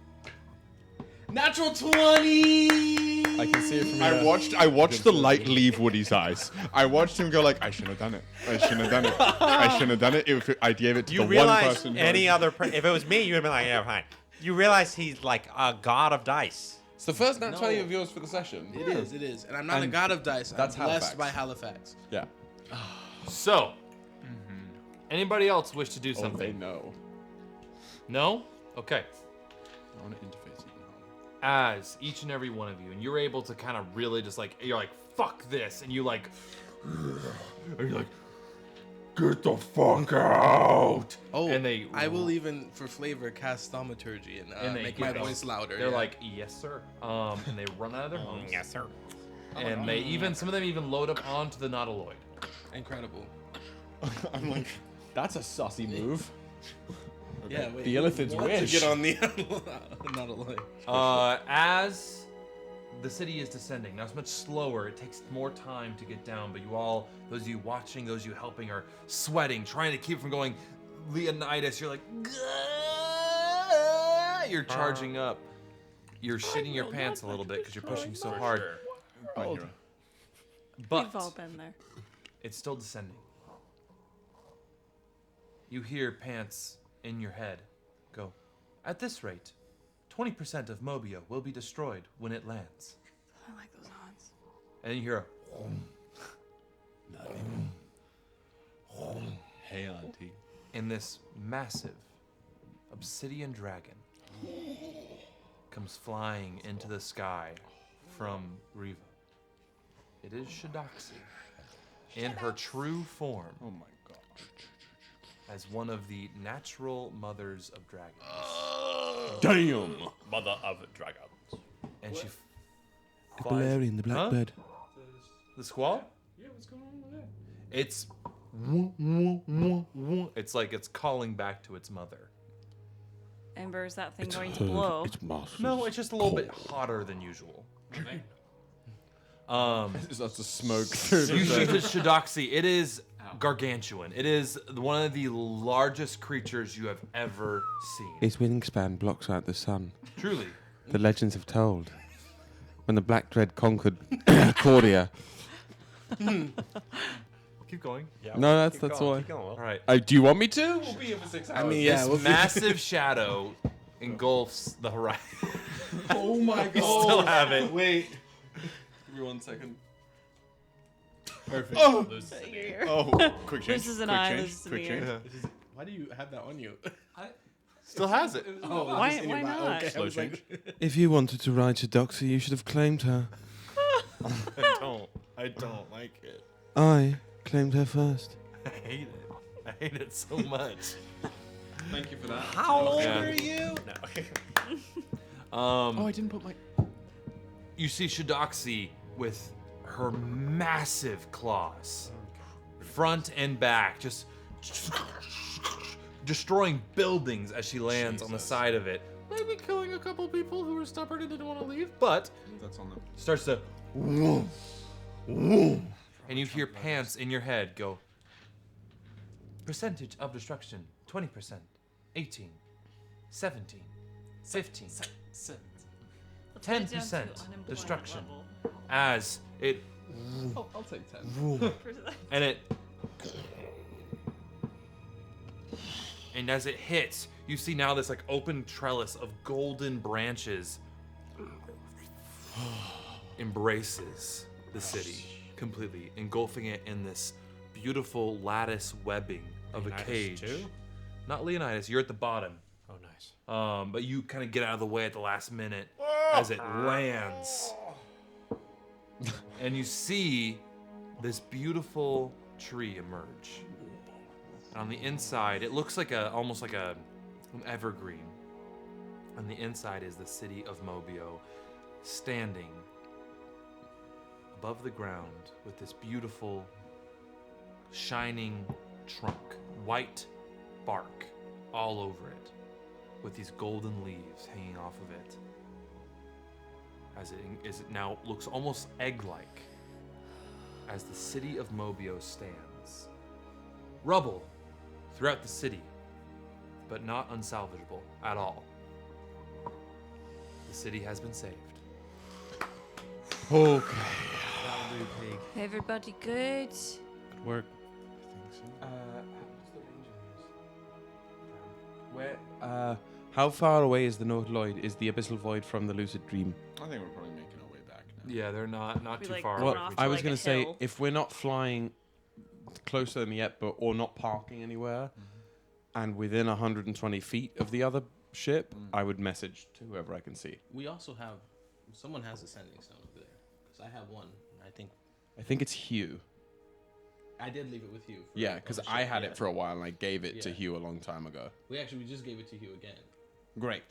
Natural 20. I can see it from here. I watched the light leave Woody's eyes. I watched him go like, I shouldn't have done it. I shouldn't have done it. I shouldn't have done it. If I gave it to You the one realize person. any other if it was me, you would be like, yeah, fine. You realize he's like a god of dice. It's the first nat 20 of yours for the session. It is, and I'm not a And god of dice. that's I'm blessed Halifax. by Halifax. Yeah. So, anybody else wish to do Oh, they something? know. No? Okay. I want to interface it. As each and every one of you, and you're able to kind of really just like, you're like, fuck this, and you like, and you're like, get the fuck out. Oh, And they- I will even, for flavor, cast thaumaturgy and they make my get- voice louder. They're yeah. like, yes, sir. And they run out of their homes. Yes, sir. And they even, some of them even load up onto the Nautiloid. incredible. I'm like, That's a saucy move. Yeah, wait. The elephant's want wish. to get on the not alive. As the city is descending, now it's much slower. It takes more time to get down, but you all, those of you watching, those of you helping, are sweating, trying to keep from going. Leonidas, you're like, "Gah!" You're charging up. You're shitting your pants a little bit because you're pushing so hard. my hero. But We've all been there. it's still descending. You hear Pants in your head go, at this rate, 20% of Mobiaux will be destroyed when it lands. I like those odds. And then you hear a Hey, auntie. and this massive obsidian dragon comes flying into the sky from Riva. It is Shidoxi in her true form Oh my god. as one of the natural mothers of dragons. Damn. Mother of dragons. And she The flies. Balerian, the blackbird. The squall? Yeah, what's going on with that? It's like it's calling back to its mother. Ember, is that thing going to blow? It's massive. No, it's just a little bit hotter than usual. Okay. It's lots of smoke through You see the the Shidoxi. It is gargantuan. It is one of the largest creatures you have ever seen. Its wingspan blocks out the sun. Truly. The legends have told. When the Black Dread conquered Cordia. Keep going. Yeah, No, that's keep all going, I- keep going, Will. All right. Do you want me to? We'll be here for 6 hours. I mean, yeah. This we'll massive shadow engulfs the horizon. Oh my You still have it. Wait. Give me 1 second. Perfect. Oh, Loses an Here. ear. oh, quick change. This is an quick eye, change. this is an quick ear. change. Why do you have that on you? Still has it. Oh, Why- it's in why your mouth. not? Okay, I Slow was like, If you wanted to ride to Doxy, you should have claimed her. I don't like it. I claimed her first. I hate it. I hate it so much. Thank you for that. How old Yeah. are you? No. Oh, I didn't put my. You see Shidoxi with her massive claws, front and back, just destroying buildings as she lands on the side of it. Maybe killing a couple people who were stubborn and didn't want to leave, but That's on them. starts to and you hear Pants in your head go, percentage of destruction 20%, 18, 17, 15, 10% destruction as it I'll take 10. and as it hits, you see now this like open trellis of golden branches embraces the city completely, engulfing it in this beautiful lattice webbing of a cage. Too? Not Leonidas, you're at the bottom. Oh, nice. But you kind of get out of the way at the last minute as it lands. And you see this beautiful tree emerge. And on the inside, it looks like almost like an evergreen. On the inside is the city of Mobiaux, standing above the ground with this beautiful, shining trunk, white bark all over it, with these golden leaves hanging off of it. As it now looks almost egg-like, as the city of Mobiaux stands. Rubble throughout the city, but not unsalvageable at all. The city has been saved. Okay. Everybody good? Good work. How far away is the Nautiloid? Is the Abyssal Void from the Lucid Dream? I think we're probably making our way back now. Yeah, they're not Be too like far going away. off from to I was like gonna a say, hill. if we're not flying closer than yet, but or not parking anywhere, and within 120 feet of the other ship, I would message to whoever I can see. we also have, someone has a sending stone over there. Because I have one. I think it's Hugh. I did leave it with you. Yeah, on because the I ship, had yeah. it for a while and I gave it to Yeah. Hugh a long time ago. We just gave it to you again. Great.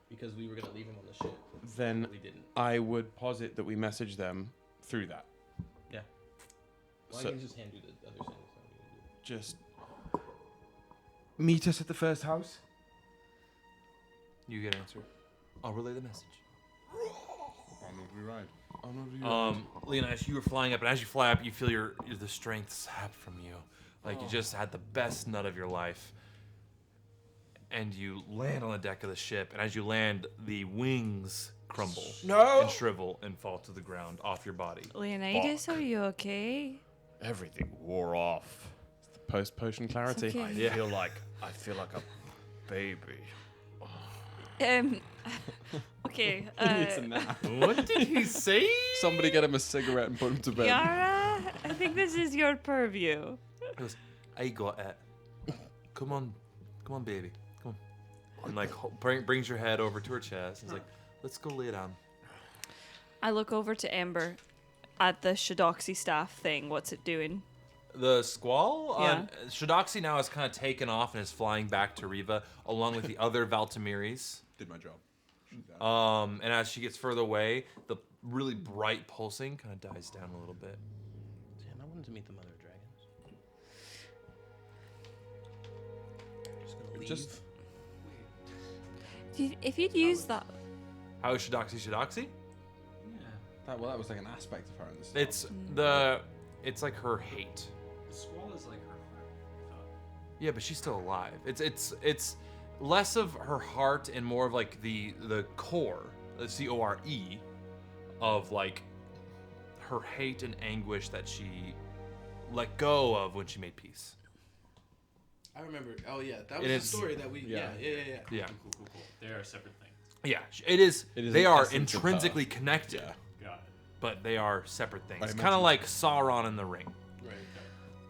Because we were going to leave him on the ship. Then But we didn't. I would posit that we message them through that. Yeah. Well, So- I can just hand you the other sending stone. Just meet us at the first house. You get an answer. I'll relay the message. Onward we ride. Leonidas, you were flying up, and as you fly up, you feel the strength sap from you. Like you just had the best nut of your life. and you land on the deck of the ship. And as you land, the wings crumble and shrivel and fall to the ground off your body. Leonidas, are you okay? Everything wore off. Post potion clarity. It's okay. I feel like a baby. Okay. It's a nap. What did he say? Somebody get him a cigarette and put him to bed. Yara, I think this is your purview. He goes, I got it. Come on, baby, come on. And like brings your head over to her chest. He's like, let's go lay down. I look over to Amber at the Shadoxi staff thing. What's it doing? The squall? Yeah. Shadoxi now has kind of taken off and is flying back to Riva along with the other Valtimeris. Did my job. And as she gets further away, the really bright pulsing kind of dies down a little bit. Damn, I wanted to meet the mother of dragons. Just gonna leave. Just If you'd use that. How is Shadoxi? that. Well, that was like an aspect of her in this. It's like her hate. The squall is like her heart, I thought. Yeah, but she's still alive. It's less of her heart and more of like the core, the CORE, of like her hate and anguish that she let go of when she made peace. I remember. Oh yeah, that It was the is- story that we. Yeah. Yeah, Cool. They are separate things. yeah. It is. It is They an are essence of her. intrinsically connected, Got it. but they are separate things. I Kind of imagine- like Sauron in the Ring. Right.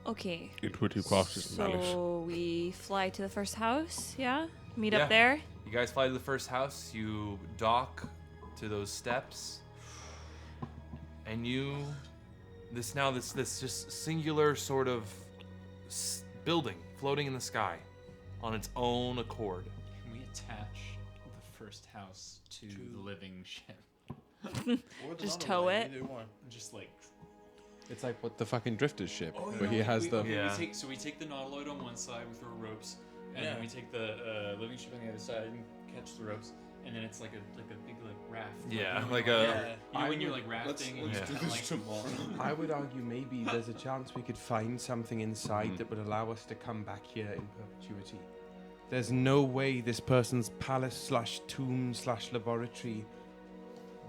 Okay. It would So we fly to the first house, yeah? Meet Yeah. up there? You guys fly to the first house. You dock to those steps, and this just singular sort of building floating in the sky, on its own accord. Can we attach the first house to the living ship? Or the Just normal tow way, it. either one. Just like. It's like what the fucking Drifter's ship, Oh, where he has the. Yeah. We take the Nautiloid on one side with our ropes, and Yeah. then we take the living ship on the other side and catch the ropes, and then it's like a big raft. Yeah, when like you're a- Yeah. You know when you're let's rafting. and do you're this like, tomorrow. I would argue maybe there's a chance we could find something inside that would allow us to come back here in perpetuity. There's no way this person's palace/tomb/laboratory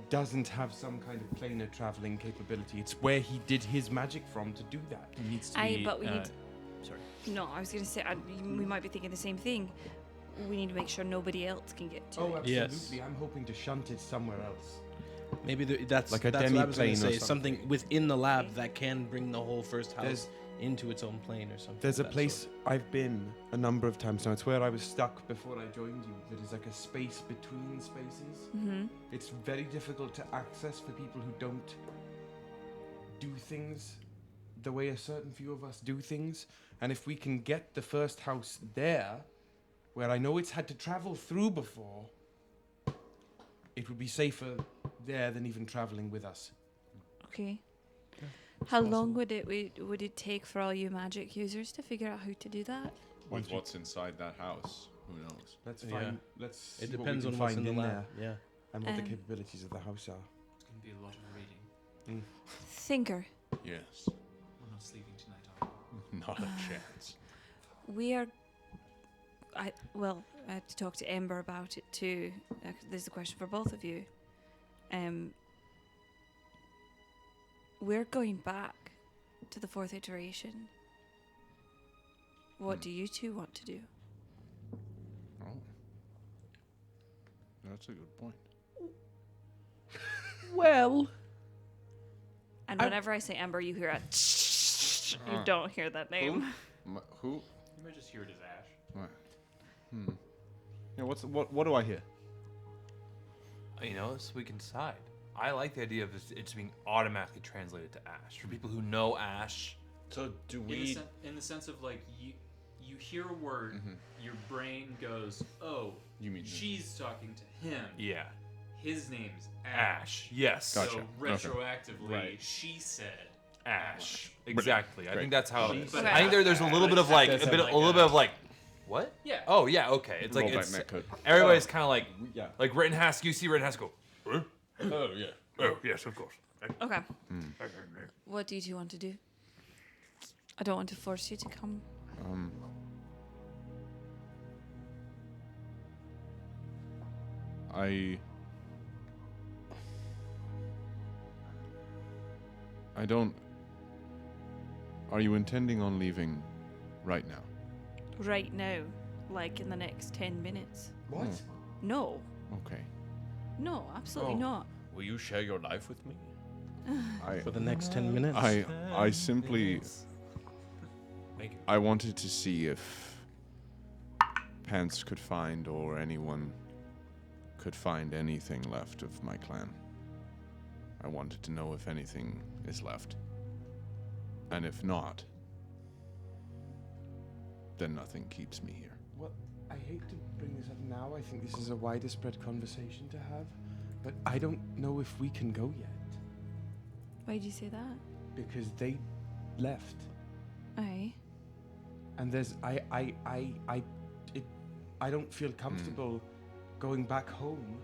doesn't have some kind of planar traveling capability. It's where he did his magic from to do that. It needs to But be. we need. Sorry. No, I was gonna say we might be thinking the same thing. We need to make sure nobody else can get to Oh, it. absolutely. Yes. I'm hoping to shunt it somewhere else. Maybe that's Like a that's what I was gonna demi-plane or say. Something something. within the lab that can bring the whole first house There's- into its own plane or something. There's a of that place sort. I've been a number of times now. It's where I was stuck before I joined you. That is like a space between spaces. Mm-hmm. It's very difficult to access for people who don't do things the way a certain few of us do things. And if we can get the first house there, where I know it's had to travel through before, it would be safer there than even traveling with us. Okay. How long would it take for all you magic users to figure out how to do that? With what's inside that house, who knows? Let's Yeah. find. Let's. See It what we depends can on what's find in the there lab. Yeah. and what the Um, capabilities of the house are. It's gonna be a lot of reading. Thinker, Yes. We're not sleeping tonight, are we? Not a chance. we are. I have to talk to Ember about it too. This is a question for both of you. We're going back to the fourth iteration. What do you two want to do? Oh. That's a good point. Well, And whenever I say Ember, you hear a. You don't hear that name. Who? You might just hear it as Ash. What? Yeah, what do I hear? You know, so we can decide. I like the idea of it just being automatically translated to Ash. For people who know Ash, So do In the sense of like you hear a word, your brain goes, oh, You mean she's talking to him. yeah, His name's Ash. Yes, Gotcha. So Okay. retroactively, Right. she said Ash. Exactly. I think that's how. She said- I think there's a little bit of like a little bit of like, what? Yeah. Oh yeah. Okay. It's like Roll back it's netcode. everybody's kind of like Yeah. Rittenhouse. You see Rittenhouse go. Oh yeah. Oh yes, of course. Okay. What do you two want to do? I don't want to force you to come. I don't. Are you intending on leaving right now? Right now, like in the next 10 minutes. What? No. Okay. No, absolutely Oh. not. Will you share your life with me? For the next 10 minutes? I simply. Thank you. I wanted to see if Pants could find, or anyone could find anything left of my clan. I wanted to know if anything is left. And if not, then nothing keeps me here. Well, I hate to bring this up now. I think this is a wider spread conversation to have, but I don't know if we can go yet Why did you say that? because they left, Aye. and there's I don't feel comfortable going back home,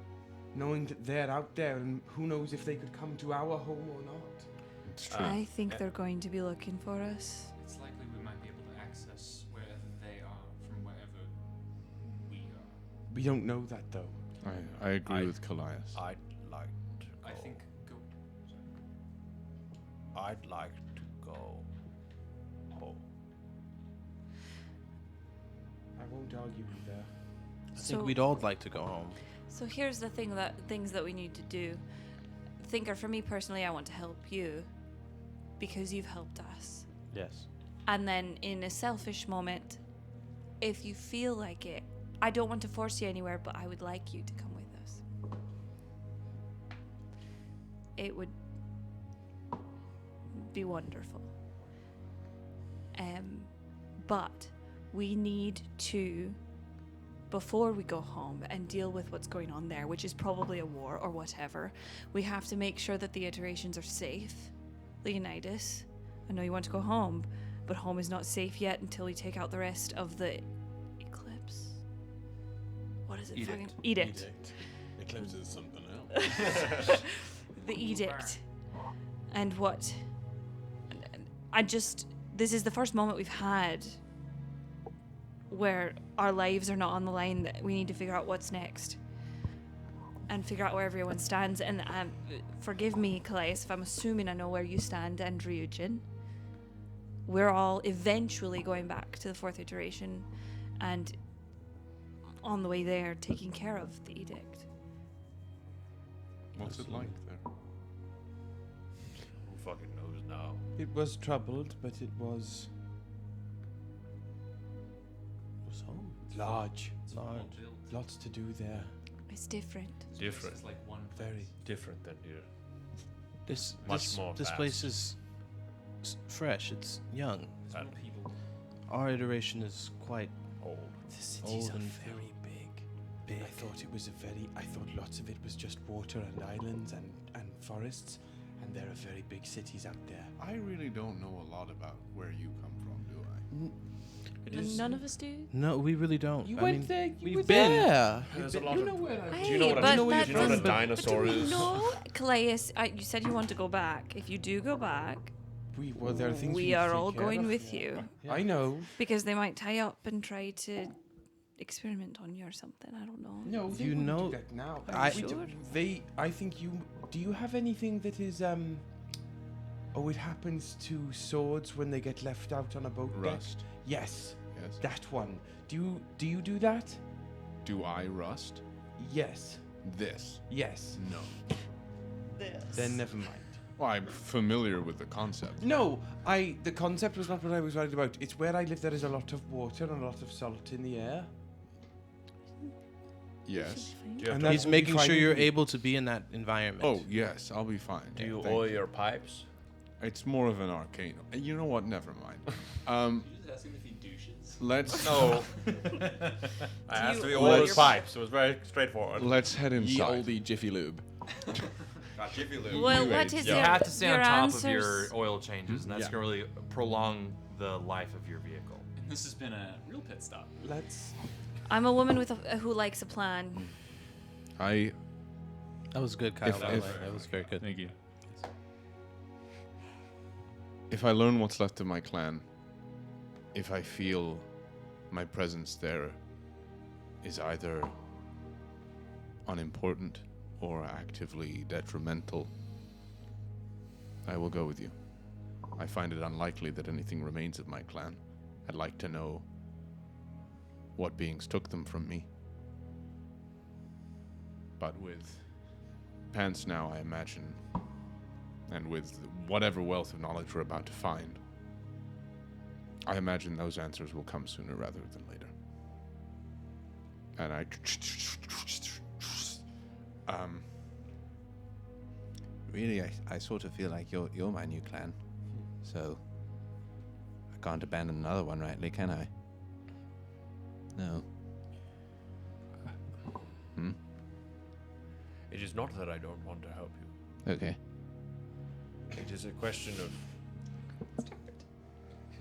knowing that they're out there, and who knows if they could come to our home or not. It's true. I think they're going to be looking for us. It's likely we might be able to access wherever they are from wherever we are. We don't know that though. I agree with Kallias. I'd like to go. I think go. I'd like to go home. I won't argue with that. I think we'd all like to go home. So here's the things that we need to do. Thinker, for me personally, I want to help you because you've helped us. Yes. And then in a selfish moment, if you feel like it, I don't want to force you anywhere, but I would like you to come with us. It would be wonderful. But we need to, before we go home and deal with what's going on there, which is probably a war or whatever, we have to make sure that the iterations are safe. Leonidas, I know you want to go home, but home is not safe yet until we take out the rest of the eclipse. What is it? Edict. Edict. Eclipse is something else. The edict. And what? This is the first moment we've had where our lives are not on the line, that we need to figure out what's next and figure out where everyone stands. And forgive me, Kallias, if I'm assuming I know where you stand and Ryujin. We're all eventually going back to the fourth iteration and on the way there taking care of the edict. What's it like there? Who fucking knows now? It was troubled, but it was home. large. Large. Lots to do there. It's different. Different. It's like one Very. Different than here. This More this fast. place is fresh. It's young. And people. Our iteration is quite old. The cities Old are and very big. I thought it was I thought lots of it was just water and islands and forests, and there are very big cities out there. I really don't know a lot about where you come from, do I? None of us do. No, we really don't. You I went mean, there. we've been. There's a lot You of. know where I Do you know what Hey, a, but do you know what a that's- dinosaur is? No, Kallias, you said you want to go back. If you do go back, Well, there are things we need to are take all care going of. with you I know. because they might tie up and try to experiment on you or something. I don't know. No, they You wouldn't know- do that now. Are We you do- sure? I think you. Do you have anything that is Oh, it happens to swords when they get left out on a boat deck? Rust. Yes, Yes. that one. Do you do that? Do I rust? Yes. This? Yes. No. Then never mind. Well, I'm familiar with the concept. No, the concept was not what I was worried about. It's where I live. There is a lot of water and a lot of salt in the air. Yes. And that's He's making fine sure with you're me. able to be in that environment. Oh, yes, I'll be fine. Do you Thank oil your pipes? It's more of an arcane. You know what? Never mind. Just ask him if he douches. Let's No. I asked if he oil oiled your pipes. It was very straightforward. let's head Ye inside. oldie Jiffy Lube. Jiffy Lube. Well, You what ate. is You your have to stay on your top answers? of your oil changes, and that's Yeah. going to really prolong the life of your vehicle. And this has been a real pit stop. Let's. I'm a woman with who likes a plan. I That was good, Kyle. If- by the if- way. That was very good. Thank you. if I learn what's left of my clan, if I feel my presence there is either unimportant or actively detrimental, I will go with you. I find it unlikely that anything remains of my clan. I'd like to know what beings took them from me. But with pants now, I imagine, and with whatever wealth of knowledge we're about to find, I imagine those answers will come sooner rather than later. And really, I sort of feel like you're my new clan. So I can't abandon another one, rightly, can I? No. It is not that I don't want to help you. Okay. It is a question of...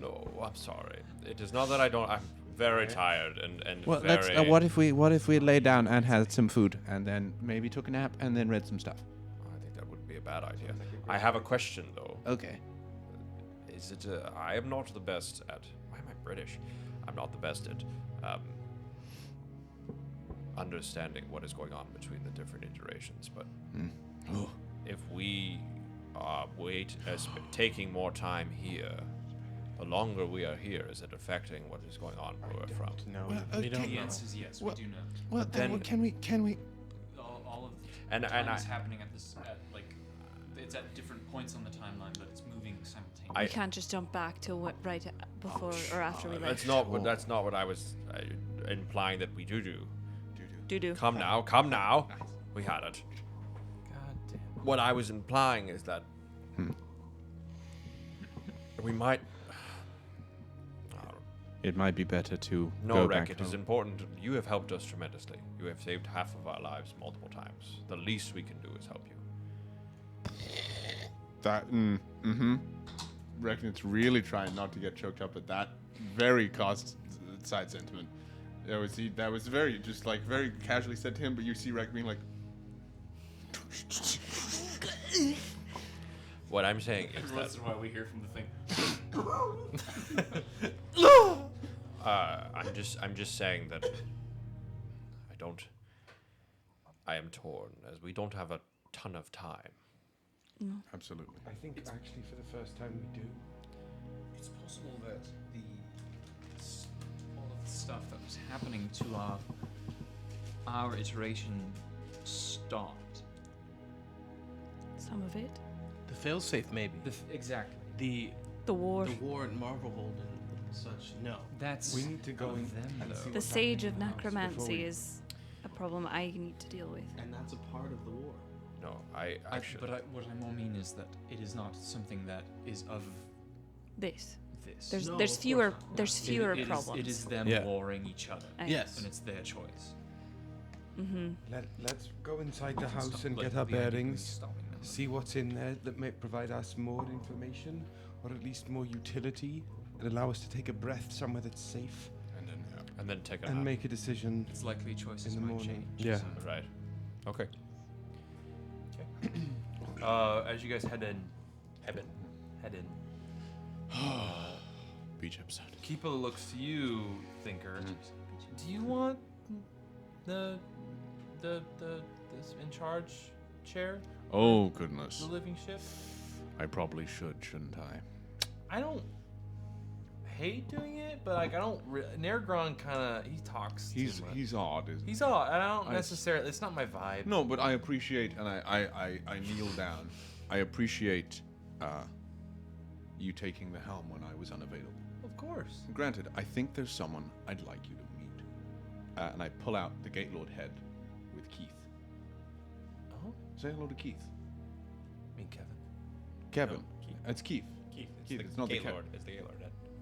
No, I'm sorry. It is not that I don't... I'm very tired and Well, very... what if we lay down and had some food and then maybe took a nap and then read some stuff? I think that would be a bad idea. I have a question, though. Okay. Is it... I am not the best at... Why am I British? I'm not the best at... understanding what is going on between the different iterations, but if we taking more time here, the longer we are here, is it affecting what is going on where we're from? No, The we don't know. answer is yes, Well- we do know. well, then can we? All of And the I- times happening at this, it's at different points on the timeline, but it's moving simultaneously. We can't just jump back to what right before or after we That's left. not what I was implying that we do. Do. Come now. We had it. God damn. What I was implying is that we might... It might be better to No, go Rek, back it is home. important. You have helped us tremendously. You have saved half of our lives multiple times. The least we can do is help you. That. Reckon it's really trying not to get choked up at that very side sentiment. That was very very casually said to him, but you see Rek being like. What I'm saying is Every that once in a while we hear from the thing. I'm just saying that I am torn, as we don't have a ton of time. Absolutely. I think actually for the first time we do. It's possible that all of the stuff that was happening to our iteration stopped. Some of it. The failsafe, maybe. Exactly. The war. The war at Marvelhold and such. No. That's We need to go of in them, and though. see The what's Sage happening of in the house before Necromancy we- is a problem I need to deal with. And that's a part of the war. No, I should. What I more mean is that it is not something that is of This. this. There's No, there's of course fewer not. there's fewer It is- problems. it is them Yeah. warring each other. Yes. And it's their choice. Let's go inside the We can house stop- and like, get our the idea of bearings, stopping them. see what's in there that may provide us more information, or at least more utility, and allow us to take a breath somewhere that's safe, And then take a and nap. make a decision. It's likely choices in the might morning. change. Yeah. so- Right. Okay. As you guys head in, Beach episode. Keepa looks to you, Thinker. Do you want the this in charge chair, Oh goodness. the living ship? I probably shouldn't I? I don't hate doing it, but like I don't. Nergron kind of he talks. He's too much. he's odd, isn't he? He's odd. I don't I- necessarily. It's not my vibe. No, but I appreciate, and I kneel down. I appreciate you taking the helm when I was unavailable. Of course. Granted, I think there's someone I'd like you to meet. And I pull out the Gatelord head with Keith. Oh, Say hello to Keith. I mean Kevin. Kevin. No, Keith. It's Keith. Keith, Keith, it's not the Gaylord. It's the Gaylord.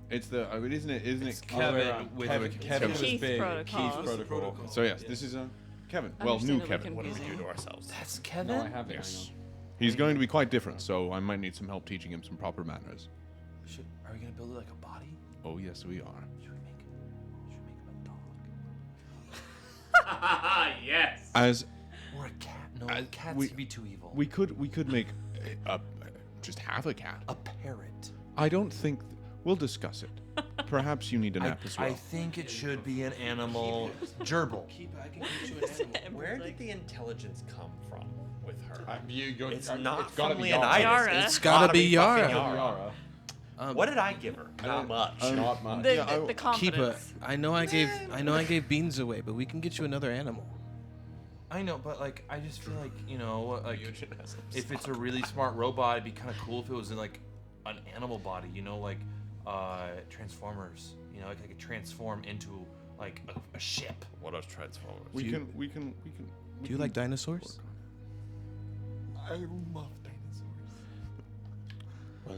It's the. I mean, isn't it? Isn't It's it? Kevin with Kevin was Keith big. protocol. Keith protocol. So yes, this is Kevin. Well, new Understandably Kevin. What do we confusing. do to ourselves? That's Kevin. No, I have it. Yes. He's going to be quite different, so I might need some help teaching him some proper manners. Are we gonna build it like a body? Oh yes, we are. Should we make him a dog? Yes. As Or a cat? No, I- cats we- would be too evil. we could make just have a cat. a parrot. I don't think we'll discuss it. Perhaps you need a nap as well. I think it should be an animal gerbil. I can get you an animal. Where did the intelligence come from with her? It's not gotta from be Leonidas. Yara. It's gotta be fucking Yara. What did I give her? Not much. Not much. The confidence. Keeper, I know I gave beans away, but we can get you another animal. I know, but like, I just feel like, you know, like, if it's a really smart robot, it'd be kind of cool if it was in like an animal body, you know, like Transformers. You know, like I could transform into like a ship. What are Transformers? We can. Do you like dinosaurs? I love dinosaurs. Well,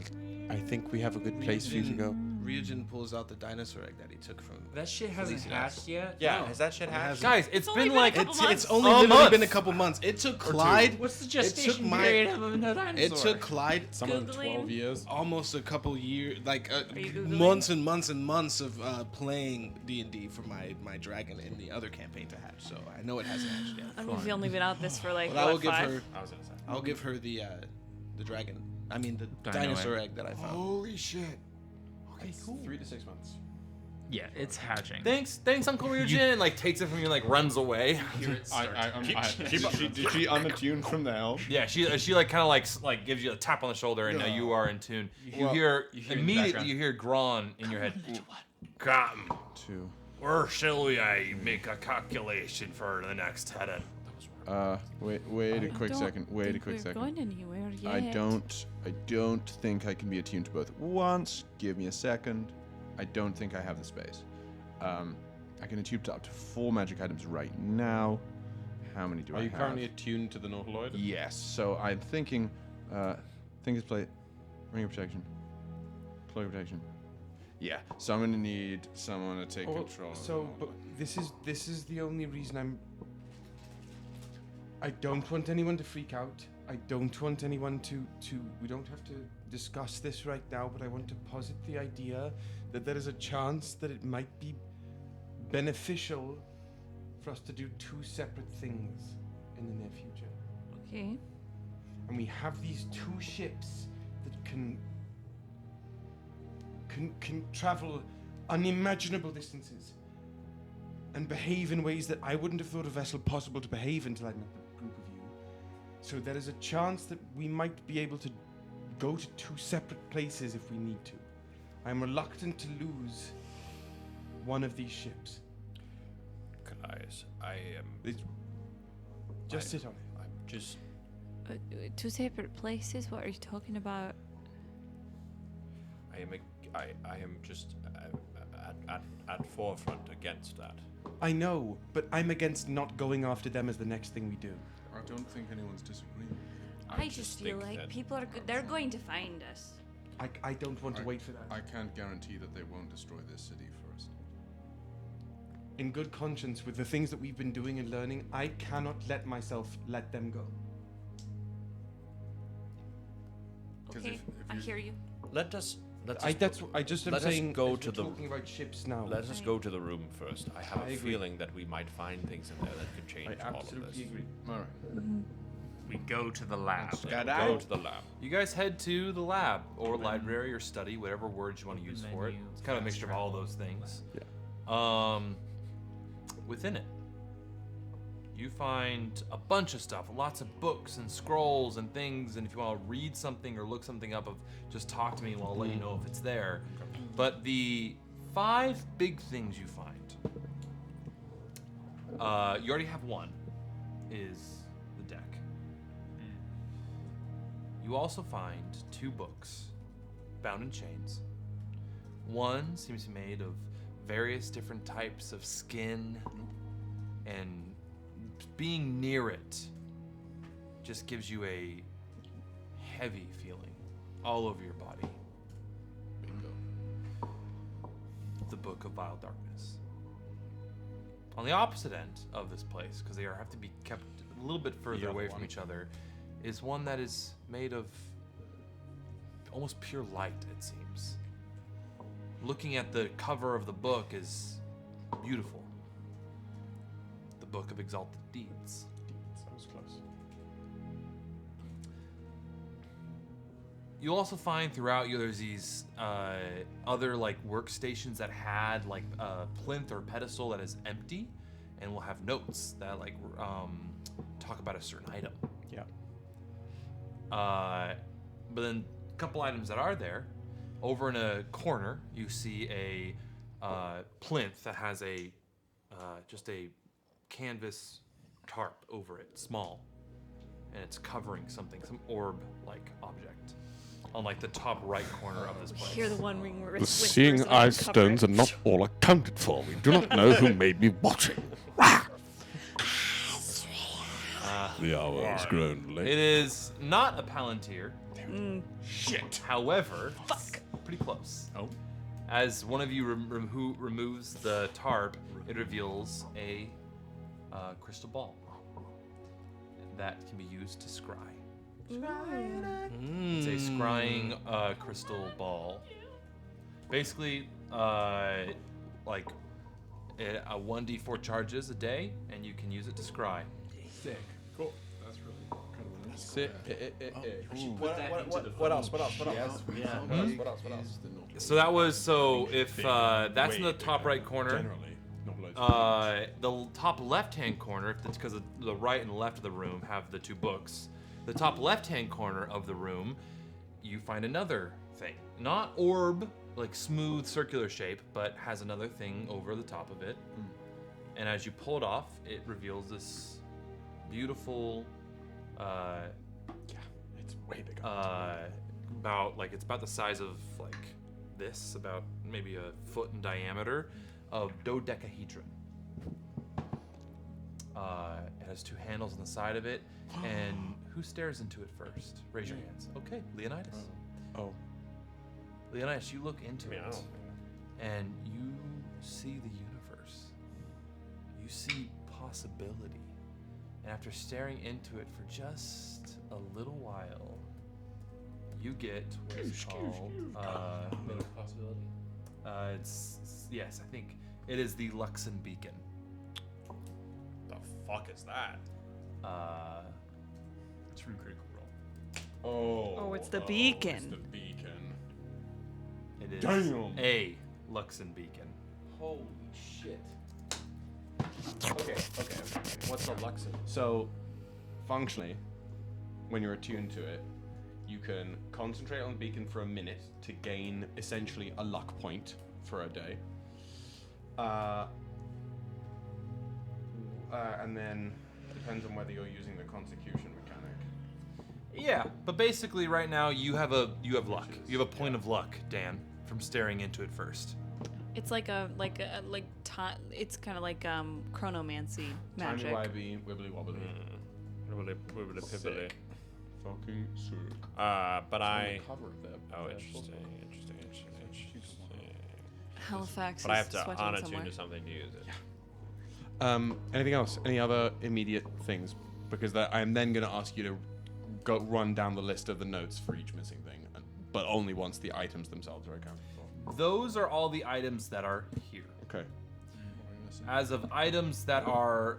I think we have a good place for you to go. Ryujin pulls out the dinosaur egg that he took from. That shit hasn't hatched yet. Yeah, has that shit hatched? Guys, it's been like It's only literally been a couple months. It took Clyde. What's the gestation period of a dinosaur? It took Clyde Some 12 years. almost a couple years, like you Googling? months and months and months of playing D&D for my dragon in the other campaign to hatch. So I know it hasn't hatched yet. I mean, we've only been out this for like, But I will what, give 5? her. I was gonna say. I'll give her the dragon. I mean the Dino dinosaur egg that I found. Holy shit. Okay, cool. 3 to 6 months. Yeah, it's hatching. thanks Uncle Ryujin, and like takes it from you and like runs away. Did she unattune from the elf? Yeah, she like kind of like gives you a tap on the shoulder, and now you are in tune. You hear you hear in the immediately background. you hear Gron in your head. Come, 2. where shall I make a calculation for the next heading? Wait a quick second. Wait a quick second. Going anywhere yet. I don't think I can be attuned to both at once. Give me a second. I don't think I have the space. I can attune to up to 4 magic items right now. How many do I Are have? you currently attuned to the Nautiloid? Yes. So I'm thinking, think it's play, ring of protection, cloak of protection. Yeah. So I'm gonna need someone to take control. So, but this is the only reason I don't want anyone to freak out. I don't want anyone to. We don't have to discuss this right now, but I want to posit the idea that there is a chance that it might be beneficial for us to do 2 separate things in the near future. Okay. And we have these 2 ships that can travel unimaginable distances and behave in ways that I wouldn't have thought a vessel possible to behave until I met the group of you. So there is a chance that we might be able to go to 2 separate places if we need to. I'm reluctant to lose one of these ships. Kallias, I am. Just sit on it. I'm just. 2 separate places? What are you talking about? I am just at forefront against that. I know, but I'm against not going after them as the next thing we do. I don't think anyone's disagreeing. I just feel think like that- people are they're going to find us. I don't want to wait for that. I can't guarantee that they won't destroy this city first. In good conscience, with the things that we've been doing and learning, I cannot let myself let them go. Okay, I hear you. Let us. Let's I just, just am let us saying. go as to we're the- talking about ships now. let us go to the room first. I have I a agree. feeling that we might find things in there that could change I all of absolutely this. agree. All right. We go to the lab. Go to the lab. You guys head to the lab or library or study, whatever words you want to use for it. Menu, It's kind of a fast mixture of all those things. Yeah. Within it, you find a bunch of stuff, lots of books and scrolls and things. And if you want to read something or look something up, just talk to me and I'll let you know if it's there. But the 5 big things you find, you already have one, is the deck. You also find 2 books, bound in chains. One seems to be made of various different types of skin, and being near it just gives you a heavy feeling all over your body. Bingo. The Book of Vile Darkness. On the opposite end of this place, because they have to be kept a little bit further away from each other, is one that is made of almost pure light, it seems. Looking at the cover of the book is beautiful. The Book of Exalted Deeds. I was close. You'll also find throughout you there's these other like workstations that had like a plinth or pedestal that is empty, and will have notes that like talk about a certain item. Yeah. But then a couple items that are there, over in a corner you see a plinth that has a just a canvas tarp over it, small, and it's covering something, some orb-like object, on like the top right corner of this place. Hear the one ring where The it's seeing eye stones are not all accounted for. We do not know who may be watching. The hour has grown late. It is not a palantir. Shit. However, pretty close. Oh. As one of you who removes the tarp, it reveals a crystal ball that can be used to scry. It's a scrying crystal ball. Basically, like a 1d4 charges a day, and you can use it to scry. Sick. Cool. That's really kind of Sick. What else? What else? So that was if that's in the top right corner. The top left-hand corner, because the right and left of the room have the two books. The top left-hand corner of the room, you find another thing. Not orb, like smooth circular shape, but has another thing over the top of it. And as you pull it off, it reveals this beautiful, It's way bigger. it's about the size of like this, about maybe a foot in diameter, of dodecahedron. It has two handles on the side of it, and who stares into it first? Raise your hands. Okay, Leonidas. Oh. Leonidas, you look into I it, don't and you see the universe. You see possibility. And after staring into it for just a little while, you get what's called possibility. yes, I think it is the Luxon Beacon. The fuck is that? It's from Critical Role. Oh, it's the beacon. It's the beacon. It is Damn. a Luxon Beacon. Holy shit. Okay. What's the Luxon? So, functionally, when you're attuned to it, you can concentrate on the beacon for a minute to gain essentially a luck point for a day. And then depends on whether you're using the consecution mechanic. Yeah, but basically right now you have luck. You have a point of luck, Dan, from staring into it first. It's like time. It's kind of like chronomancy magic. Timey-wimey, wibbly-wobbly. Wibbly pibbly. Sick. Fucking sick. But I. Cover of that. Oh, interesting. Halifax But I have is to sweating unattune somewhere. to something to use it. Anything else? Any other immediate things? Because I am then going to ask you to run down the list of the notes for each missing thing, but only once the items themselves are accounted for. Those are all the items that are here. Okay. As of items that are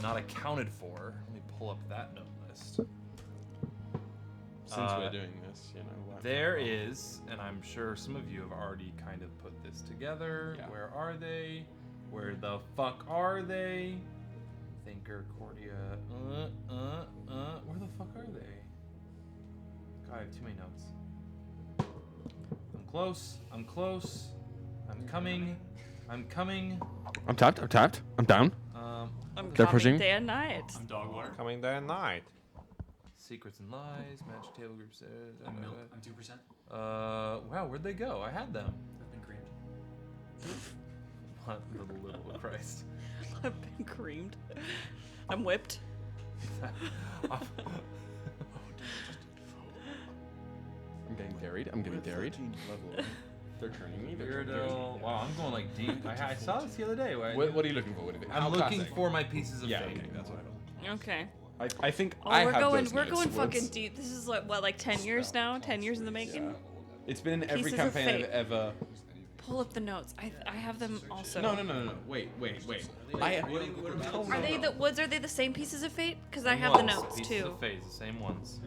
not accounted for, let me pull up that note list. Since we're doing this, you know. There is, and I'm sure some of you have already kind of put this together. Yeah. Where are they? Where the fuck are they? Thinker, Cordia. Where the fuck are they? God, I have too many notes. I'm close. I'm coming. I'm tapped. I'm down. I'm They're coming pushing? day and night. I'm dog water. Coming there at night. Secrets and lies, magic table groups. I'm milk. I'm 2%. Wow, where'd they go? I had them. I've been creamed. What the little Christ. I've been creamed. I'm whipped. I'm getting dairied. They're turning me. Weirdo. Wow, I'm going like deep. I saw this the other day. What are you looking for? What I'm how looking classic? for my pieces of Yeah, fate. okay, that's what I Okay. I think Oh, I we're have going. those We're notes. going fucking What's- deep. This is like 10 years now. 10 years in the making. It's been in every Pieces of campaign I've fate. ever pull up the notes. I have them also. No. Wait. Are they the same pieces of fate? Because I have the notes Pieces too. of fate, the same ones.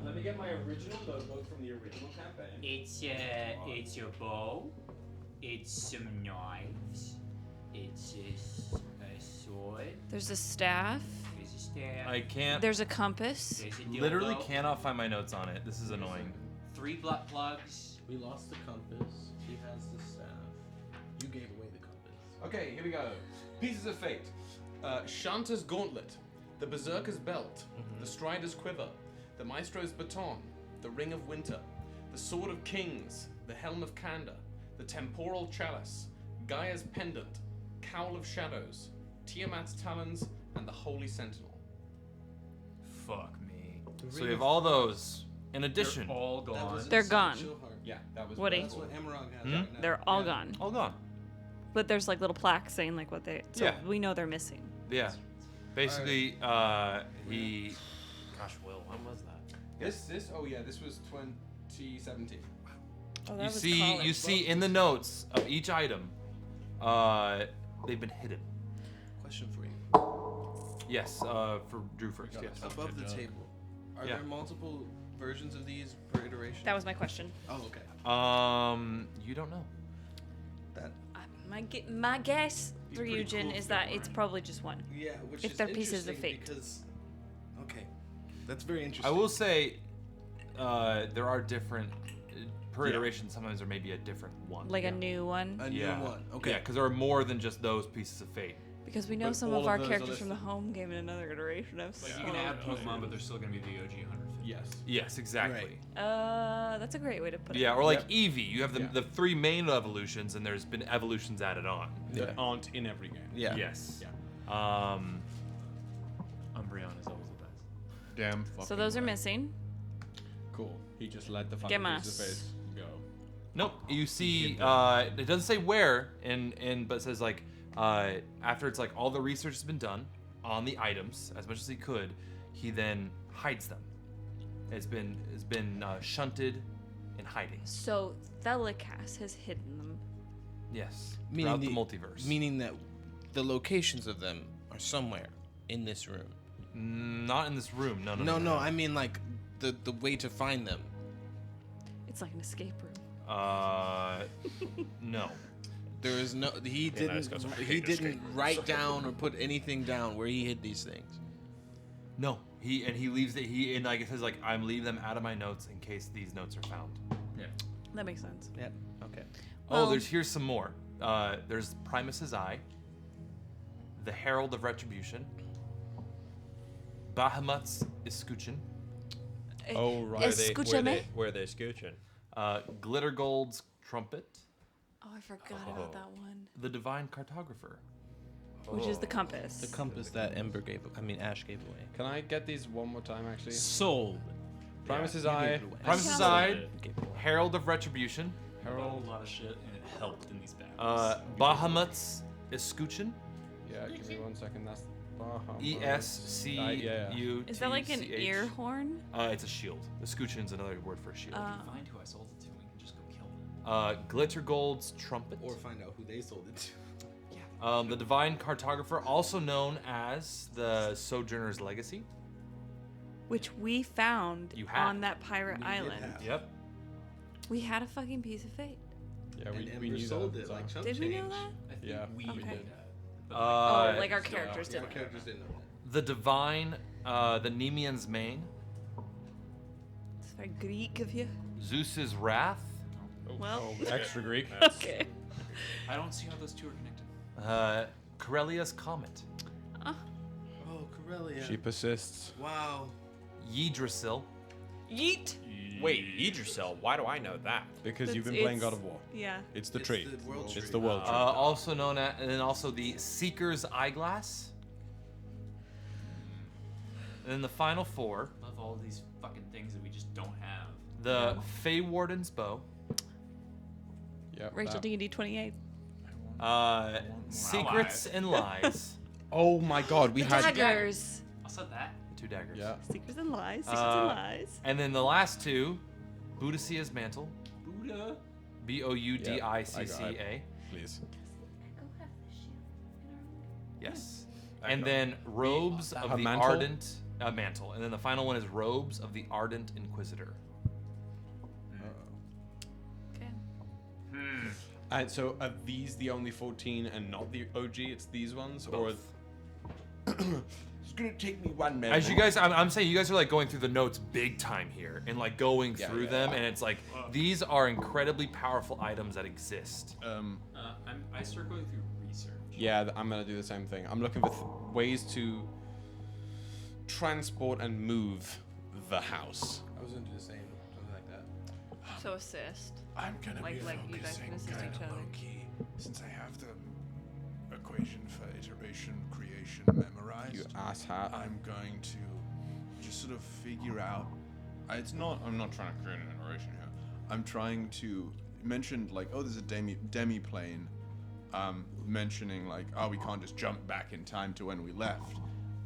Let me get my original notebook from the original campaign. It's your bow. It's some knives. It's a sword. There's a staff. There's a staff. I can't. There's a compass. There's a Literally dildo. cannot find my notes on it. This is annoying. 3 butt plugs. We lost the compass. She has the staff. You gave away the compass. Okay, here we go. Pieces of fate. Shanta's gauntlet, the berserker's belt, the strider's quiver, the maestro's baton, the ring of winter, the sword of kings, the helm of candor, the temporal chalice, Gaia's pendant, cowl of shadows, Tiamat's talons, and the holy sentinel. Fuck me. So we have all those. In addition, They're all gone. They're gone. Yeah, that was. Woody. That's what Emerald has Hmm? right now. They're all gone. all gone. But there's like little plaques saying like what they. So Yeah. we know they're missing. Yeah. Basically, he. Gosh, Will, when was that? This was 2017. Oh, You see in the notes of each item, they've been hidden. Question for you. Yes, for Drew first. Yes. Above the table, are Yeah. there multiple versions of these per iteration? That was my question. Oh, okay. You don't know. That. My guess, Be pretty Ryujin, cool is if that they it's weren't. probably just one. Yeah, which If is they're pieces of interesting fate. Because, okay, that's very I interesting. will say, there are different per Yeah. iteration. Sometimes there may be a different one. Like a new one. A new yeah. one. Okay. Yeah, because there are more than just those pieces of fate. Because we know But some all of of our those are characters from the listed. home game in another iteration. Like you can add Pokemon, but they're still gonna be the OG 150. Yes. Yes, exactly. That's a great way to put it. Yeah, or like Eevee, you have Yeah. the 3 main evolutions, and there's been evolutions added on. That aren't in every game. Yeah. Yes. Yeah. Umbreon is always the best. Damn. So those are missing. Cool. He just let the ¿Qué fucking más? pieces of fate go. Nope. You see, it doesn't say where, but it says like after it's like all the research has been done on the items as much as he could, he then hides them. It's been shunted in hiding. So Delicast has hidden them. Yes. Meaning Throughout the multiverse. Meaning that the locations of them are somewhere in this room. Not in this room. No. No. I mean like the way to find them. It's like an escape room. No. There is no. He Leonidas goes, "I didn't. hate He didn't escape rooms." write down or put anything down where he hid these things. No. He leaves it. Like it says like I'm leaving them out of my notes in case these notes are found. Yeah. That makes sense. Yep. Okay. Well- Here's some more. There's Primus's Eye, the Herald of Retribution, Bahamut's Escutcheon, Oh, right. Escúchame. Where they scooching? Glittergold's Trumpet, Oh, I forgot about that one. the Divine Cartographer. Which is the compass. The compass that Ash gave away. Can I get these one more time, actually? Sold. Primus's You Eye. gave it away. Primus's Eye, Herald of Retribution, I rolled a lot of shit, and it helped in these battles. Bahamut's Escutcheon, Yeah, give me 1 second. That's Bahamut. ESCU. Is that like an ear horn? It's a shield. Escutcheon's another word for a shield. Find who I sold it to, and we can just go kill them. Glittergold's Trumpet. Or find out who they sold it to. The Divine Cartographer, also known as the Sojourner's Legacy. Which we found You had. on that pirate We did island. have. Yep. We had a fucking piece of fate. Yeah, And we Ember knew sold that. it like chump Did we know change. that? I think Yeah, we Okay. did that. But Oh, like our still, characters yeah. did. Our characters didn't know that. The Divine, the Nemean's Mane, It's very Greek of you. Zeus's Wrath, Well, Extra Greek. okay. I don't see how those two are connected. Corellia's Comet, Oh, Corellia. She persists. Wow. Yggdrasil, Yeet. Wait, Yggdrasil. Why do I know that? Because you've been It's- playing God of War. Yeah. It's the It's tree. the world It's tree. the world tree. also known as, and then also the Seeker's Eyeglass. And then the final 4, Love all these fucking things that we just don't have. the Fey Warden's Bow, Yeah. Rachel D&D 28. Secrets and Lies, Oh my God, we had. Daggers. I said that. 2 daggers. Yeah. Secrets and lies. Secrets and lies. And then the last 2, Boudicca's Mantle, Buddha. Boudicca. Please. Yes. And then robes of A the mantle? ardent mantle. And then the final one is robes of the ardent inquisitor. Okay. And so are these the only 14 and not the OG? It's these ones? Both. Or it's gonna take me 1 minute. As you guys, I'm saying you guys are like going through the notes big time here and like going through them, and it's like these are incredibly powerful items that exist. I start going through research. Yeah, I'm gonna do the same thing. I'm looking for ways to transport and move the house. I was gonna do the same, something like that. So assist. I'm gonna Like- be like you guys can focusing assist kind each of other. low-key, since I have the equation for iteration creation memorized. You asshat. I'm going to just sort of figure out. I'm not trying to create an iteration here. I'm trying to mention like, oh, there's a demi plane. Mentioning like, oh, we can't just jump back in time to when we left.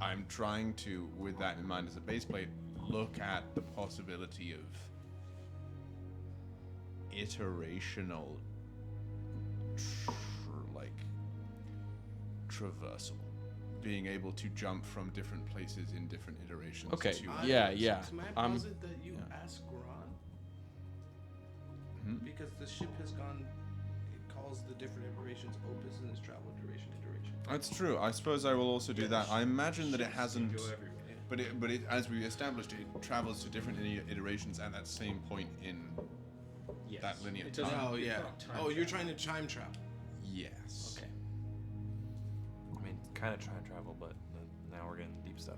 I'm trying to, with that in mind as a base plate, look at the possibility of iterational traversal, being able to jump from different places in different iterations. Okay, to yeah. Can I posit that you ask Goran? Because the ship has gone, it calls the different iterations opus and has traveled iteration. That's true. I suppose I will also do that. I imagine that it hasn't, Go everywhere. but it, as we established, it travels to different iterations at that same point in that linear It time. doesn't- Oh it's yeah. not time Oh, you're travel. trying to time travel. Yes. Okay. I mean, kind of try and travel, but now we're getting deep stuff.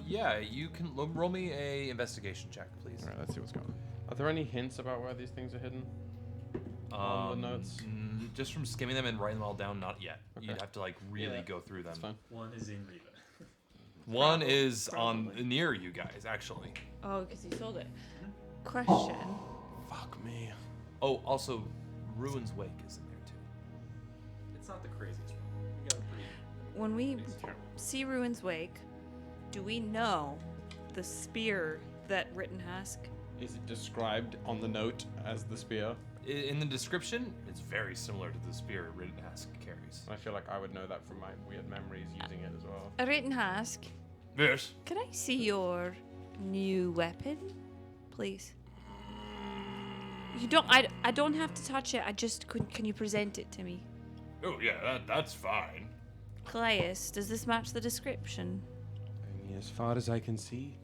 Yeah, you can roll me a investigation check, please. All right, let's see what's going on. Are there any hints about where these things are hidden? On the notes? Just from skimming them and writing them all down, not yet. Okay. You'd have to like really go through them. That's fine. One is in Riva. One is on near you guys, actually. Oh, because you sold it. Question. Fuck me. Oh, also, Ruin's Wake is in there too. It's not the craziest one. We got a pretty. When we see Ruin's Wake, do we know the spear that Rittenhask? Is it described on the note as the spear? In the description, it's very similar to the spear Rittenhask carries. I feel like I would know that from my weird memories using it as well. Rittenhask, Yes. can I see your new weapon, please? You don't. I don't have to touch it. I just can you present it to me? Oh yeah, that's fine. Kallias, does this match the description? Only as far as I can see.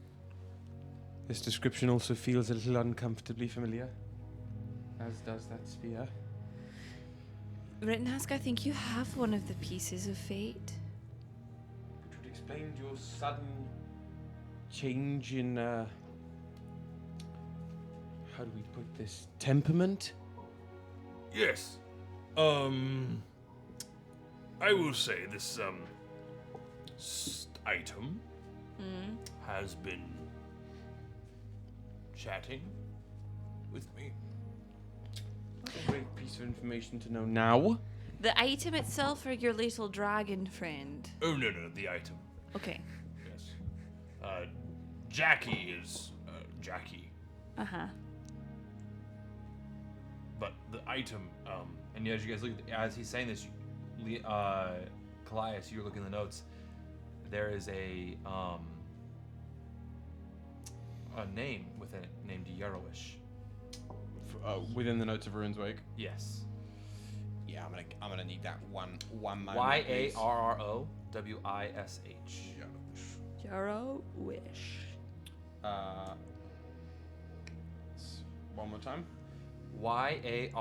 This description also feels a little uncomfortably familiar, as does that spear. Rittenhask, I think you have one of the pieces of fate. Which would explain your sudden change in, how do we put this? Temperament? Yes. I will say this, item has been chatting with me. A great piece of information to know now. The item itself or your little dragon friend? Oh, no, the item. Okay. Yes. Jackie is, Jackie. Uh-huh. But the item, And as you guys look, as he's saying this, Kallias, you're looking at the notes. There is a name within it named Yarowish. Within the notes of Ruin's Wake. Yes. Yeah, I'm gonna need that one moment. Yarrowish. Yarowish. One more time. Yarrowish.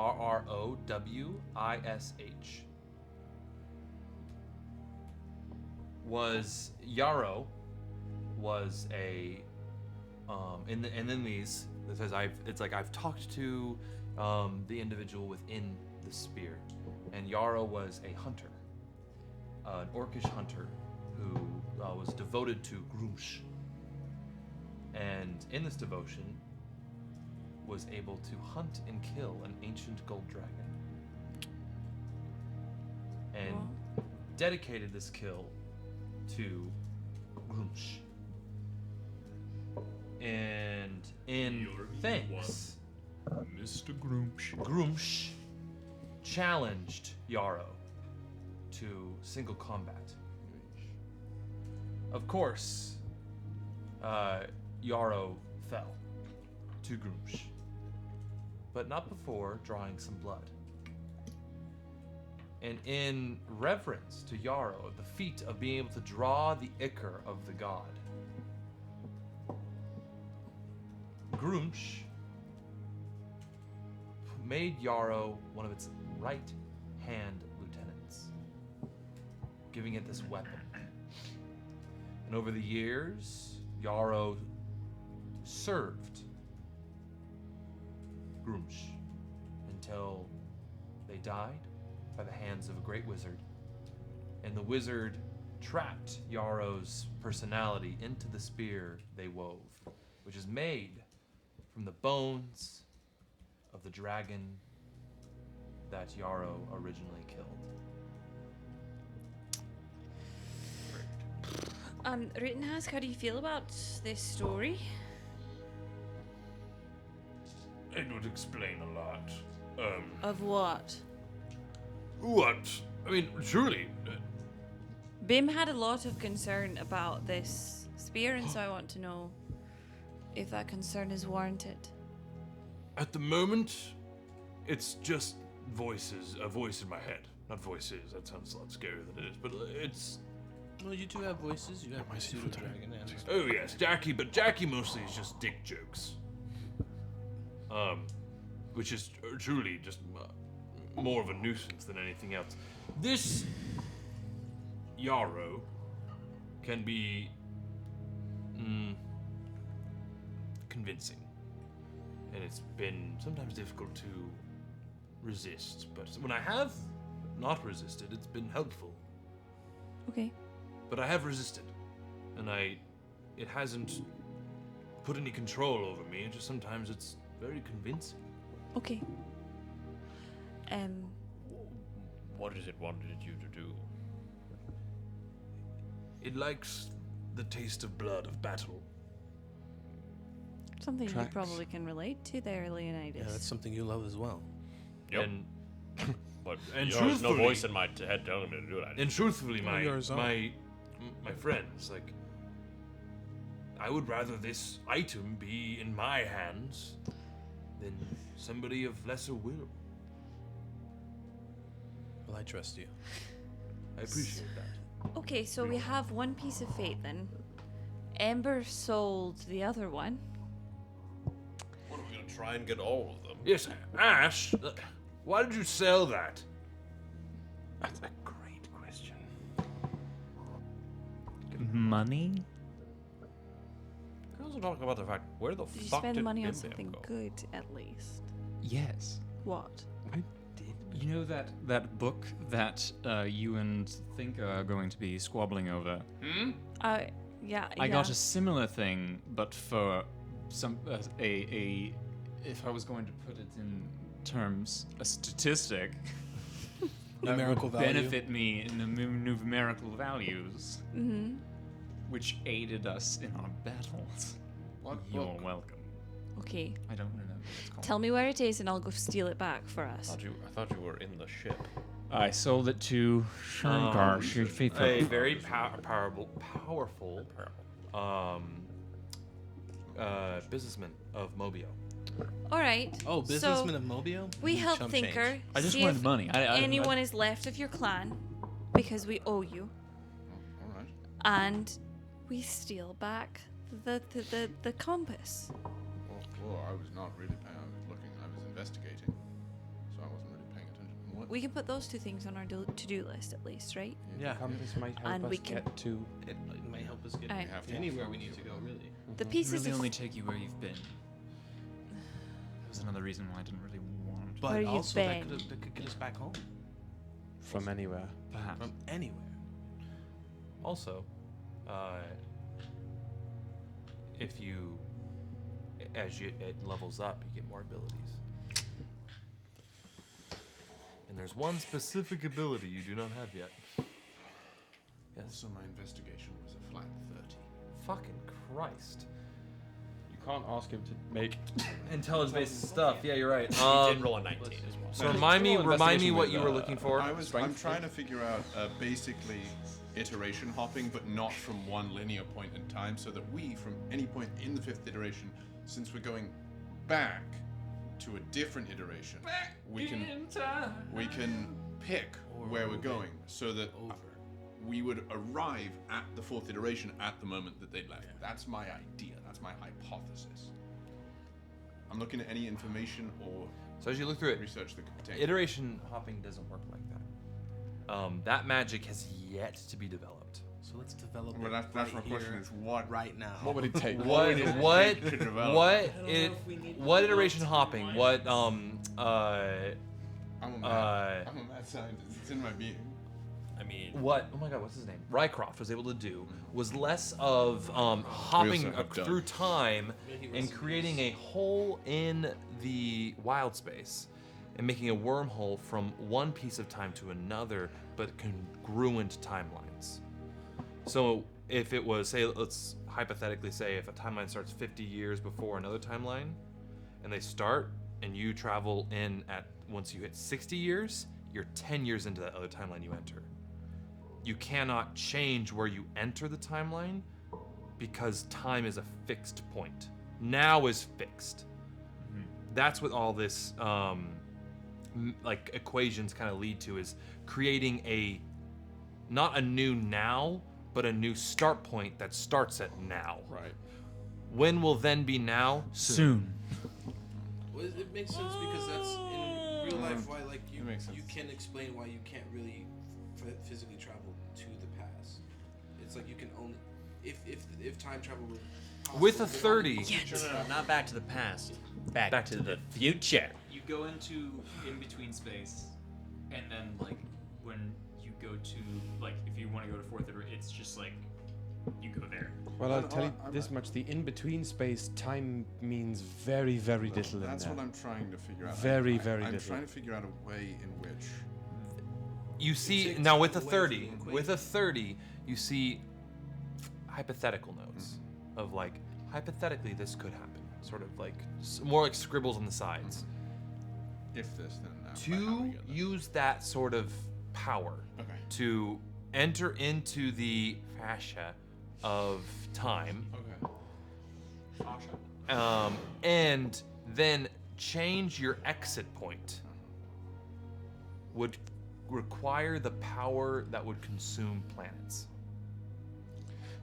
Was Yarrow was a and then these it says I've talked to the individual within the spear, and Yarrow was a hunter, an orcish hunter who was devoted to Grumsh, and in this devotion was able to hunt and kill an ancient gold dragon, and dedicated this kill to Grumsh. And in thanks, Mr. Groomsh. Groomsh challenged Yarrow to single combat. Of course, Yarrow fell to Groomsh, but not before drawing some blood. And in reverence to Yarrow, the feat of being able to draw the ichor of the god, Groomsh made Yarrow one of its right-hand lieutenants, giving it this weapon. And over the years, Yarrow served Groomsh until they died by the hands of a great wizard. And the wizard trapped Yarrow's personality into the spear they wove, which is made from the bones of the dragon that Yarrow originally killed. Rittenhouse, how do you feel about this story? It would explain a lot. Of what? What? I mean, truly. Bim had a lot of concern about this spear, and so I want to know if that concern is warranted. At the moment, it's just voices, a voice in my head. Not voices, that sounds a lot scarier than it is, but it's... Well, you do have voices. You have my pseudo dragon. Oh yes, Jackie, but Jackie mostly is just dick jokes. Which is truly just more of a nuisance than anything else. This Yarrow can be convincing, and it's been sometimes difficult to resist. But when I have not resisted, it's been helpful. Okay. But I have resisted, and it hasn't put any control over me. It just sometimes it's very convincing. Okay. What is it wanted you to do? It likes the taste of blood of battle. Something Tracks. you probably can relate to there, Leonidas. Yeah, that's something you love as well. Yep. And But and there's no truthfully- voice in my head telling me to do that. And truthfully, my yours are. my friends, like, I would rather this item be in my hands than somebody of lesser will. Well, I trust you. I appreciate that. Okay, so we have one piece of fate then. Ember sold the other one. What are we gonna try and get all of them? Yes, Ash, why did you sell that? That's a great question. Money? Can also talk about the fact where the Did you fuck spend did money on Bim Bam something go? good, at least? Yes. What? You know that book that you and Think are going to be squabbling over? Yeah. I got a similar thing, but for some if I was going to put it in terms, a statistic Numerical that would value. benefit me in the numerical values, Mm-hmm. which aided us in our battles. What You're book? welcome. Okay. I don't remember what it's called. Tell me where it is and I'll go steal it back for us. I thought you were in the ship. I sold it to Shankar. A very powerful businessman of Mobiaux. All right. Oh, businessman of Mobiaux? We help Chump Thinker. change. I just see wanted if money. anyone is left of your clan because we owe you, All right. and we steal back the compass. Well, I was not really paying. I was looking. I was investigating, so I wasn't really paying attention. What? We can put those two things on our to-do list at least, right? Yeah. Compass might help And us we can- get to. It might help us get Alright. have to anywhere we need to go, really. The pieces really of only take you where you've been. That was another reason why I didn't really want. But Where you've also, been. that could get us back home. From anywhere. Perhaps. From anywhere. Also, if you, as it levels up, you get more abilities. And there's one specific ability you do not have yet. Yes. Also, my investigation was a flat 30. Fucking Christ. You can't ask him to make Intelligence-based stuff. Yeah, you're right. He did roll a 19 as well. So remind me investigation what with, you were looking for. I'm trying to figure out basically iteration hopping, but not from one linear point in time, so that we, from any point in the 5th iteration, since we're going back to a different iteration, we can pick where we're going, so that we would arrive at the 4th iteration at the moment that they left. That's my idea. That's my hypothesis. I'm looking at any information or So as you look through it, research that could pertain. iteration hopping doesn't work like that. That magic has yet to be developed. So let's develop Well, it that's right my question here, is what right now. What would it take? What to develop? what iteration hopping? What I'm a mad scientist. It's in my being. I mean, what? Oh my God, what's his name? Rycroft was able to do was less of hopping have done. through time and creating a hole in the wild space and making a wormhole from one piece of time to another, but congruent timelines. So if it was, say, let's hypothetically say if a timeline starts 50 years before another timeline, and they start, and you travel in at, once you hit 60 years, you're 10 years into that other timeline you enter. You cannot change where you enter the timeline because time is a fixed point. Now is fixed. That's what all this like equations kind of lead to, is creating a, not a new now, but a new start point that starts at now. Right. When will then be now? Soon. Well, it makes sense because that's in real life why like you makes sense. you can explain why you can't really physically travel to the past. It's like you can only if time travel were possible, With a then 30. you could no, travel. not back to the past. Back Back to to the future. You go into in-between space, and then, like, when you go to, like, if you want to go to 4th iteration, it's just, like, you go there. Well, I'll tell you this much: the in-between space time means very, very little. That's in what that. I'm trying to figure out. Very, very I'm little. trying to figure out a way in which You see, take now time with a away 30, from the equation. with a 30, you see hypothetical notes of like, hypothetically this could happen. Sort of like, more like scribbles on the sides. if this then that. To use that sort of power Okay. to enter into the fascia of time, and then change your exit point would require the power that would consume planets.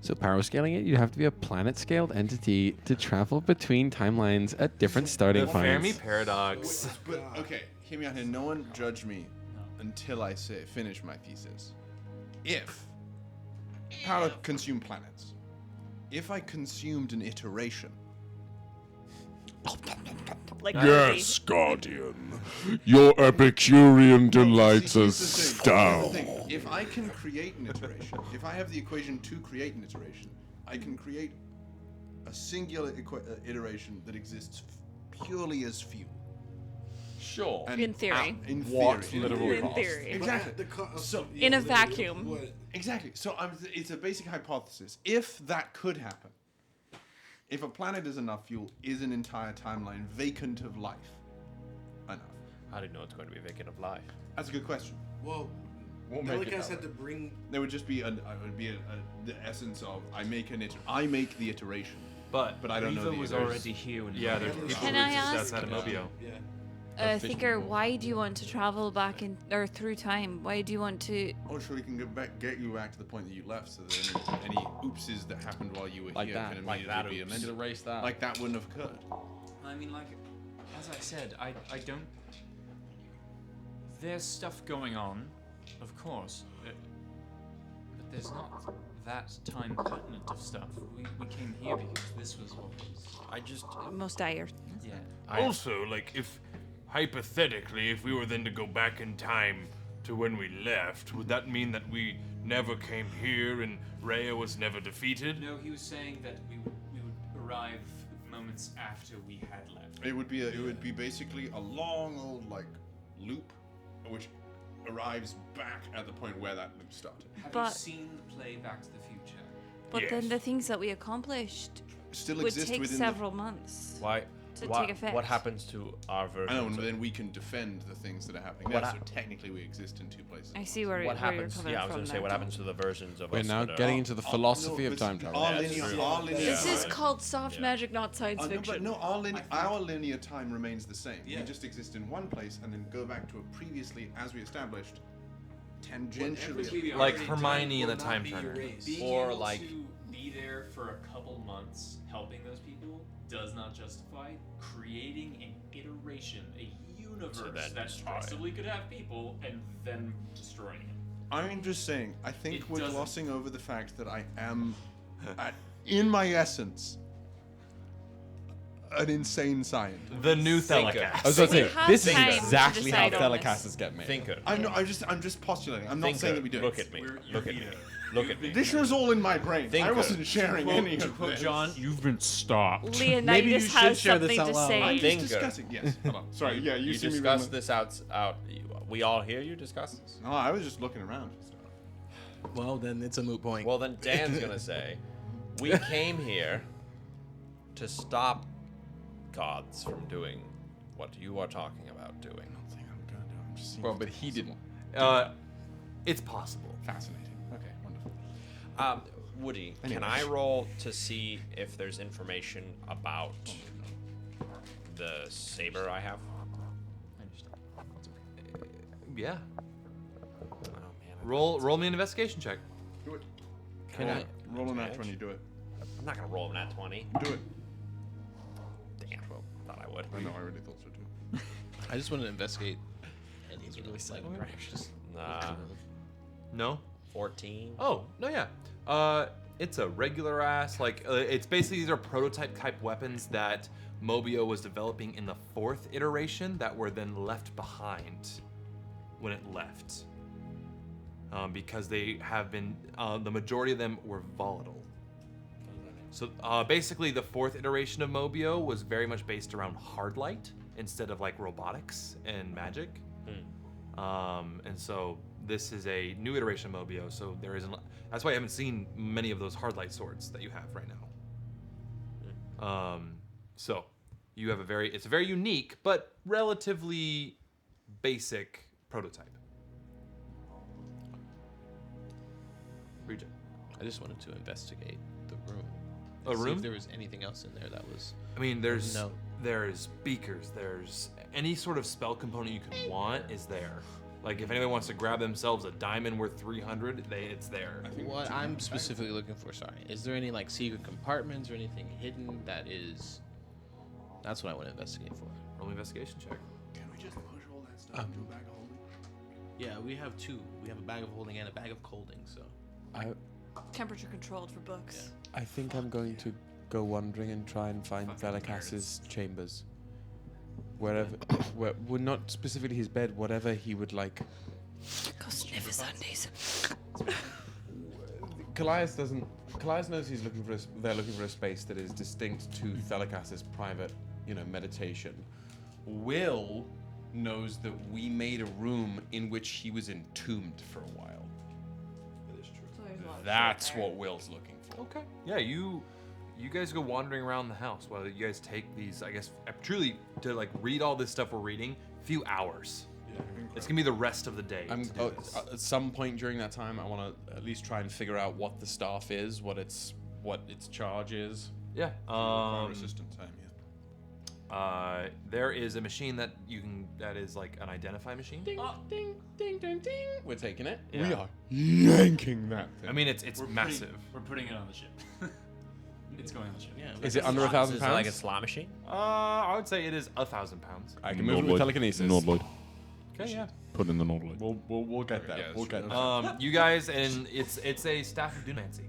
So power scaling it, you have to be a planet-scaled entity to travel between timelines at different starting The Fermi points. paradox. But okay, hear me out here. No one judge me until I finish my thesis. If power consume planets, if I consumed an iteration, Like Yes, Guardian. Your Epicurean delights here's us the down. thing. If I can create an iteration, if I have the equation to create an iteration, I can create a singular iteration that exists purely as fuel. Sure. And In theory. In What theory. literal In cost? theory. Exactly. So In a vacuum. Exactly. So it's a basic hypothesis. If that could happen, if a planet is enough fuel, is an entire timeline vacant of life enough? How do you know it's going to be vacant of life? That's a good question. Well, We'll make it Delicast that had to bring. There would just be the essence of I make the iteration, But but I don't know Riva the was iteration. already here when yeah, there's people Can who I exist ask- outside of Mobiaux. Yeah. Thinker, why do you want to travel back in or through time? Why do you want to? Oh, sure, we can get you back to the point that you left, so that any oopses that happened while you were Like here that, can like immediately that be oops. amended. Erase that. Like that wouldn't have occurred. I mean, like, as I said, I don't. There's stuff going on, of course, but there's not that time pertinent of stuff. We came here because this was what was. I just Most dire. Yeah. Also, like, if hypothetically, if we were then to go back in time to when we left, would that mean that we never came here and Raya was never defeated? No, he was saying that we would arrive moments after we had left. It would be basically a long old like loop, which arrives back at the point where that loop started. Have But- you seen the play Back to the Future? But then Yes. the things that we accomplished still would exist take within several months Why? to what, take effect. What happens to our version? I know, and then we can defend the things that are happening What there. hap- So technically, we exist in 2 places. I see where, What where happens? you're coming Yeah, I from. was going to say, there. what happens to the versions of We're us? now that are- getting into the philosophy of time travel. Our Yeah, linear, true. our linear This is time- called soft magic, not science No, fiction. but no, our linear time remains the same. We just exist in one place and then go back to a previously, as we established, tangentially. Like Hermione in the Time Turner. Being Or able like- to be there for a couple months helping those people does not justify creating an iteration, a universe then that destroy it. possibly could have people and then destroying it. I'm just saying, I think It we're doesn't- glossing over the fact that I am, in my essence, an insane scientist. The new Thinker. Thelicast. I was going to We say, have this is time to exactly how decide on this. Thelicasters get made. Thinker. I'm just postulating. I'm not Thinker. saying that we do Look it. at me. You're Look at me. Vito. Look at me. This was all in my brain. Thinker. I wasn't sharing any To of quote this. John, You've been stopped. Leonidas Maybe you should has share this something out to loud. say. I'm just Thinker. discussing. Yes. Hold on. Sorry. Yeah, you, You see me. discuss this out. We all hear you discuss this. No, I was just looking around. Well, then it's a moot point. Well, then Dan's gonna say, we came here to stop gods from doing what you are talking about doing. I'm just seeing Well, but he didn't. It's possible. Fascinating. Okay, wonderful. Woody, Anyways. can I roll to see if there's information about the saber I have? Yeah. Oh, man, Roll me an investigation check. Do it. Can I Roll an nat advantage? 20. Do it. I'm not gonna roll a nat 20. Do it. Damn. Thought I would. I know. I really thought so too. I just want to investigate any sort of like just Nah. No? 14. Oh, no, yeah. It's a regular ass, it's basically these are prototype type weapons that Mobiaux was developing in the 4th iteration that were then left behind when it left. Because they have been, the majority of them were volatile. So basically the 4th iteration of Mobiaux was very much based around hard light instead of like robotics and magic. And so this is a new iteration of Mobiaux, so there isn't. That's why I haven't seen many of those hard light swords that you have right now. So you have it's a very unique but relatively basic prototype. Ryujin. I just wanted to investigate the room. A and see room? if there was anything else in there that was. I mean, there's No. there's beakers, there's any sort of spell component you could want is there. Like if anyone wants to grab themselves a diamond worth 300, it's there. What I'm specifically looking for, sorry, is there any like secret compartments or anything hidden that is? That's what I want to investigate for. Roll an investigation check. Can we just push all that stuff into a bag of holding? Yeah, we have two. We have a bag of holding and a bag of colding. So Temperature controlled for books. I think I'm going to go wandering and try and find Delicast's chambers. Wherever, well, not specifically his bed, whatever he would like. Go sniff his undies. Kallias doesn't. Kallias knows he's looking for. They're looking for a space that is distinct to Delicast's private, meditation. Will knows that we made a room in which he was entombed for a while. So there's a lot of That's shit there. what Will's looking for. Okay. Yeah, you guys go wandering around the house while you guys take these, I guess, truly to like read all this stuff we're reading, few hours. It's gonna be the rest of the day. to do this. At some point during that time, I want to at least try and figure out what the staff is, what its charge is. Yeah. Resistant time. There is a machine that is like an identify machine. Ding, ding, ding, ding, ding. We're taking it. Yeah. We are yanking that thing. I mean, it's massive. We're putting it on the ship. It's going on the ship. Yeah. Is it under 1,000 Is pounds? it like a slot machine? I would say it is 1,000 pounds. I can move it with telekinesis. Nordloid. Okay, yeah. Put in the Nordloid. We'll get there. Yeah, we'll get there. You guys, and it's a staff of Dunamancy.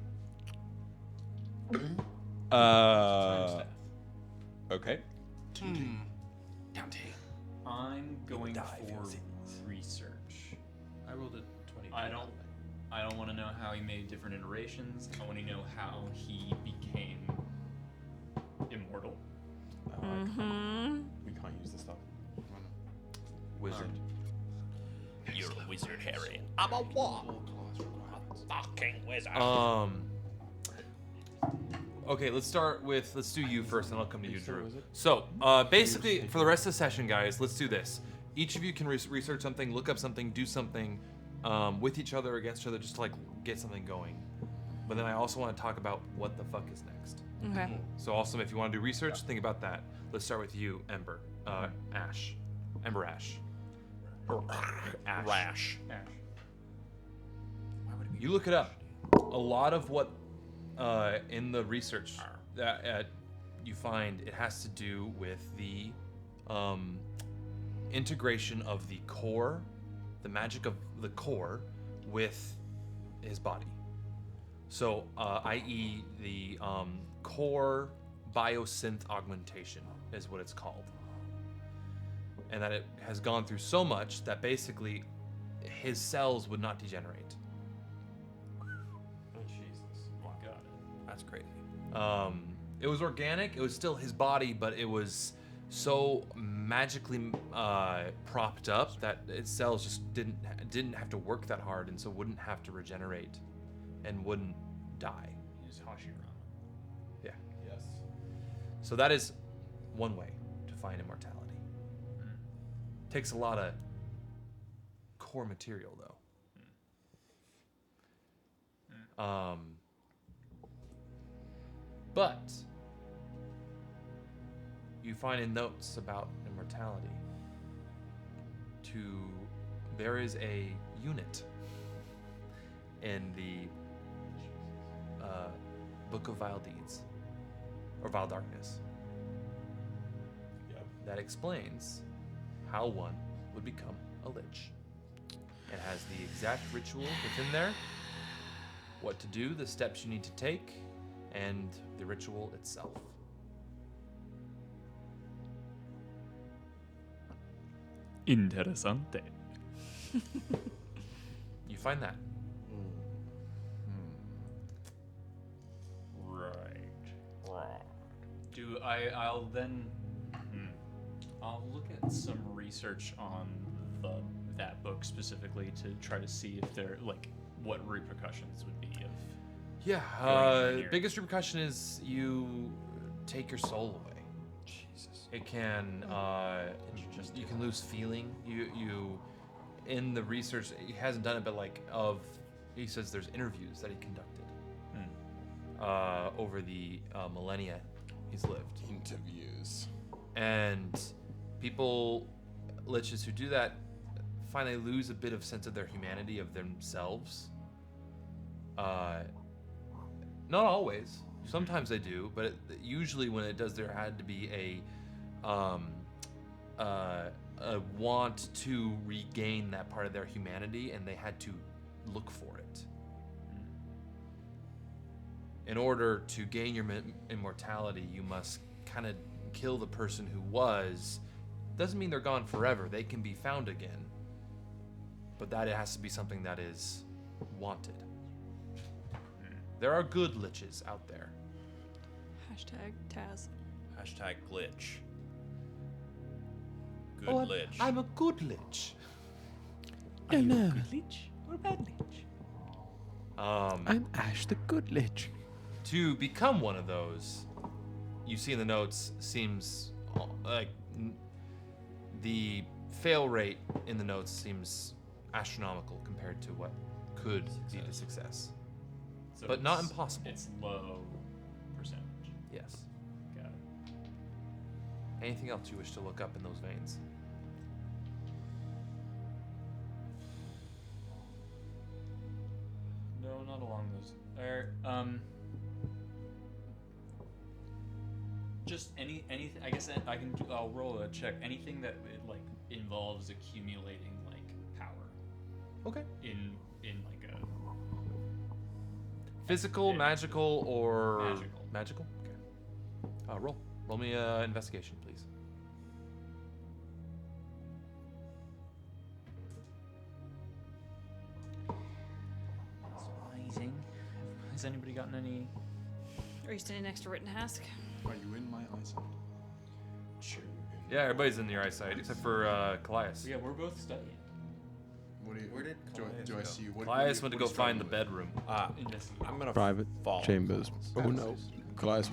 Okay. I'm going for research. I rolled a 20. I don't want to know how he made different iterations. I want to know how he became immortal. We can't use this stuff. Wizard. You're a wizard, Harry. I'm a what? A fucking wizard. Okay, let's do you first, and I'll come to you, Drew. So, basically, for the rest of the session, guys, let's do this. Each of you can research something, look up something, do something with each other, against each other, just to like get something going. But then I also want to talk about what the fuck is next. Okay. So also, if you want to do research, think about that. Let's start with you, Ember. Ash. Ember Ash. Ash. Rash. You look it up. A lot of what in the research that you find, it has to do with the integration of the core, the magic of the core, with his body. So, i.e., the core biosynth augmentation is what it's called. And that it has gone through so much that basically his cells would not degenerate. Oh, Jesus. Got it. That's crazy. It was organic. It was still his body, but it was so magically propped up that its cells just didn't have to work that hard, and so wouldn't have to regenerate, and wouldn't die. Use Hashirama. Yeah. Yes. So that is one way to find immortality. Takes a lot of core material, though. But you find in notes about immortality there is a unit in the Book of Vile Deeds, or Vile Darkness, that explains how one would become a lich. It has the exact ritual within there, what to do, the steps you need to take, and the ritual itself. Interessante. You find that. Right. I'll then I'll look at some research on that book specifically to try to see if there what repercussions would be of Biggest repercussion is you take your soul away. Jesus. It can you can lose feeling. You in the research, he hasn't done it, but he says there's interviews that he conducted over the millennia he's lived. Interviews. And people, liches who do that, find they lose a bit of sense of their humanity, of themselves. Not always. Sometimes they do, but usually when it does, there had to be a want to regain that part of their humanity, and they had to look for it. In order to gain your immortality, you must kind of kill the person who was. Doesn't mean they're gone forever. They can be found again. But that it has to be something that is wanted. There are good liches out there. Hashtag Taz. Hashtag glitch. Good lich. I'm a good lich. No, no. good lich or bad lich? I'm Ash the Good Lich. To become one of those, you see in the notes, seems like the fail rate in the notes seems astronomical compared to what could be the success. So but not impossible. It's low percentage. Yes. Got it. Anything else you wish to look up in those veins? No, not along those. Just anything. I guess I can. I'll roll a check. Anything that involves accumulating power. Okay. In a Physical, magical, or Magical. Okay. Roll me investigation, please. Amazing. Has anybody gotten any? Are you standing next to Rittenhask? Are you in my eyesight? Sure. Yeah, everybody's in your eyesight except for Kallias. Yeah, we're both studying. What do you? Where did do I see? What? Kallias went to go find the bedroom. I'm gonna Private follow chambers. Kallias. Oh no. Kallias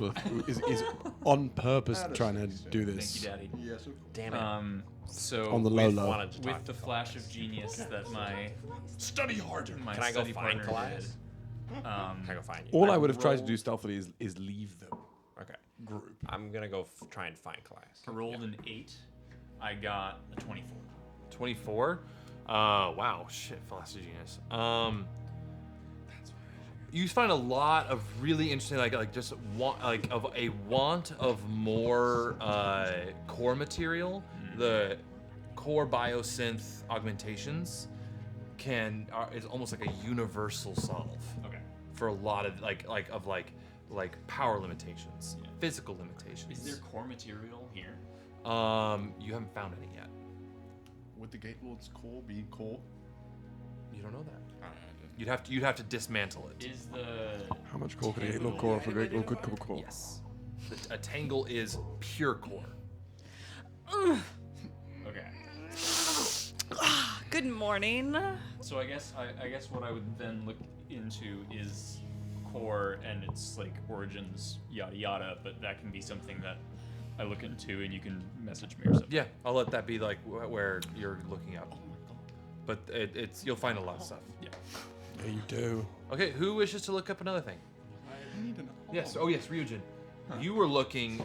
is on purpose trying to do Thank this. you, Daddy. Yes, of course. Damn it. So On the low with, low. with the flash of genius that my Study harder. my Can I go study find partner Kallias? did, Can I go find you? All I would have tried to rolled- do stealthily is leave them. Okay. Group. I'm gonna go try and find Kallias. I rolled an 8. I got a 24. 24. Wow, shit, Flash of Genius. You find a lot of really interesting, like just of a want of more core material. The core biosynth augmentations is almost like a universal solve. Okay. For a lot of like power limitations, physical limitations. Is there core material here? You haven't found any yet. Would the Gate Lord's core be core? You don't know that. You'd have to dismantle it. Is the How much core could a Great Lord core for a Great Lord could core? Yes. A tangle is pure core. Okay. Good morning. So I guess what I would then look into is core and its like origins, yada yada. But that can be something that I look into, and you can message me or something. Yeah, I'll let that be like where you're looking up. But it's you'll find a lot of stuff. Yeah. Yeah, you do. Okay, who wishes to look up another thing? I need an Yes. Oh yes, Ryujin. You were looking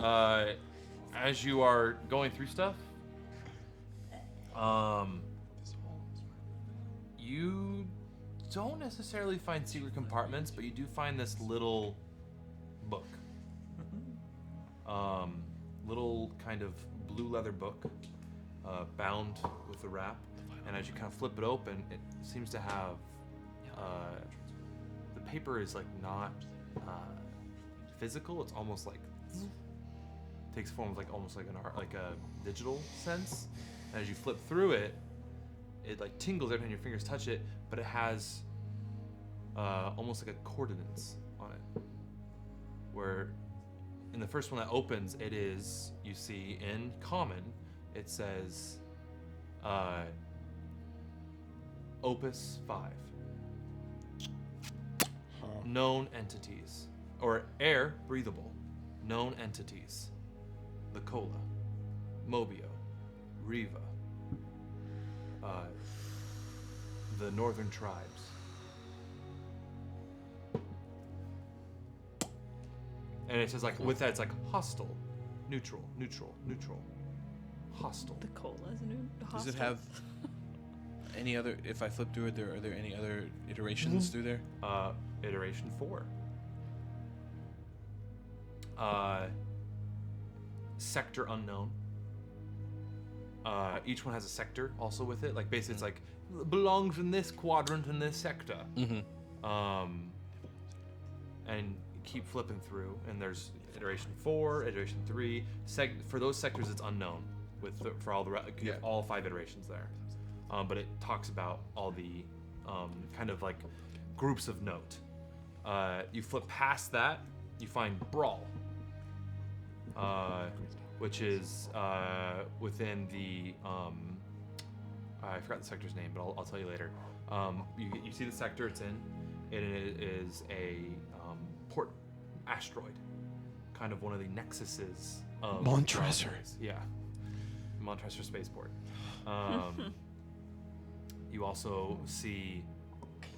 as you are going through stuff. You don't necessarily find secret compartments, but you do find this little book. Little kind of blue leather book, bound with a wrap. And as you kind of flip it open, it seems to have the paper is like not physical. It's almost like takes form of like almost like an art, like a digital sense. And as you flip through it, it like tingles every time your fingers touch it, but it has almost like a coordinates on it. Where in the first one that opens, it is, you see in common, it says Opus 5. Known entities. Or air, breathable. Known entities. The Cola. Mobiaux. Riva. The northern tribes. And it says like, with that it's like hostile, neutral, neutral, neutral, hostile. The cola is new. Does it have any other? If I flip through it, are there any other iterations through there? Iteration 4. Sector unknown. Each one has a sector also with it. Like basically, it's like belongs in this quadrant in this sector. And keep flipping through, and there's iteration 4, iteration 3. For those sectors, it's unknown. For all the you have all 5 iterations there. But it talks about all the kind of like groups of note. You flip past that, you find Brawl, which is within the I forgot the sector's name, but I'll tell you later. You see the sector it's in. It is a port asteroid, kind of one of the nexuses of Montresor. Yeah, Montresor spaceport. You also see,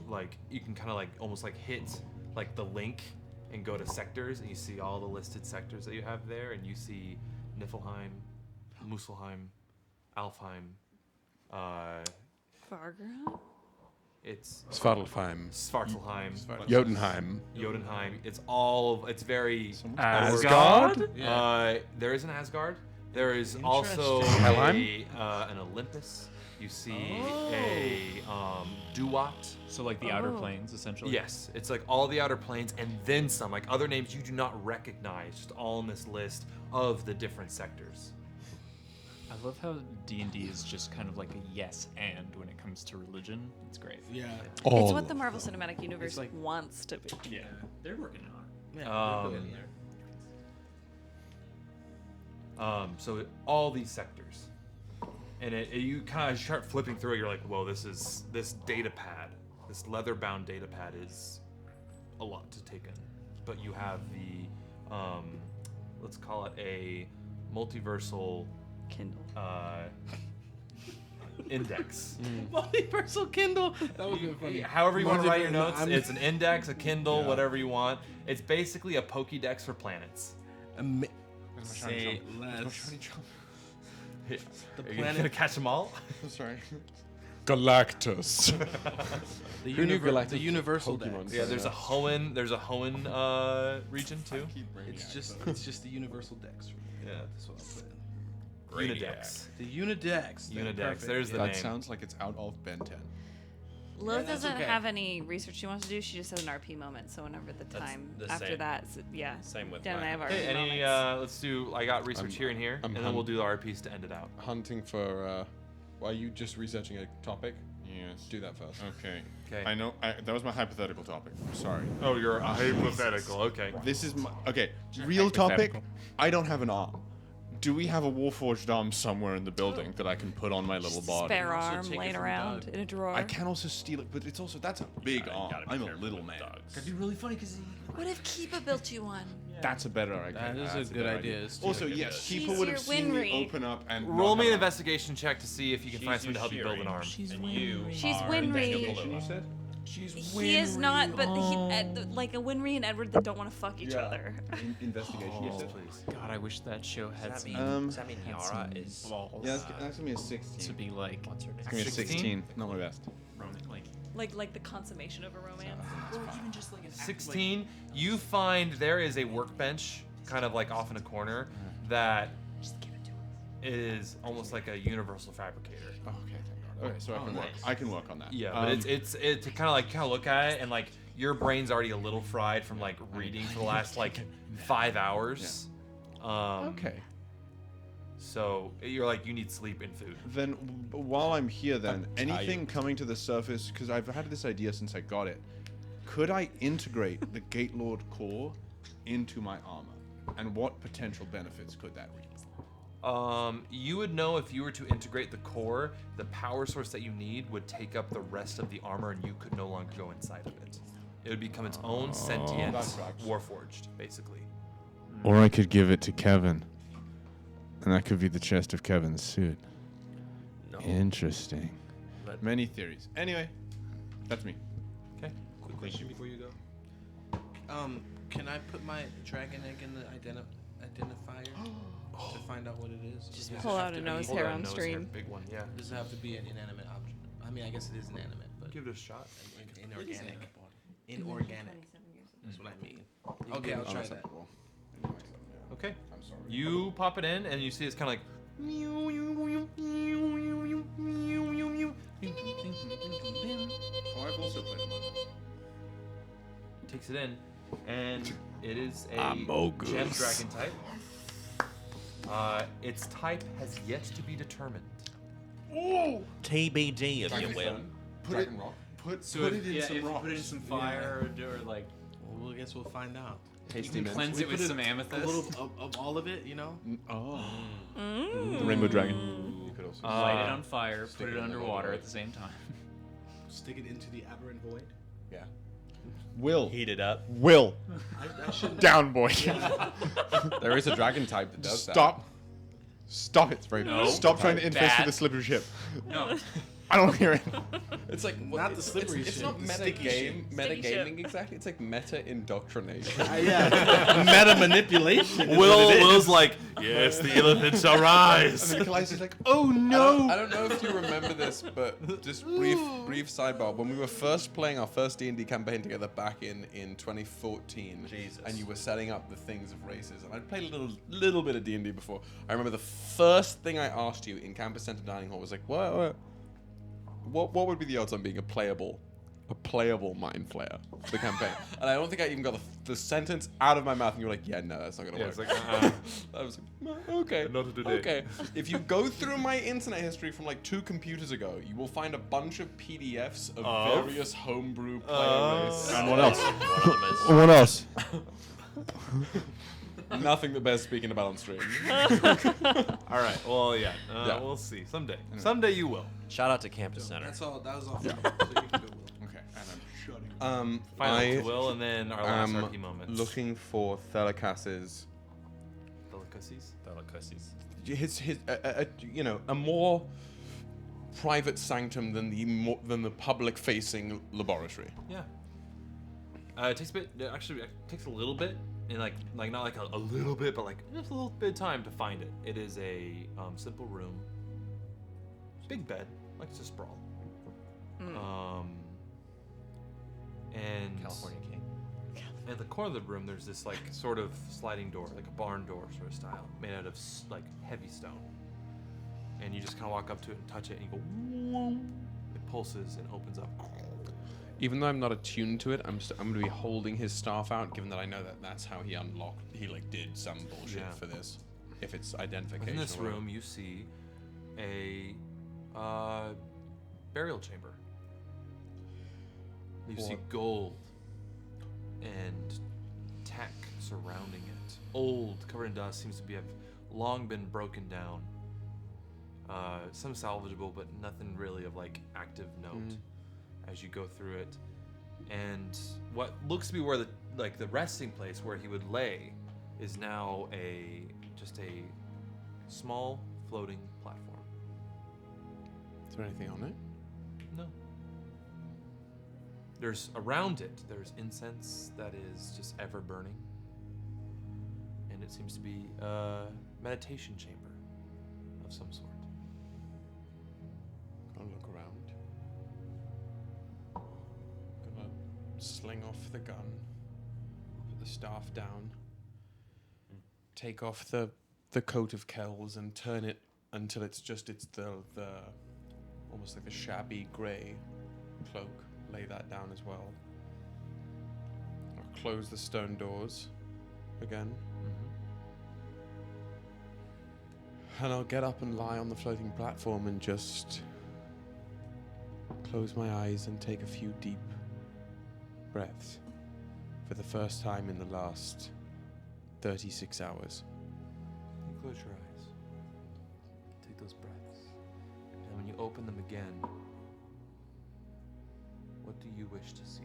like, you can kind of like almost like hit like the link and go to sectors, and you see all the listed sectors that you have there, and you see Niflheim, Muspelheim, Alfheim, Fargrim? It's Svartalfheim. Jotunheim. Jotunheim. It's very Asgard? There is an Asgard. There is also an Olympus. You see a Duat. So like the outer planes, essentially. Yes, it's like all the outer planes and then some, like other names you do not recognize, just all in this list of the different sectors. I love how D&D is just kind of like a yes and when it comes to religion. It's great. Yeah. It's what the Marvel Cinematic Universe wants to be. Yeah, they're working on it. Yeah, they're getting there. So all these sectors, and you kind of start flipping through it. You're like, whoa, this data pad, this leather-bound data pad is a lot to take in. But you have let's call it a multiversal Kindle. Index. Multiversal Kindle. That would be funny. However you want to write your notes, I'm- it's an index, a Kindle, whatever you want. It's basically a Pokédex for planets. Say less. The Are you planet- gonna catch them all? I'm sorry. Galactus. The, Who knew Galactus the universal Pokemon? dex. Yeah, there's a Hoenn. There's a Hoenn region too. It's just the universal dex. Yeah. That's what I'll put in. Unidex. The Unidex. Unidex. Perfect. There's the That name. sounds like it's out of Ben 10. Lilith that's doesn't okay. have any research she wants to do. She just has an RP moment. So whenever the That's time the after same. that, yeah. Same with Dan and I have mine. RP Okay, any moments. let's do. I got research here and here, I'm and then we'll do the RPs to end it out. Hunting for. Are you just researching a topic? Yes. Do that first. Okay. Okay. I know. That was my hypothetical topic. I'm sorry. Oh, you're a hypothetical. Okay. This is my real topic. I don't have an arm. Do we have a Warforged arm somewhere in the building that I can put on my little body? Spare also arm take it laying from around Doug. in a drawer. I can also steal it, but it's also that's a big arm. gotta be I'm a careful little with man. dogs. That'd be really funny because What if Kiba built you one? That's a better idea. that is That's a good better idea. Also, yes, She's people would your have seen me Winry. open up and Roll not me an have- investigation check to see if you can find someone to help you build an arm. She's And you She's are Winry. Daniel You said? He is not, but like a Winry and Edward that don't want to fuck each other. Investigation. Yes, please. God, I wish that show had Does some. that mean Yara is balls Yeah, that's gonna be a 16. to be like what's her name? It's gonna be a 16. Not my best. romantic, Like the consummation of a romance. or even just like an 16. You find there is a workbench, kind of like off in a corner, that is almost like a universal fabricator. Oh, okay, thank God. Okay, so I can work. nice. I can work on that. Yeah, but it's to kind of look at it and like your brain's already a little fried from like reading for the last like 5 hours. Okay. So you're like you need sleep and food. Then while I'm here, then anything coming to the surface, because I've had this idea since I got it. Could I integrate the Gate Lord core into my armor, and what potential benefits could that reap? You would know if you were to integrate the core, the power source that you need would take up the rest of the armor, and you could no longer go inside of it. It would become its own sentient Warforged, basically. Or I could give it to Kevin, and that could be the chest of Kevin's suit. No. Interesting. But- Many theories. Anyway, that's me. Okay. Quick question before you go. Can I put my dragon egg in the identifier to find out what it is? Just Does it pull have out to a be- nose Hold hair on, on nose stream. hair, big one, yeah. Does it have to be an inanimate object? I mean, I guess it is inanimate, but Give it a shot. inorganic. Inorganic. That's what I mean. Okay, I'll try that. Okay. You pop it in, and you see it's kind of like. Oh, I've also played Among Us. Takes it in, and it is a Amogus. gem dragon type. Its type has yet to be determined. TBD, if you will. Put it in some if you rocks. put it in some fire or like Well, I guess we'll find out. you can cleanse it with some A amethyst. little of all of it, you know? Oh. Mm. Rainbow Dragon. You could also Light it on fire, put it underwater at the same time. Stick it into the aberrant void. Yeah. Will. Heat it up. Will. I shouldn't. Down, boy. There is a dragon type that does that. Stop. Stop it, Spray. No. Stop trying to infest Bad. with the slippery ship. No. I don't hear it. It's like Not the slippery It's shit, not the meta sticky game, shit. meta Sticky shit. gaming exactly. It's like meta indoctrination. Yeah. Meta manipulation. Will's like, yes, the elephant shall rise. And then Kallias is like, oh no. I don't know if you remember this, but just brief sidebar. When we were first playing our first D&D campaign together back in 2014, and you were setting up the things of races, and I'd played a little bit of D&D before. I remember the first thing I asked you in Campus Center Dining Hall was like, what would be the odds on being a playable mind flayer for the campaign? And I don't think I even got the sentence out of my mouth, and you were like, yeah, no, that's not gonna work. It's like, I was like, okay, Not today. okay. If you go through my internet history from like 2 computers ago, you will find a bunch of PDFs of various homebrew player races. And what else? One of them is What else? Nothing that bears speaking about on stream. All right. Well, yeah. Yeah. We'll see someday. Someday you will. shout out to Campus Center. That's all. That was all. For me. So you can go, Will. Okay, and I'm shutting Final I to Will, and then our last am RP moments. looking for Delicast's. Delicacies. His a more private sanctum than the public-facing laboratory. Yeah. It takes a bit. Actually, it takes a little bit, and like not like a little bit, but like just a little bit of time to find it. It is a simple room, big bed, like it's a sprawl. And California King. at the corner of the room, there's this like sort of sliding door, like a barn door sort of style, made out of like heavy stone. And you just kind of walk up to it and touch it, and you go. Whoom. It pulses and opens up. Even though I'm not attuned to it, I'm going to be holding his staff out, given that I know that that's how he unlocked. He like did some bullshit for this. If it's identification. In this or whatever. room, you see a burial chamber. You see gold and tech surrounding it. Old, covered in dust, seems to have long been broken down. Some salvageable, but nothing really of like active note as you go through it. And what looks to be where the resting place where he would lay is now just a small floating platform. Is there anything on it? No. There's around it, there's incense that is just ever burning. And it seems to be a meditation chamber of some sort. I'll look around. Gonna sling off the gun, put the staff down, take off the coat of Kells and turn it until it's the almost like the shabby grey cloak. Lay that down as well. I'll close the stone doors again. And I'll get up and lie on the floating platform and just close my eyes and take a few deep breaths for the first time in the last 36 hours. You close your eyes. Take those breaths. And when you open them again, what do you wish to see?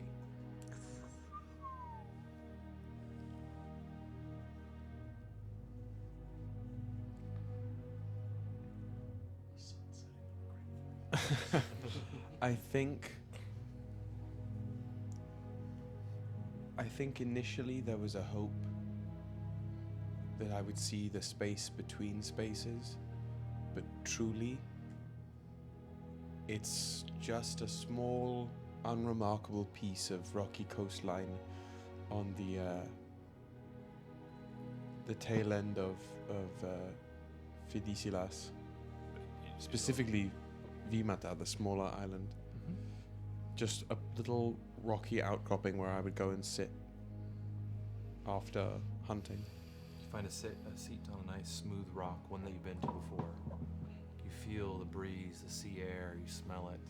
I think initially there was a hope that I would see the space between spaces, but truly it's just a small, unremarkable piece of rocky coastline on the tail end of Fidicilas, specifically Vimata, the smaller island. Just a little rocky outcropping where I would go and sit after hunting. You find a seat on a nice smooth rock, one that you've been to before. You feel the breeze, the sea air, you smell it.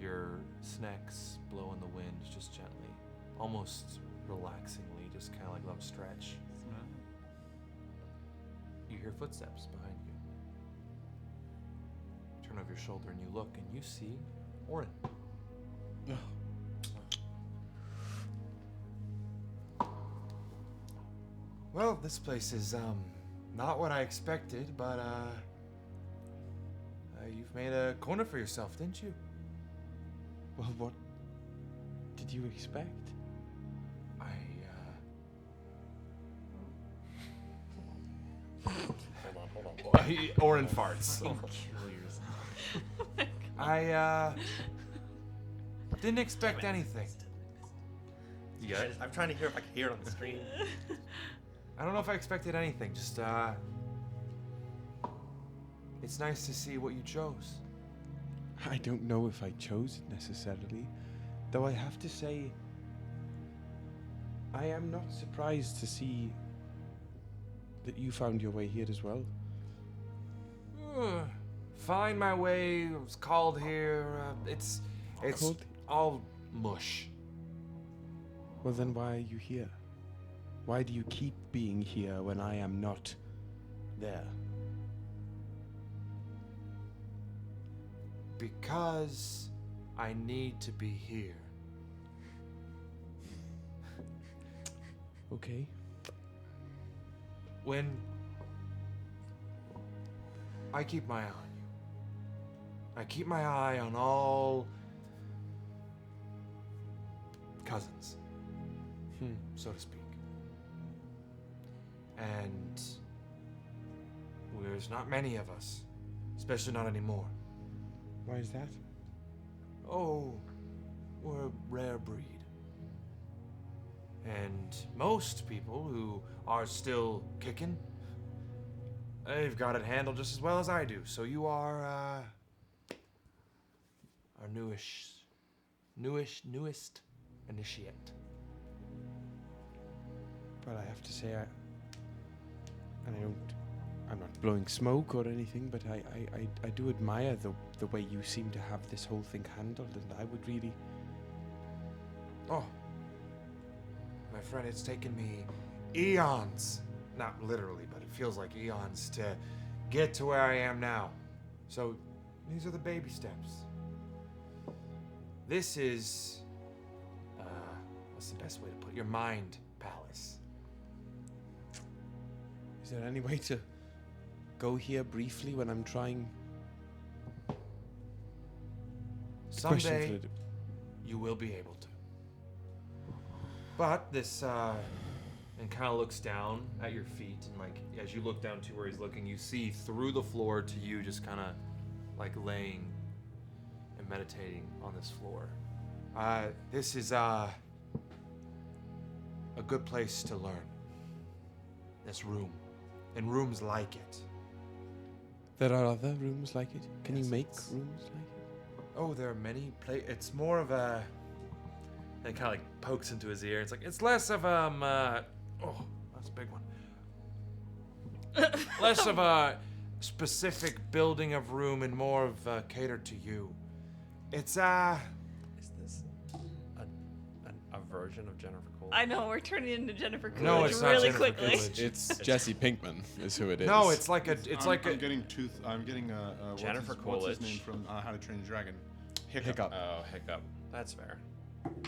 Your snacks blow in the wind just gently, almost relaxingly, just kind of like a little stretch. You hear footsteps behind you. Turn over your shoulder and you look and you see Orin. Well, this place is not what I expected, but you've made a corner for yourself, didn't you? Well, what did you expect? Hold on. Orin farts. I didn't expect anything. You got it? I'm trying to hear if I can hear it on the screen. I don't know if I expected anything. Just it's nice to see what you chose. I don't know if I chose it necessarily, though I have to say I am not surprised to see that you found your way here as well. Find my way. I was called here. It's Called? all mush. Well, then why are you here? Why do you keep being here when I am not there? Because I need to be here. Okay. When I keep my eye on you, I keep my eye on all cousins, so to speak. And there's not many of us, especially not anymore. Why is that? Oh, we're a rare breed. And most people who are still kicking, they've got it handled just as well as I do. So you are our newest initiate. Well, I have to say, I'm not blowing smoke or anything, but I do admire the way you seem to have this whole thing handled, and I would really... Oh, my friend, it's taken me eons, not literally, but it feels like eons to get to where I am now. So these are the baby steps. This is, what's the best way to put it? Your mind palace. Is there any way to go here briefly when I'm trying? Someday, you will be able to. But this, and kind of looks down at your feet, and like as you look down to where he's looking, you see through the floor to you, just kind of like laying and meditating on this floor. This is a good place to learn. This room, and rooms like it. There are other rooms like it? Can you make rooms like it? Oh, there are many It's more of a... And it kind of like pokes into his ear. It's like, it's less of oh, that's a big one. Less of a specific building of room and more of catered to you. It's, Is this a version of Jennifer Coolidge? I know, we're turning into Jennifer Coolidge No, it's not really Jennifer quickly. Coolidge. It's Jesse Pinkman is who it is. No, it's like a... I'm getting Jennifer what's his Coolidge. name from How to Train Your Dragon? Hiccup. Oh, Hiccup. That's fair.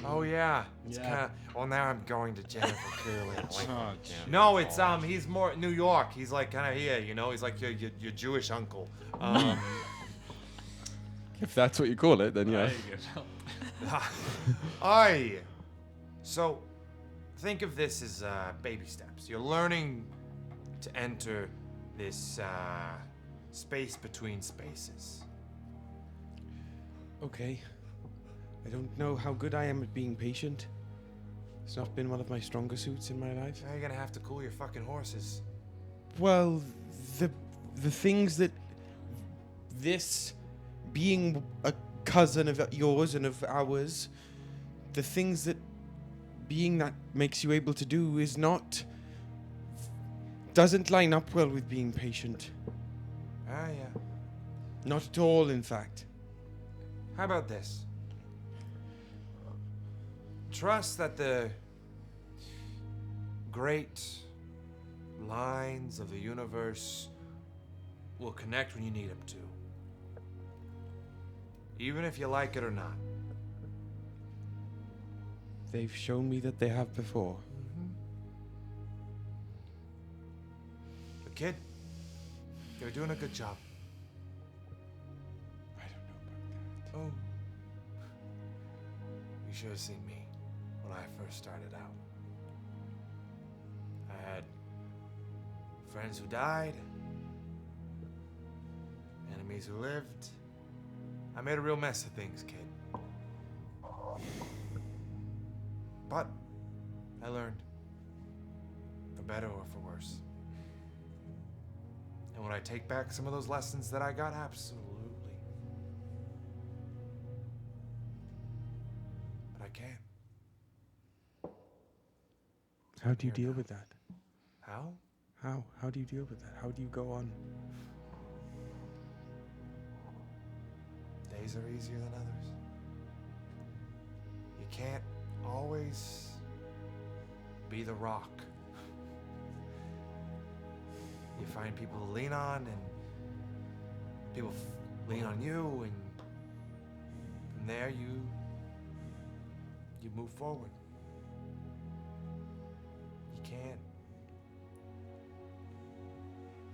Oh yeah, it's Yeah. kind of. Well, now I'm going to Jennifer Coolidge. Oh, No, it's he's more New York. He's like kind of here, you know. He's like your Jewish uncle. If that's what you call it, then yeah. Aye. So, think of this as baby steps. You're learning to enter this space between spaces. Okay. I don't know how good I am at being patient. It's not been one of my stronger suits in my life. Now you're gonna have to cool your fucking horses. Well, the things that this being a cousin of yours and of ours, the things that being that makes you able to do is doesn't line up well with being patient. Ah, yeah. Not at all, in fact. How about this? Trust that the great lines of the universe will connect when you need them to. Even if you like it or not. They've shown me that they have before. But kid, you're doing a good job. I don't know about that. Oh. You should have seen me when I first started out. I had friends who died, enemies who lived. I made a real mess of things, kid. But I learned, for better or for worse. And would I take back some of those lessons that I got? Absolutely. But I can. How do you deal with that? How? How do you deal with that? How do you go on? Days are easier than others. You can't always be the rock. You find people to lean on, and people lean on you, and from there you move forward. You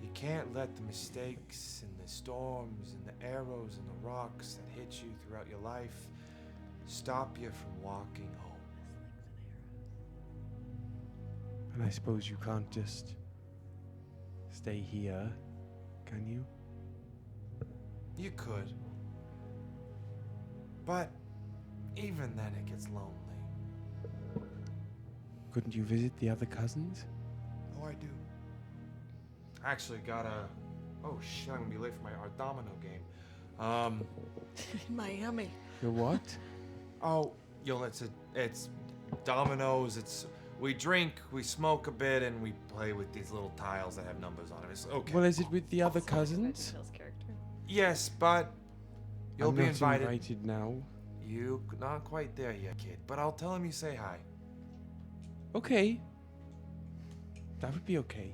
You can't let the mistakes and the storms and the arrows and the rocks that hit you throughout your life stop you from walking home. And I suppose you can't just stay here, can you? You could. But even then it gets lonely. Couldn't you visit the other cousins? Oh, I do. I actually got a... Oh, shit, I'm gonna be late for our domino game. Miami. Your what? Oh, it's dominoes, we drink, we smoke a bit, and we play with these little tiles that have numbers on them. It's okay. Well, is it with the other cousins? Yes, but you'll I'm be not invited. now. You not quite there yet, kid, but I'll tell him you say hi. Okay. That would be okay.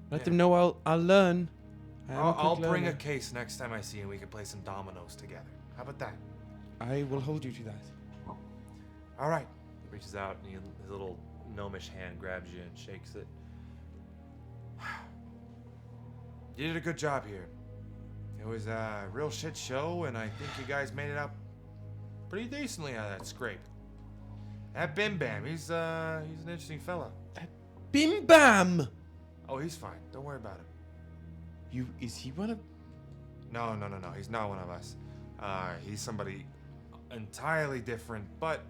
Let them know I'll learn. I'll bring a case next time I see you, and we can play some dominoes together. How about that? I will hold you to that. All right. He reaches out, and his little gnomish hand grabs you and shakes it. You did a good job here. It was a real shit show, and I think you guys made it out pretty decently out of that scrape. That Bim Bam, he's an interesting fella. Bim Bam! Oh, he's fine. Don't worry about him. Is he one of... No. He's not one of us. He's somebody entirely different, but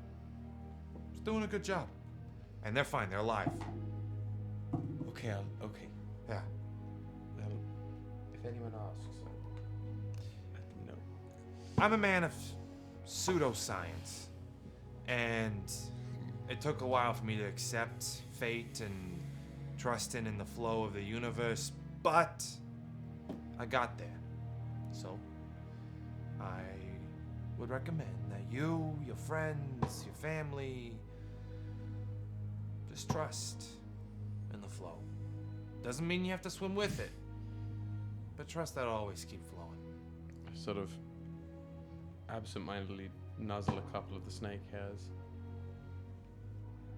he's doing a good job. And they're fine. They're alive. Okay, okay. Yeah. If anyone asks, let them know. I'm a man of pseudoscience, and it took a while for me to accept fate and trust in the flow of the universe, but I got there. So I would recommend that you, your friends, your family, just trust in the flow. Doesn't mean you have to swim with it, but trust that it'll always keep flowing. Sort of absentmindedly nuzzle a couple of the snake hairs.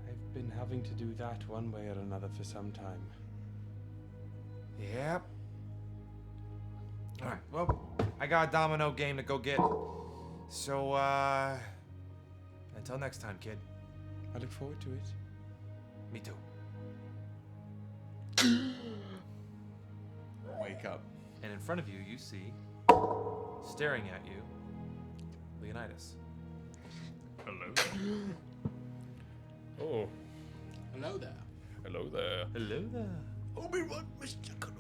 I've been having to do that one way or another for some time. Yep. Alright, well, I got a domino game to go get. So, until next time, kid. I look forward to it. Me too. Wake up. And in front of you, you see, staring at you, Leonidas. Hello. Oh. Hello there. Hello there. Hello there. Obi-Wan, Mr. Kenobi.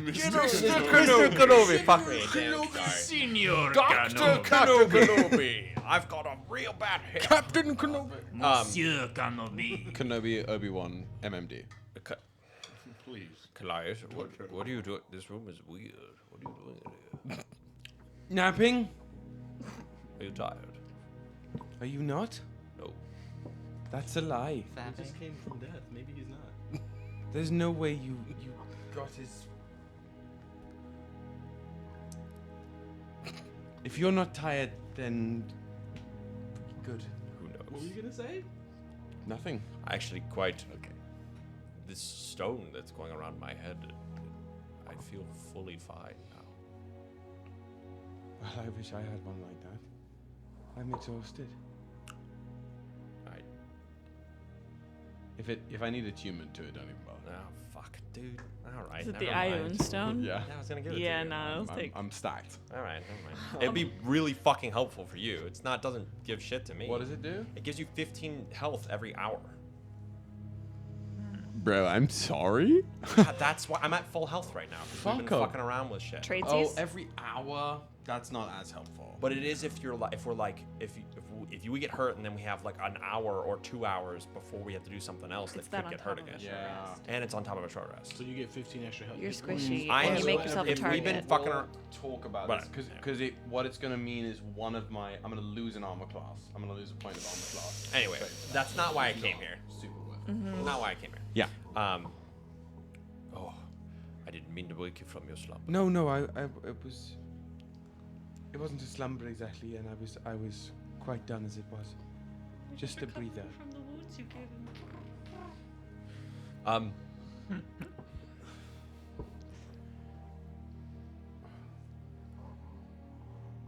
Mr. Kenobi. Fuck me. Senior Dr. Kenobi. I've got a real bad hit. Captain Kenobi. Monsieur Kenobi. Kenobi Obi-Wan MMD. Please. Kallias, what are you doing? This room is weird. What are you doing in here? Napping? Are you tired? Are you not? No. That's a lie. He just came from death. Maybe he's not. There's no way you got his... If you're not tired, then... Good. Who knows? What were you gonna say? Nothing. Actually, quite okay. This stone that's going around my head, I feel fully fine now. Well, I wish I had one like that. I'm exhausted. If I need attunement to it, don't even bother. Oh, fuck, dude. All right. Is it never the mind. Iron Stone? Yeah. I was gonna give it Yeah, to you. no, I'll take. I'm stacked. All right, never mind. It'd be really fucking helpful for you. It's not doesn't give shit to me. What does it do? It gives you 15 health every hour. Bro, I'm sorry. God, that's why I'm at full health right now. 'Cause we've been Fuck up. fucking around with shit. Tradesies? Every hour? That's not as helpful. But it is if you're like, if we get hurt and then we have like an hour or 2 hours before we have to do something else It's that that could on get top hurt of a again. short rest. And it's on top of a short rest. So you get 15 extra health. You're squishy, I and am- you make yourself a if we've been target. fucking around. Talk about But- this because what it's gonna mean is I'm gonna lose an armor class. I'm gonna lose a point of armor class. Anyway, that's not why I came here. Super worth. Mm-hmm. Not why I came here. Yeah. Oh, I didn't mean to wake you from your slumber. No, it wasn't a slumber exactly, and I was quite done as it was. Just a breather.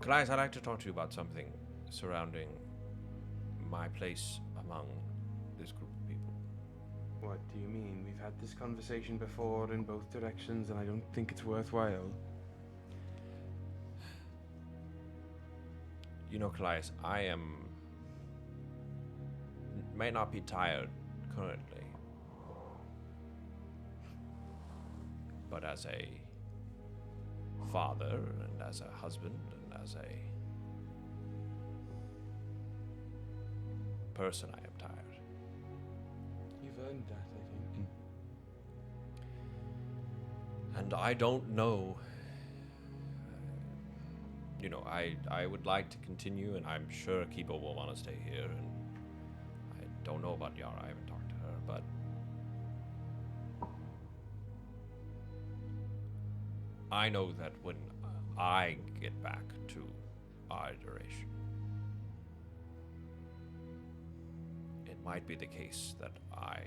Kallias, I'd like to talk to you about something surrounding my place among this group of people. What do you mean? We've had this conversation before in both directions, and I don't think it's worthwhile. You know, Kallias, I may not be tired currently, but as a father and as a husband and as a person, I am tired. You've earned that, I think. And I don't know. You know, I would like to continue, and I'm sure Kibo will want to stay here. And I don't know about Yara. I haven't talked to her, but I know that when I get back to our duration, it might be the case that I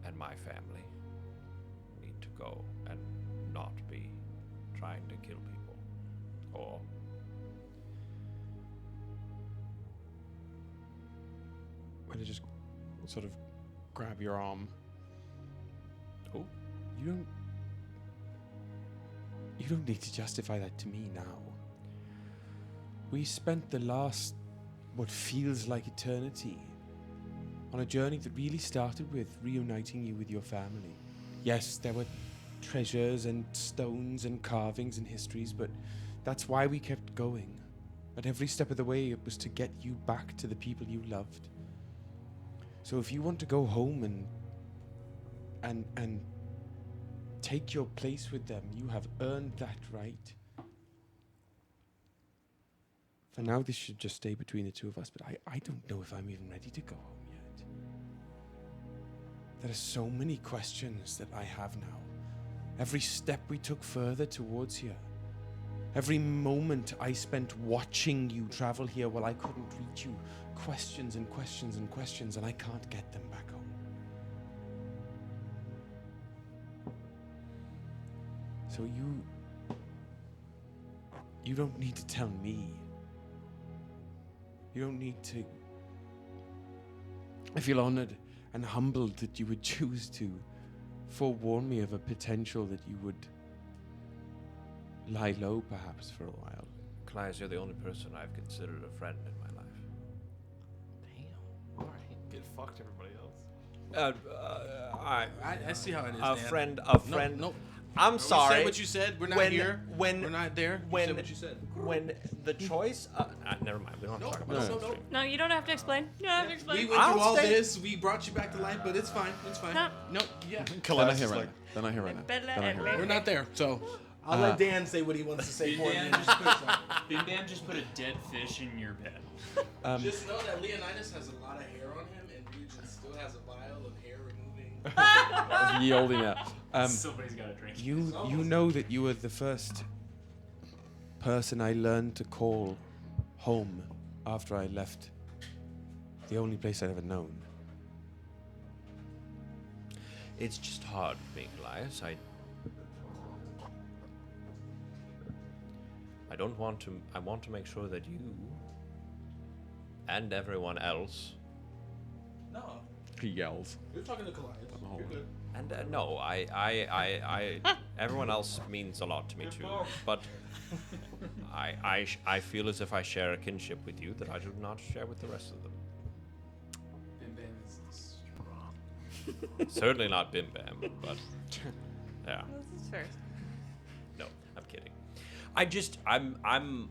and my family need to go and not be trying to kill people. Or Will I just sort of grab your arm? Oh, you don't need to justify that to me now. We spent the last, what feels like eternity, on a journey that really started with reuniting you with your family. Yes, there were treasures and stones and carvings and histories, but that's why we kept going. At every step of the way, it was to get you back to the people you loved. So if you want to go home and take your place with them, you have earned that right. For now, this should just stay between the two of us, but I don't know if I'm even ready to go home yet. There are so many questions that I have now. Every step we took further towards here. Every moment I spent watching you travel here while I couldn't reach you. Questions and questions and questions, and I can't get them back home. So you don't need to tell me. You don't need to. I feel honored and humbled that you would choose to forewarn me of a potential that you would lie low perhaps for a while. Kallias, you're the only person I've considered a friend in my life. Damn. All right. Get fucked, everybody else. I see how it is. A Dan. friend. Nope. I'm sorry. You said what you said. We're not here. We're not there. You said what you said. When the choice. Never mind. We don't have to talk about this. No, you don't have to explain. You don't have to explain. We went through all this. We brought you back to life, but it's fine. It's fine. No. Yeah. They're not here right now. They're not here right now. They're not here right We're not there. So I'll let Dan say what he wants to say for me. Bim Bam just put a dead fish in your bed. Just know that Leonidas has a lot of hair on him, and Ryujin still has a vial of hair removing. Ye olde now. Somebody's got to drink. You know that you were the first person I learned to call home after I left the only place I'd ever known. It's just hard being Kallias. I don't want to. I want to make sure that you and everyone else. No. He yells. You're talking to Kallias. You're good. And no, everyone else means a lot to me too. But I feel as if I share a kinship with you that I do not share with the rest of them. Bim Bam is strong. Certainly not Bim Bam, but yeah. This is fair. No, I'm kidding. I'm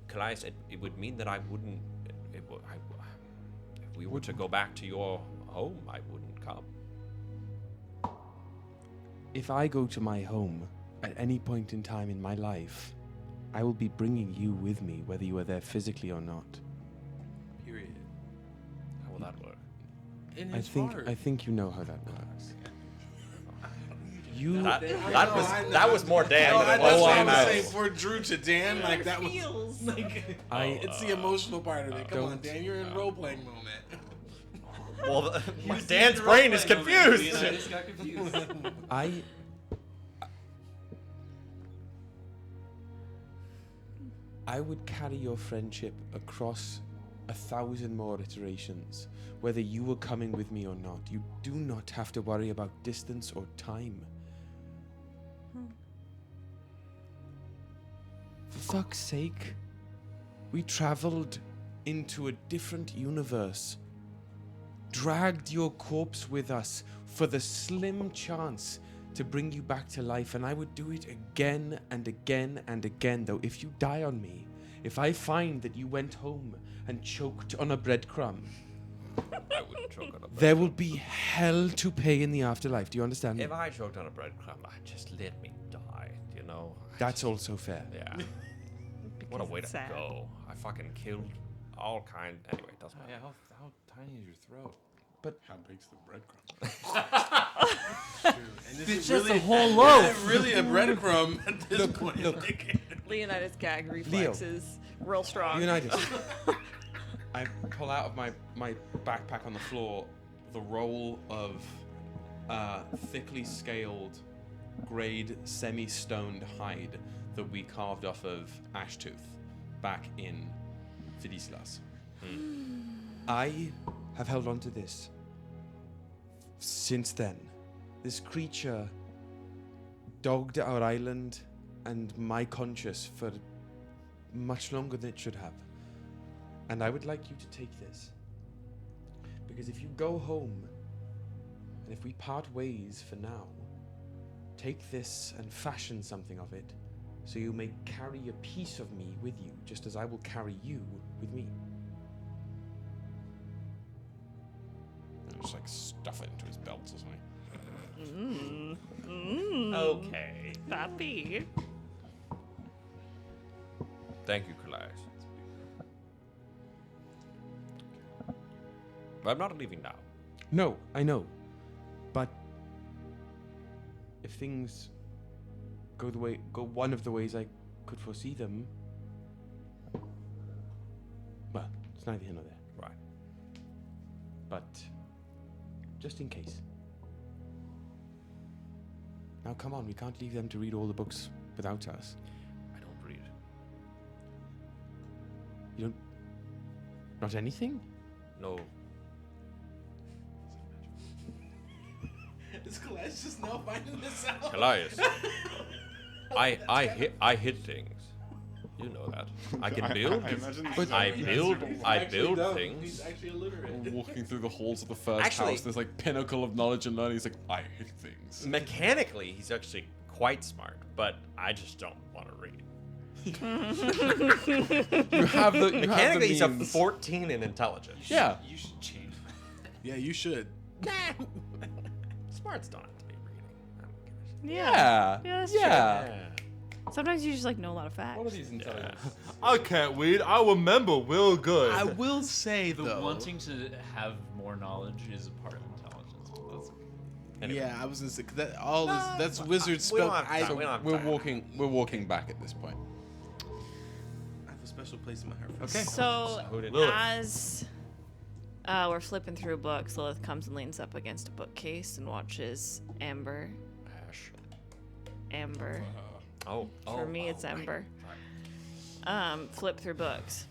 Kallias, it would mean that I wouldn't. If we were to go back to your home, I wouldn't come. If I go to my home at any point in time in my life, I will be bringing you with me, whether you are there physically or not. Period. How will that work? In his heart. I think you know how that works. That was more Dan than it was what Dan. I was saying for Drew to Dan. Like that feels. was like it's the emotional part of it. Come on, Dan, you're in role playing moment. Well, Dan's brain is confused. Leonidas got confused. I would carry your friendship across 1,000 more iterations, whether you were coming with me or not. You do not have to worry about distance or time. For fuck's sake, we traveled into a different universe, dragged your corpse with us for the slim chance to bring you back to life, and I would do it again and again and again, though. If you die on me, if I find that you went home and choked on a breadcrumb, I wouldn't choke on a breadcrumb. there will be hell to pay in the afterlife. Do you understand me? If I choked on a breadcrumb, just let me die, you know? That's also fair. Yeah. What a way to it's sad. go. I fucking killed all kind. Anyway, it doesn't matter. Yeah, how tiny is your throat? But how big's the breadcrumb? It's just a whole loaf. Is it really a breadcrumb at this point? Leonidas' gag reflexes real strong. Leonidas. I pull out of my backpack on the floor the roll of thickly scaled, grade semi-stoned hide that we carved off of Ashtooth back in Fidislas. I have held on to this since then. This creature dogged our island and my conscience for much longer than it should have. And I would like you to take this. Because if you go home, and if we part ways for now, take this and fashion something of it, so you may carry a piece of me with you, just as I will carry you with me. And just like stuff it into his belt or something. Okay. Papi. Thank you, Kallias. But I'm not leaving now. No, I know. But if things go one of the ways I could foresee them, well, it's neither here nor there. Right. But just in case. Now come on, we can't leave them to read all the books without us. I don't read. You don't... Not anything? No. Is Kallias just now finding this out? Kallias. I hit things. You know that. I can build. I build things. He's actually illiterate. Walking through the halls of the first Actually- house, there's like pinnacle of knowledge and learning. He's like, I hit things. Mechanically, he's actually quite smart, but I just don't want to read. You have the Mechanically, he's a means. 14 in intelligence. Yeah. You should change that. Yeah, you should. Smarts don't have to be reading. I don't give a shit. Yeah. Yeah, that's true. Yeah. Sometimes you just like know a lot of facts. What are these intelligence? I can't read. I remember real good. I will say The though. wanting to have more knowledge is a part of intelligence. But that's Anyway. Yeah, I was gonna say 'cause that all is that's wizard we spell. don't have I time, have we don't have We're time. walking back at this point. a special place in my heart. For Okay. So Who did- Lilith. as we're flipping through books, Lilith comes and leans up against a bookcase and watches Amber. Oh. For me, it's Ember. Flip through books.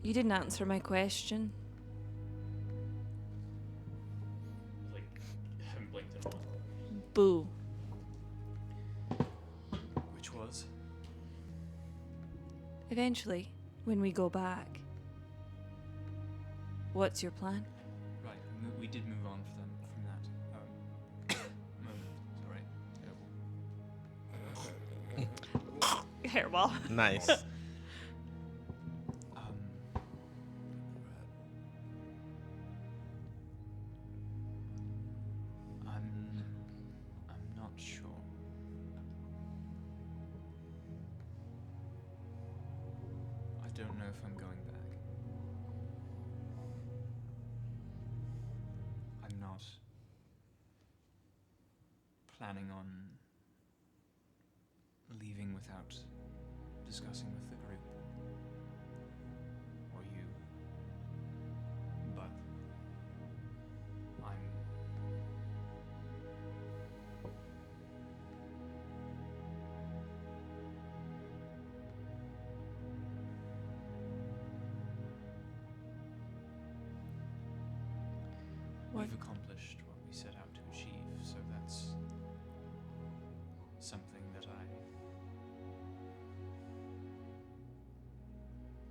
You didn't answer my question. like, haven't blinked in a while. Boo. Which was? Eventually, when we go back, what's your plan? Right, we did move on from that moment. Hairball. Nice. I'm not sure. I don't know if I'm going back. I'm not planning on leaving without discussing with the group or you, but I'm What? We've accomplished what we set out to achieve, so that's something that I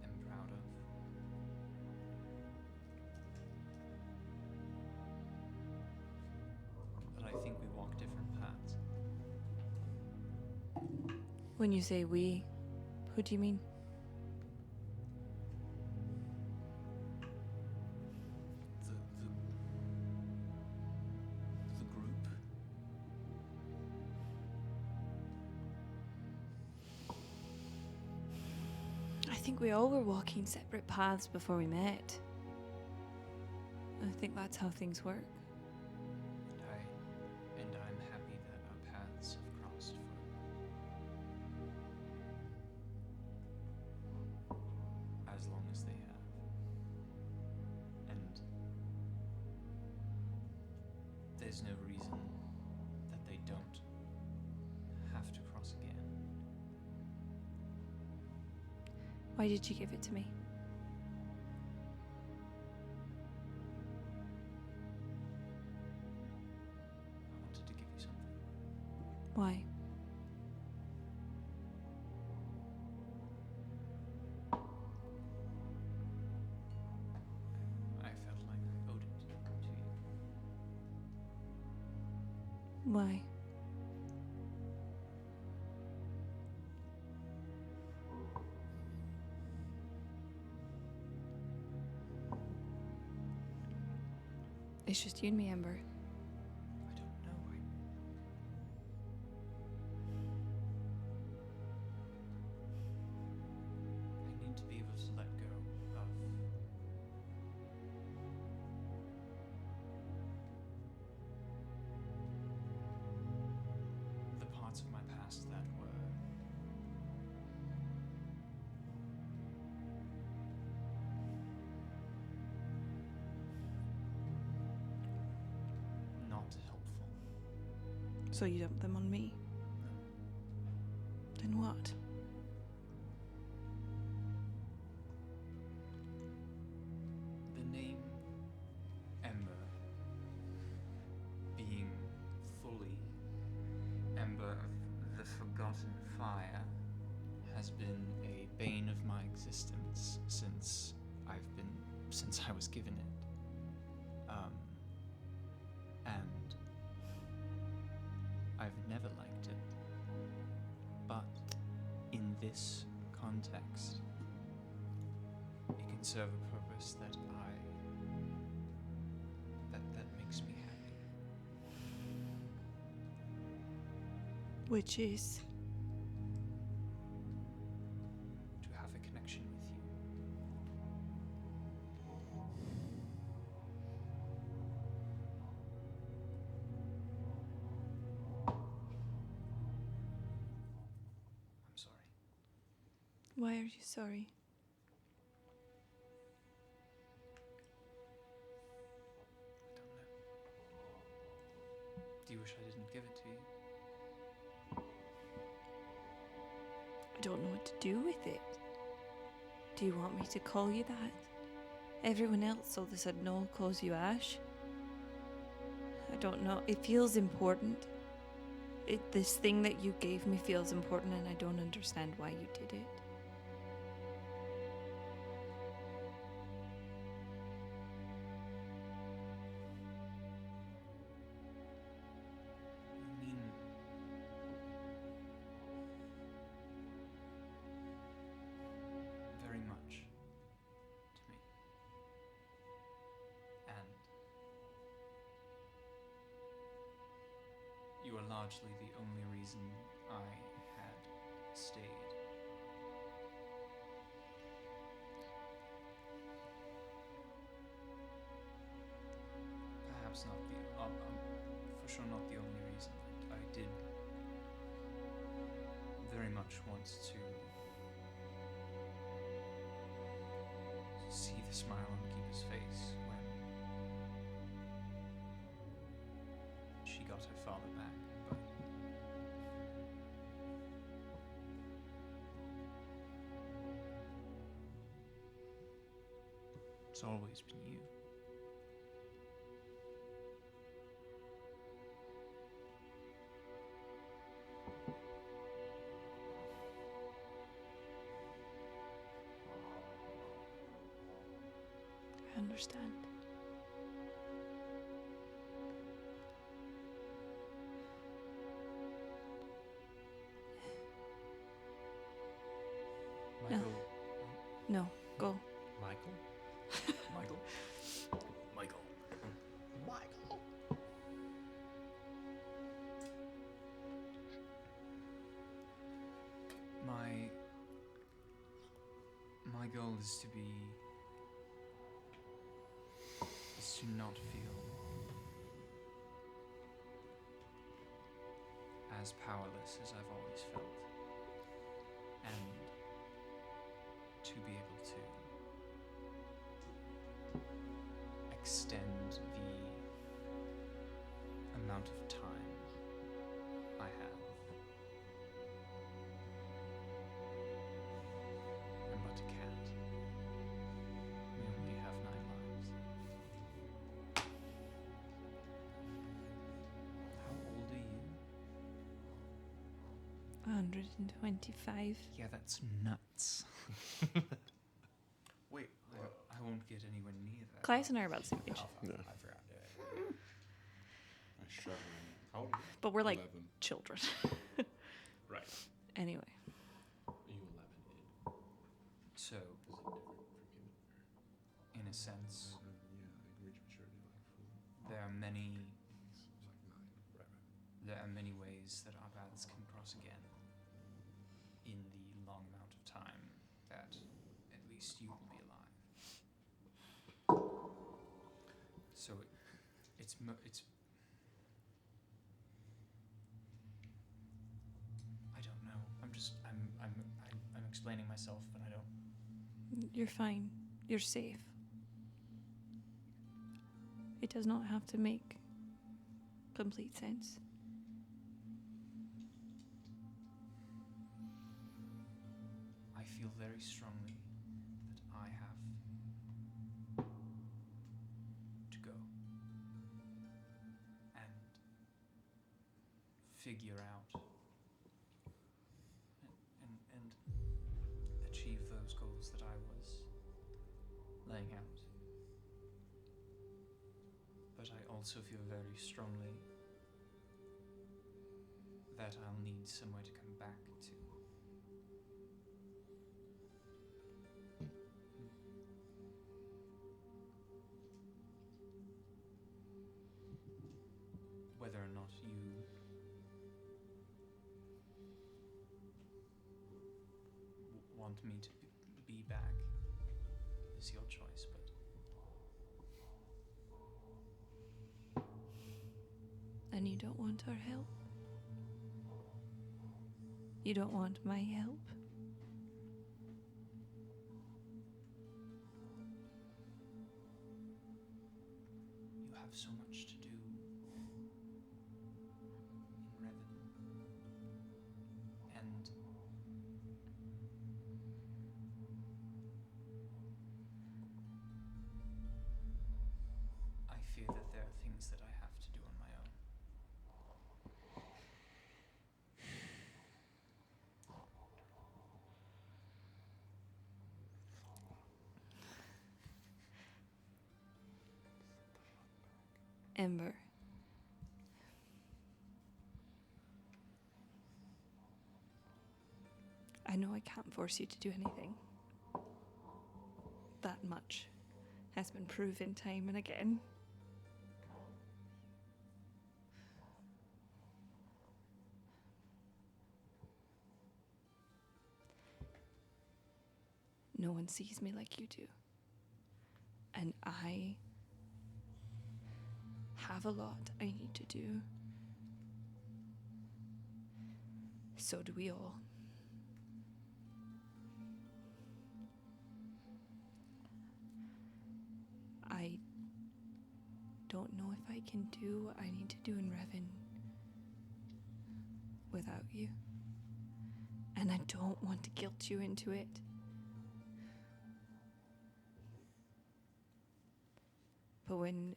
am proud of. But I think we walk different paths. When you say we, who do you mean? The group. I think we all were walking separate paths before we met. I think that's how things work. And I'm happy that our paths have crossed for as long as they have. And there's no reason that they don't have to cross again. Why did you give it to me? I wanted to give you something. Why? I felt like I owed it to you. Why? It's just you and me, Ember. I don't know. I need to be able to let go of the parts of my past that were not helpful. So you dumped them on me? Then what? The name Ember being fully Ember of the Forgotten Fire has been a bane of my existence since I was given it. And I've never liked it. But in this context, it can serve a purpose that makes me happy. Which is? To have a connection with you. I'm sorry. Why are you sorry? Do you wish I didn't give it to you? I don't know what to do with it. Do you want me to call you that? Everyone else all of a sudden all calls you Ash. I don't know. It feels important. This thing that you gave me feels important, and I don't understand why you did it. You mean very much to me. And you are largely the only reason I had stayed. Perhaps not for sure not the only reason. I did very much want to see the smile on Kiva's face when she got her father back, but it's always been you. understand. Michael. No, go. Michael? Michael. Michael. Michael. My goal is to not feel as powerless as I've always felt, and to be able to extend the amount of time I have. I'm but a cat. We only have 9 lives. How old are you? 125. Yeah, that's nuts. Wait, I won't get anywhere near that. Kallias and I are about the same age. I forgot. I struggle. How old? But we're like 11. children. Right. Anyway. Are you 11 in? So, in a sense, Yeah, I reach maturity like full. there are many It's like 9. Right. there are many ways that our paths can cross again in the long amount of time that at least you will be alive. So it's I don't know. I'm explaining myself, but I don't. You're fine. You're safe. It does not have to make complete sense. I feel very strongly that I have to go and figure out and achieve those goals that I was laying out. But I also feel very strongly that I'll need somewhere to come back to. Whether or not you want me to be back is your choice, but And you don't want our help? You don't want my help? you have so much to do in Revan. And I fear that there are things that I have to do on my own. Ember. I know I can't force you to do anything. That much has been proven time and again. No one sees me like you do. And I have a lot I need to do. So do we all. I don't know if I can do what I need to do in Revan without you. And I don't want to guilt you into it. But when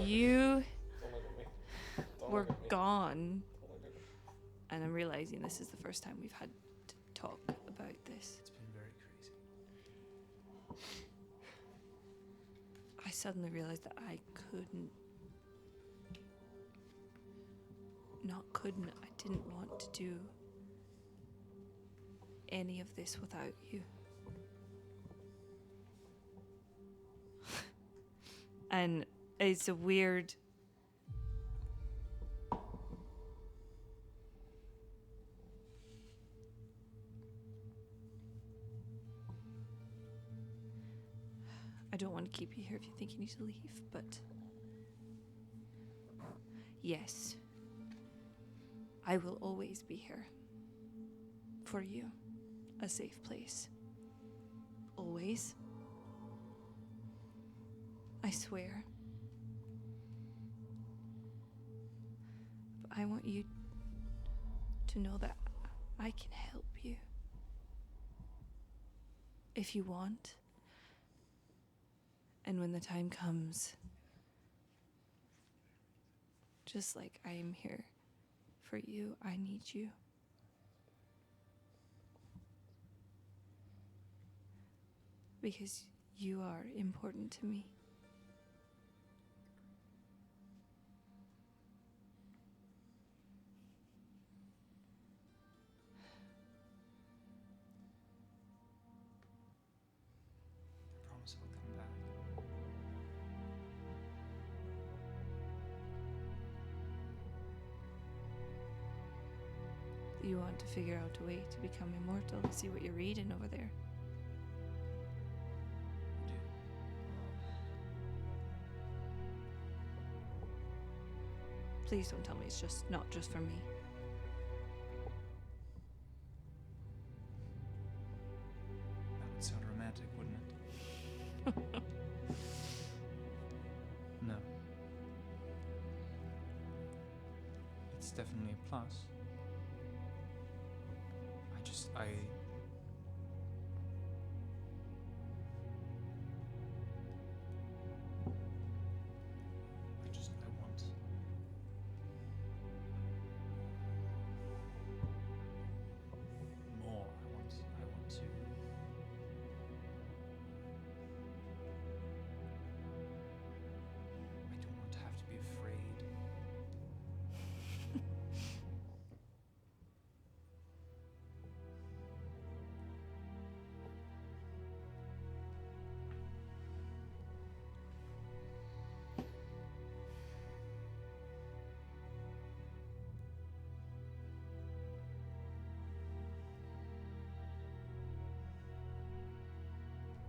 you were gone, and I'm realizing this is the first time we've had to talk about this. It's been very crazy. I suddenly realized that I didn't want to do any of this without you. And it's a weird... I don't want to keep you here if you think you need to leave, but... Yes. I will always be here. For you. A safe place. Always. I swear. But I want you to know that I can help you. If you want. And when the time comes, just like I am here for you, I need you. Because you are important to me. I promise I'll come back. You want to figure out a way to become immortal. See what you're reading over there. Please don't tell me it's just not just for me. That would sound romantic, wouldn't it? No. It's definitely a plus. I want more. I want to. I don't want to have to be afraid.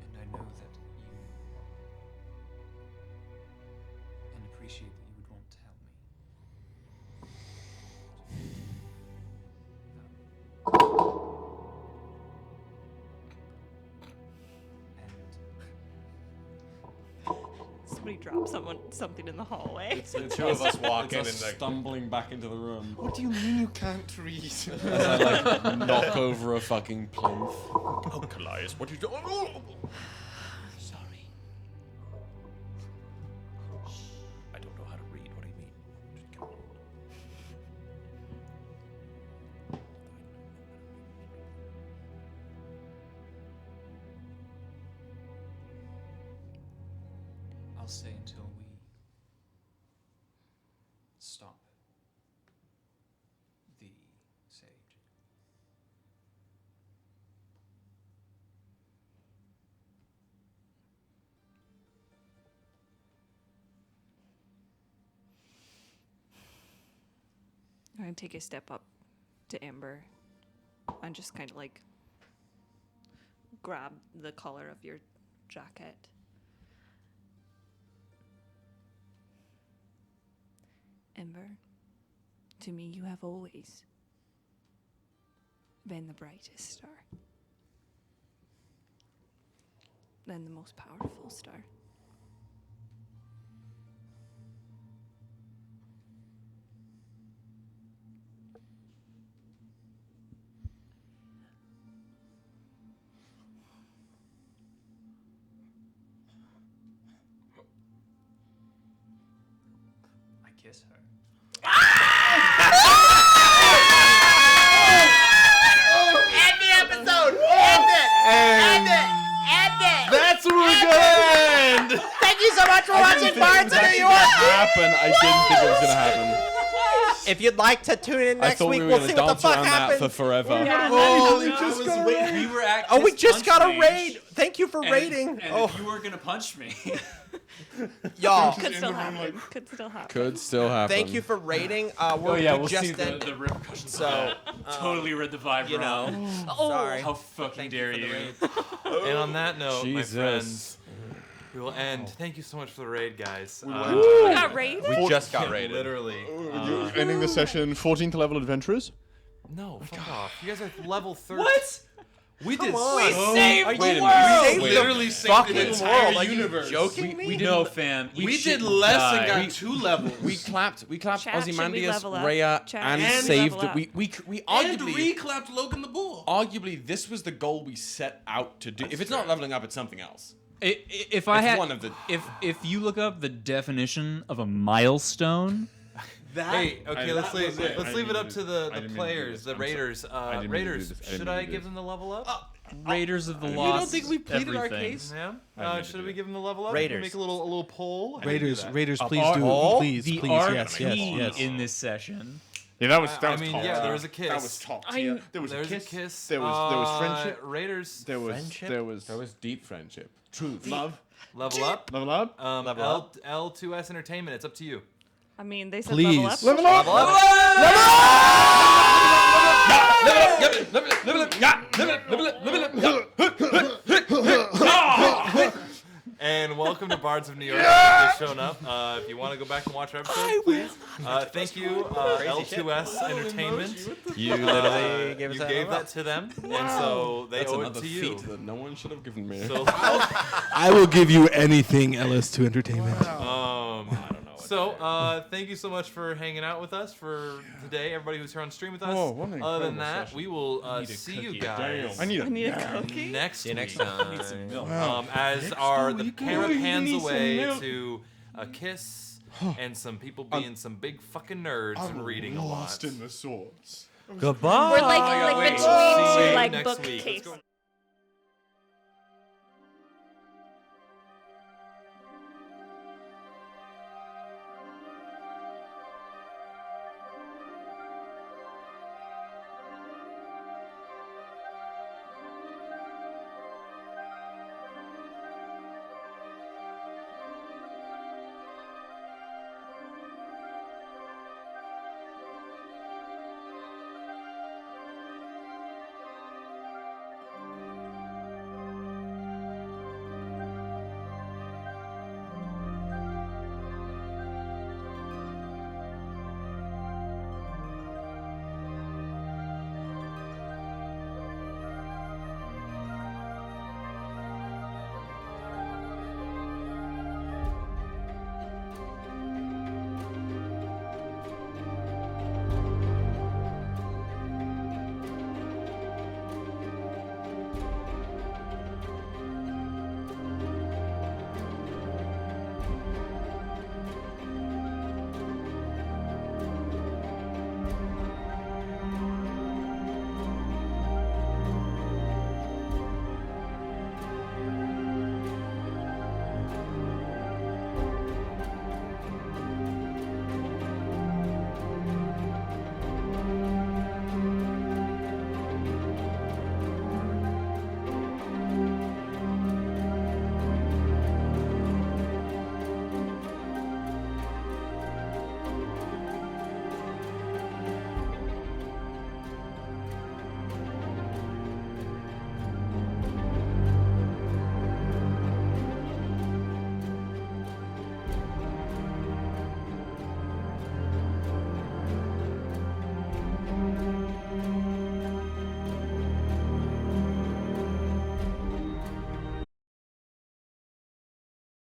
And I know that you and appreciate that you would want to help me. Somebody dropped something in the hallway. It's the two of us walking it's and us stumbling back into the room. What do you mean you can't read? As I like knock over a fucking plinth. Oh, Kallias, what are you doing? Sorry. I don't know how to read. What do you mean? Just come on. I'll stay until we stop the sage. I'm gonna take a step up to Amber and just kind of like grab the collar of your jacket. Amber, to me you have always been the brightest star. And the most powerful star. I kiss her. End the episode! End it! End it! End it! That's where we're gonna end! Thank you so much for watching Bards of New York. Happen. I didn't think it was gonna happen. If you'd like to tune in I next thought week, we were we'll gonna see what the dance fuck around that happens. for forever. We were at Oh, we Kiss just Punch got a range, raid. Thank you for and- raiding. And Oh, you weren't gonna punch me. y'all. Could still happen. Could still happen. Could still happen. Thank you for raiding. Oh yeah, we'll just see ended. the repercussions. So, totally read the vibe you wrong. know. Oh, Sorry. How fucking dare you? And on that note, my Jesus. friends, we will end. Thank you so much for the raid, guys. we got raided. We just got raided. Literally. Ending the session, 14th level adventurers. No, fuck off. You guys are level 30. What? We did. We saved Wait the a minute. world. We literally saved the entire universe. Joking me? No, fam. We did less and die. got 2 levels. We clapped Chat, should we Ozymandias, level up? Raya, Chat, and should we saved level it. up? We and arguably, reclapped Logan the Bull. arguably, this was the goal we set out to do. If it's not leveling up, it's something else. If I It's had, one of the- if you look up the definition of a milestone, Hey, okay, let's leave was it. let's I leave it didn't up mean to to do the this. I didn't mean to do players, this. the I'm sorry. raiders. I didn't mean to do Raiders, this. I didn't should mean I to do give this. them the level up? Raiders of the You Lost. don't think we pleaded our everything. case? Yeah. I need to Should do we it. give them the level up? Raiders. Make a little poll. How do we do Raiders, that? Raiders, please Our- do. all Please, The please. RP Yes, yes, yes. in this session. Yeah, that was I mean, top yeah, tier. there was a kiss. That was top I tier. kn- There was There's a kiss. kiss. There was friendship. Raiders. There was Friendship? there was That was deep friendship. truth, love, Level up. level up. Level up. L2S Entertainment. It's up to you. I mean, they said Please. level up. Level up. And welcome to Bards of New York. If you've shown up. If you want to go back and watch our episode, please. Thank you, L2S Entertainment. You literally gave us You that gave level that to them, and so they That's owe it another to you. feat that no one should have given me. So, I will give you anything, LS2 Entertainment. thank you so much for hanging out with us for today. Everybody who's here on stream with us. Whoa, what an Other than incredible that, session. we will need a see you cookie. guys I need a cookie. next See you next week. time. As the camera we pans need some away milk. to a kiss and some people being some big fucking nerds and reading a lot. Lost in the source. Goodbye. We're like See between you two like next week. Let's bookcases. go.